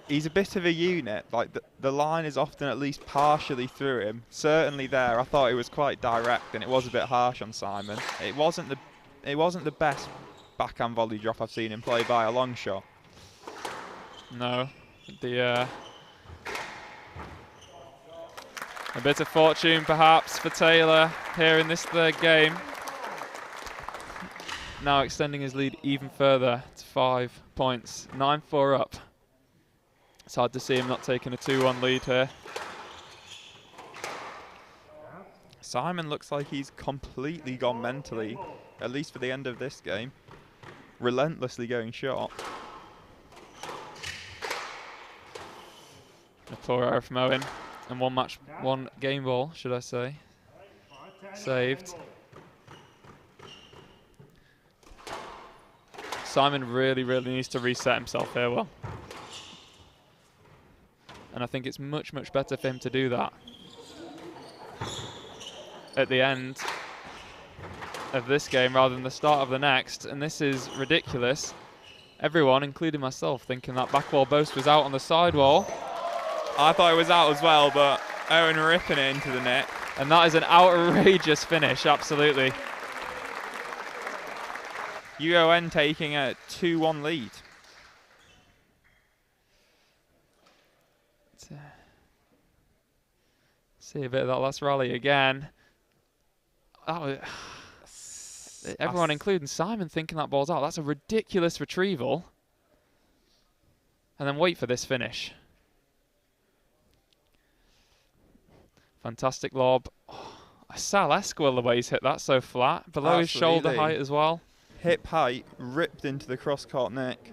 He's a bit of a unit. Like the line is often at least partially through him. Certainly there, I thought it was quite direct, and it was a bit harsh on Simon. It wasn't the best backhand volley drop I've seen him play by a long shot. No, a bit of fortune perhaps for Taylor here in this third game. Now extending his lead even further to 5 points. 9-4 up. It's hard to see him not taking a 2-1 lead here. Simon looks like he's completely gone mentally, at least for the end of this game. Relentlessly going short. A poor error from Owen. And one game ball, should I say. Saved. Simon really, really needs to reset himself here, Will. And I think it's much, much better for him to do that at the end of this game rather than the start of the next. And this is ridiculous. Everyone, including myself, thinking that back wall boast was out on the sidewall. I thought it was out as well, but Owen ripping it into the net. And that is an outrageous finish, absolutely. UON taking a 2-1 lead. See a bit of that last rally again. Everyone, including Simon, thinking that ball's out. That's a ridiculous retrieval. And then wait for this finish. Fantastic lob. Oh, a Sal-esque Will, the way he's hit that so flat. Below his shoulder height as well. Hip height ripped into the cross-court neck.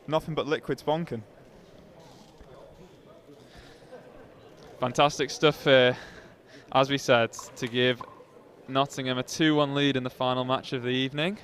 Nothing but liquid sponking. Fantastic stuff here, as we said, to give Nottingham a 2-1 lead in the final match of the evening.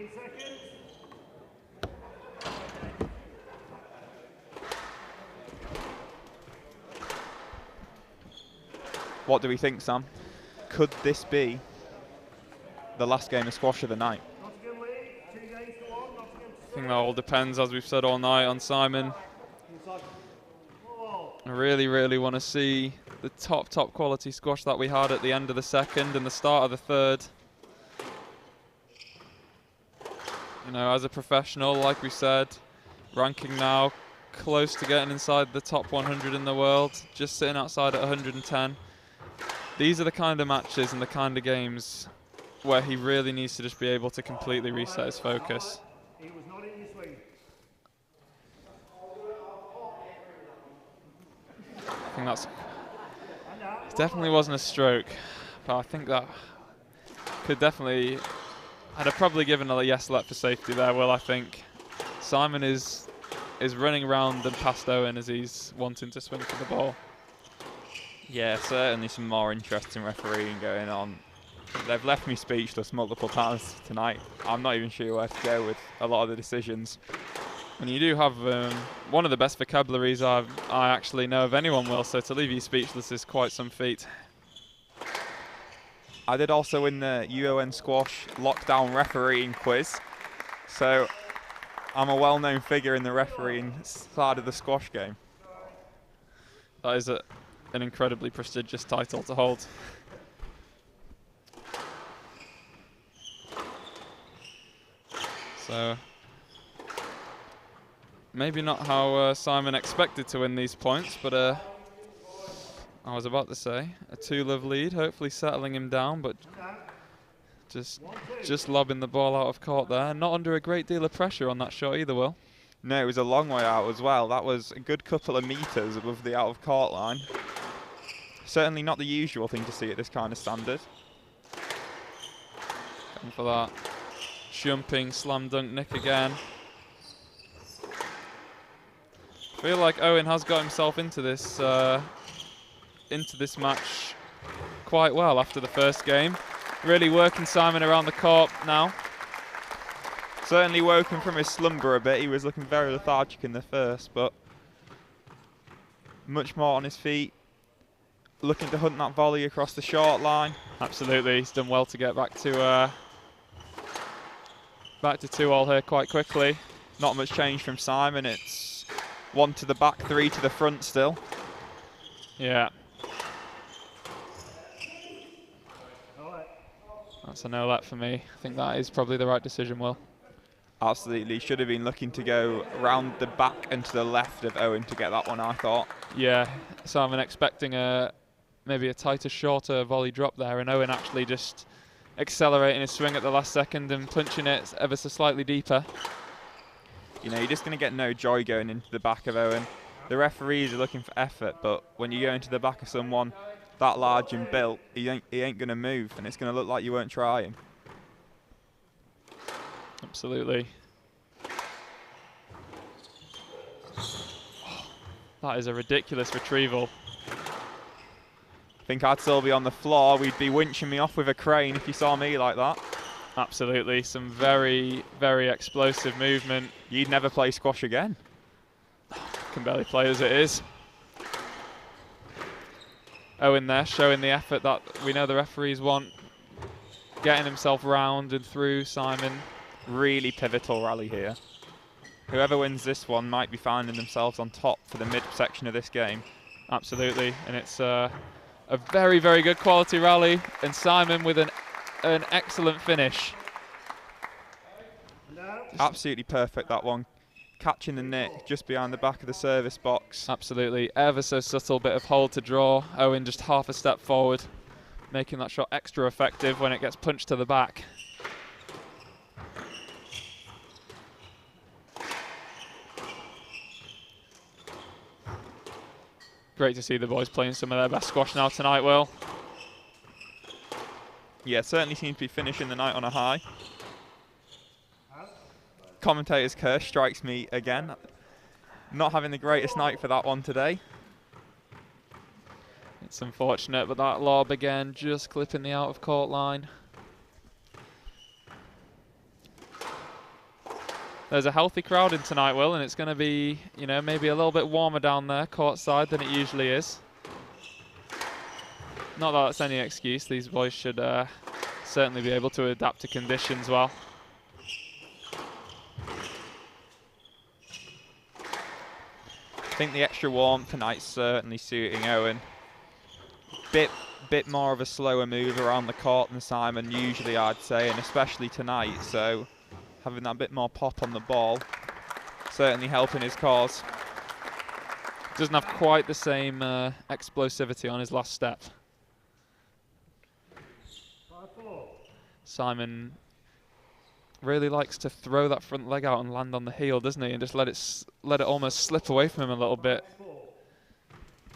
15 seconds. What do we think, Sam? Could this be the last game of squash of the night? Nottingham lead, 2 games to 1. Nottingham I think that all depends, as we've said all night, on Simon. I really, really want to see the top quality squash that we had at the end of the second and the start of the third. You know, as a professional, like we said, ranking now close to getting inside the top 100 in the world, just sitting outside at 110. These are the kind of matches and the kind of games where he really needs to just be able to completely reset his focus. He was not in your swing. I think that's definitely wasn't a stroke, but I think that could definitely, I'd have probably given a yes let for safety there. Well, I think Simon is running around and past Owain as he's wanting to swing for the ball. Yeah, certainly some more interesting refereeing going on. They've left me speechless multiple times tonight. I'm not even sure where to go with a lot of the decisions. And you do have one of the best vocabularies I actually know of anyone, Will, so to leave you speechless is quite some feat. I did also win the UON Squash Lockdown Refereeing Quiz, so I'm a well-known figure in the refereeing side of the squash game. That is an incredibly prestigious title to hold. So, maybe not how Simon expected to win these points, but I was about to say a 2-love lead, hopefully settling him down, but just lobbing the ball out of court there. Not under a great deal of pressure on that shot either, Will. No, it was a long way out as well. That was a good couple of metres above the out of court line. Certainly not the usual thing to see at this kind of standard. Going for that jumping slam dunk nick again. I feel like Owain has got himself into this match quite well after the first game. Really working Simon around the court now. Certainly woken from his slumber a bit. He was looking very lethargic in the first, but much more on his feet. Looking to hunt that volley across the short line. Absolutely, he's done well to get back to 2-all here quite quickly. Not much change from Simon. It's 1 to the back, 3 to the front still. Yeah. That's a no-let for me. I think that is probably the right decision, Will. Absolutely, should have been looking to go round the back and to the left of Owain to get that one, I thought. Yeah, Simon expecting maybe a tighter, shorter volley drop there, and Owain actually just accelerating his swing at the last second and punching it ever so slightly deeper. You know, you're just going to get no joy going into the back of Owain. The referees are looking for effort, but when you go into the back of someone that large and built, he ain't going to move, and it's going to look like you weren't trying. Absolutely. That is a ridiculous retrieval. I think I'd still be on the floor. We'd be winching me off with a crane if you saw me like that. Absolutely. Some very, very explosive movement. You'd never play squash again. Can barely play as it is. Owain there showing the effort that we know the referees want. Getting himself round and through Simon. Really pivotal rally here. Whoever wins this one might be finding themselves on top for the mid-section of this game. Absolutely, and it's a very, very good quality rally, and Simon with an excellent finish. Absolutely perfect, that one. Catching the nick just behind the back of the service box. Absolutely, ever so subtle bit of hold to draw. Owain just half a step forward, making that shot extra effective when it gets punched to the back. Great to see the boys playing some of their best squash now tonight, Will. Yeah, certainly seems to be finishing the night on a high. Commentator's curse strikes me again. Not having the greatest night for that one today. It's unfortunate, but that lob again just clipping the out of court line. there's a healthy crowd in tonight, Will, and it's going to be, you know, maybe a little bit warmer down there courtside than it usually is. Not that that's any excuse. These boys should certainly be able to adapt to conditions well. I think the extra warmth tonight's certainly suiting Owain. Bit more of a slower move around the court than Simon usually, I'd say, and especially tonight. So having that bit more pop on the ball certainly helping his cause. Doesn't have quite the same explosivity on his last step. Simon really likes to throw that front leg out and land on the heel, doesn't he? And just let it almost slip away from him a little bit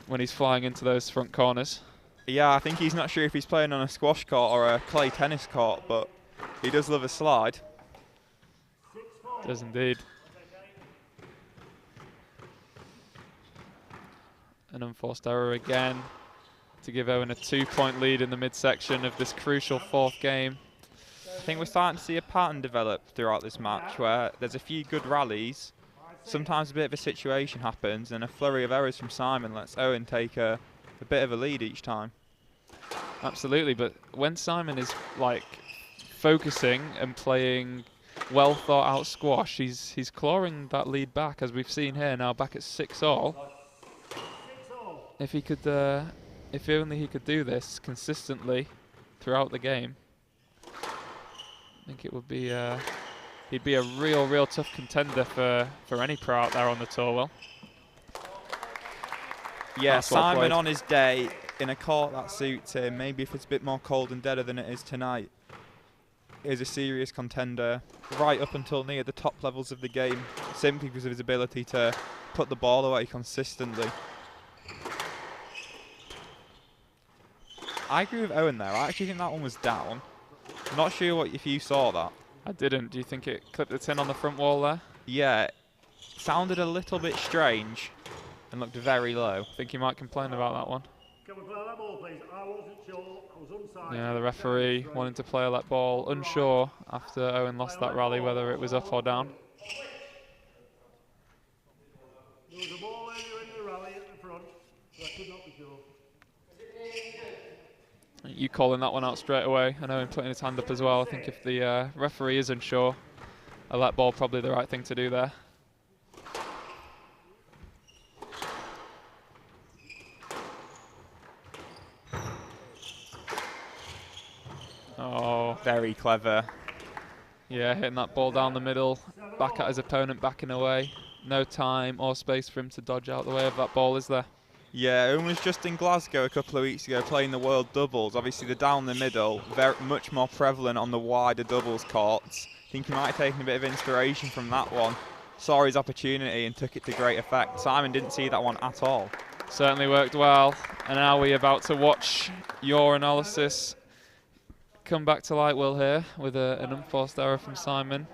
when he's flying into those front corners. Yeah, I think he's not sure if he's playing on a squash court or a clay tennis court, but he does love a slide. Does indeed. An unforced error again to give Owain a 2-point lead in the midsection of this crucial fourth game. I think we're starting to see a pattern develop throughout this match where there's a few good rallies, sometimes a bit of a situation happens, and a flurry of errors from Simon lets Owain take a bit of a lead each time. Absolutely, but when Simon is like focusing and playing well thought out squash, he's clawing that lead back, as we've seen here now, back at 6-all. If he could, if only he could do this consistently throughout the game, I think it would be he'd be a real tough contender for any pro out there on the tour. Well, yeah, Simon on his day in a court that suits him, maybe if it's a bit more cold and deader than it is tonight, is a serious contender right up until near the top levels of the game, simply because of his ability to put the ball away consistently. I agree with Owain there. I actually think that one was down. I'm not sure if you saw that. I didn't. Do you think it clipped the tin on the front wall there? Yeah, it sounded a little bit strange and looked very low. I think you might complain about that one. Can we play that ball, please? I wasn't sure. I was onside. Yeah, the referee wanting to play that ball, unsure after Owain lost that rally whether it was up or down. There was a ball earlier in the rally at the front, but I could not be sure. You calling that one out straight away. I know him putting his hand up as well. I think if the referee is unsure, a let ball probably the right thing to do there. Oh, very clever. Yeah, hitting that ball down the middle, back at his opponent, backing away. No time or space for him to dodge out the way of that ball, is there? Yeah, Owain was just in Glasgow a couple of weeks ago playing the World Doubles. Obviously the down the middle, very much more prevalent on the wider doubles courts. I think he might have taken a bit of inspiration from that one. Saw his opportunity and took it to great effect. Simon didn't see that one at all. Certainly worked well. And now we're about to watch your analysis come back to light, Will, here with an unforced error from Simon.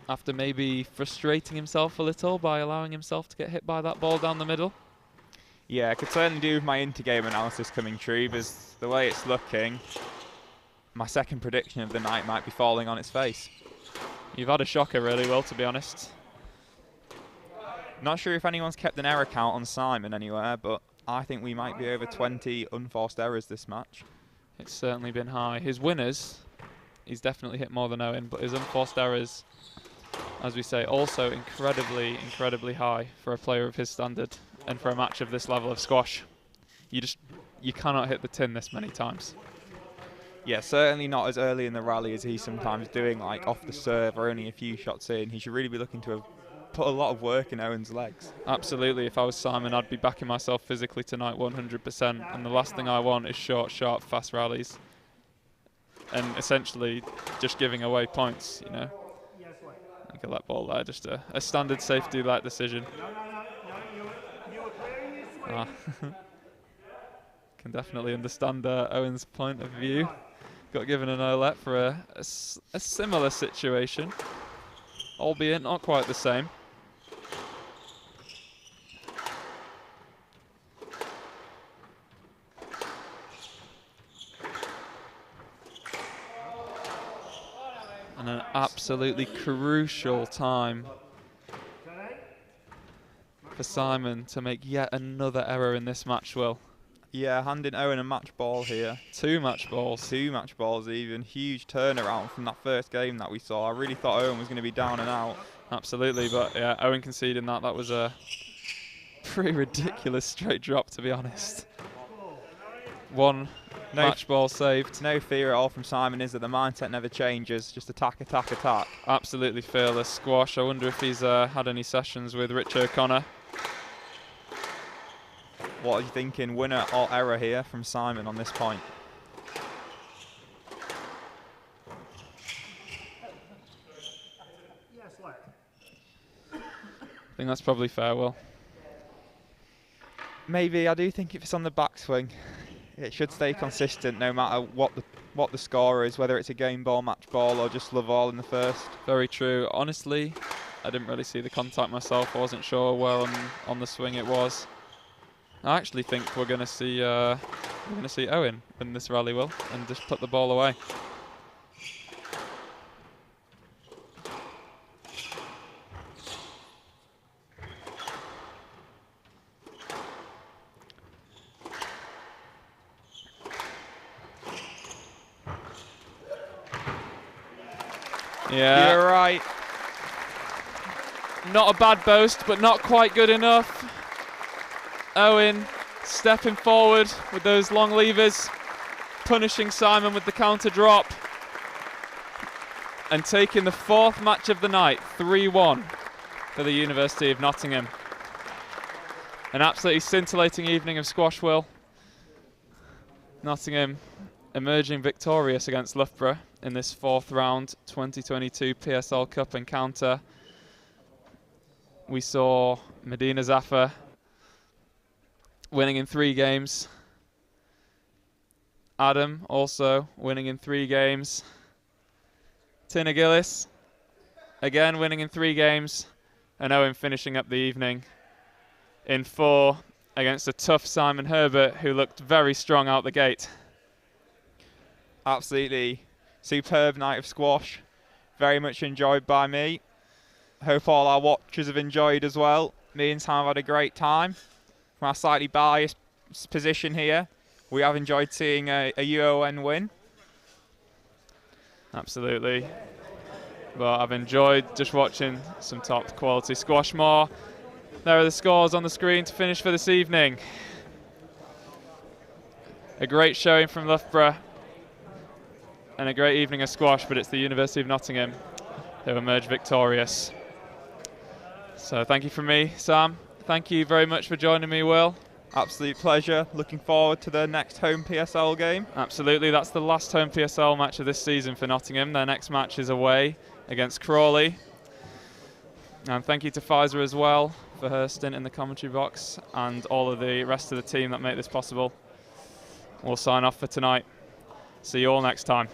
After maybe frustrating himself a little by allowing himself to get hit by that ball down the middle. Yeah, I could certainly do with my intergame analysis coming true, because the way it's looking, my second prediction of the night might be falling on its face. You've had a shocker really, Will, to be honest. Not sure if anyone's kept an error count on Simon anywhere, but I think we might be over 20 unforced errors this match. It's certainly been high. His winners, he's definitely hit more than Owain, but his unforced errors, as we say, also incredibly high for a player of his standard and for a match of this level of squash. You cannot hit the tin this many times. Yeah, certainly not as early in the rally as he's sometimes doing, like off the serve or only a few shots in. He should really be looking to have put a lot of work in Owain's legs. Absolutely. If I was Simon, I'd be backing myself physically tonight 100%. And the last thing I want is short, sharp, fast rallies. And essentially just giving away points, you know. Look at that ball there, just a standard safety-like decision. Can definitely understand Owain's point of view. Got given an no-let for a similar situation, albeit not quite the same. And an absolutely crucial time for Simon to make yet another error in this match, Will. Yeah, handing Owen a match ball here. 2 match balls. 2 match balls even. Huge turnaround from that first game that we saw. I really thought Owen was going to be down and out. Absolutely, but yeah, Owen conceding that. That was a pretty ridiculous straight drop, to be honest. 1 match ball saved. No fear at all from Simon, is that the mindset never changes. Just attack, attack, attack. Absolutely fearless squash. I wonder if he's had any sessions with Rich O'Connor. What are you thinking? Winner or error here from Simon on this point? I think that's probably fair, Will. Maybe. I do think if it's on the backswing, it should stay consistent no matter what the score is, whether it's a game ball, match ball, or just love all in the first. Very true. Honestly, I didn't really see the contact myself. I wasn't sure where on the swing it was. I actually think we're going to see Owen win this rally, Will, and just put the ball away. Yeah, you're right. Not a bad boast, but not quite good enough. Owen stepping forward with those long levers, punishing Simon with the counter drop, and taking the 4th match of the night, 3-1 for the University of Nottingham. An absolutely scintillating evening of squash, Will. Nottingham emerging victorious against Loughborough in this 4th round 2022 PSL Cup encounter. We saw Madina Zafar winning in 3 games. Adam also winning in 3 games. Tinne Gilis again winning in 3 games. And Owen finishing up the evening in 4 against a tough Simon Herbert, who looked very strong out the gate. Absolutely superb night of squash. Very much enjoyed by me. Hope all our watchers have enjoyed as well. Me and Sam have had a great time. From our slightly biased position here, we have enjoyed seeing a UON win. Absolutely. But I've enjoyed just watching some top quality squash more. There are the scores on the screen to finish for this evening. A great showing from Loughborough and a great evening of squash, but it's the University of Nottingham who emerged victorious. So thank you from me, Sam. Thank you very much for joining me, Will. Absolute pleasure. Looking forward to the next home PSL game. Absolutely. That's the last home PSL match of this season for Nottingham. Their next match is away against Crawley. And thank you to Pfizer as well for her stint in the commentary box and all of the rest of the team that make this possible. We'll sign off for tonight. See you all next time.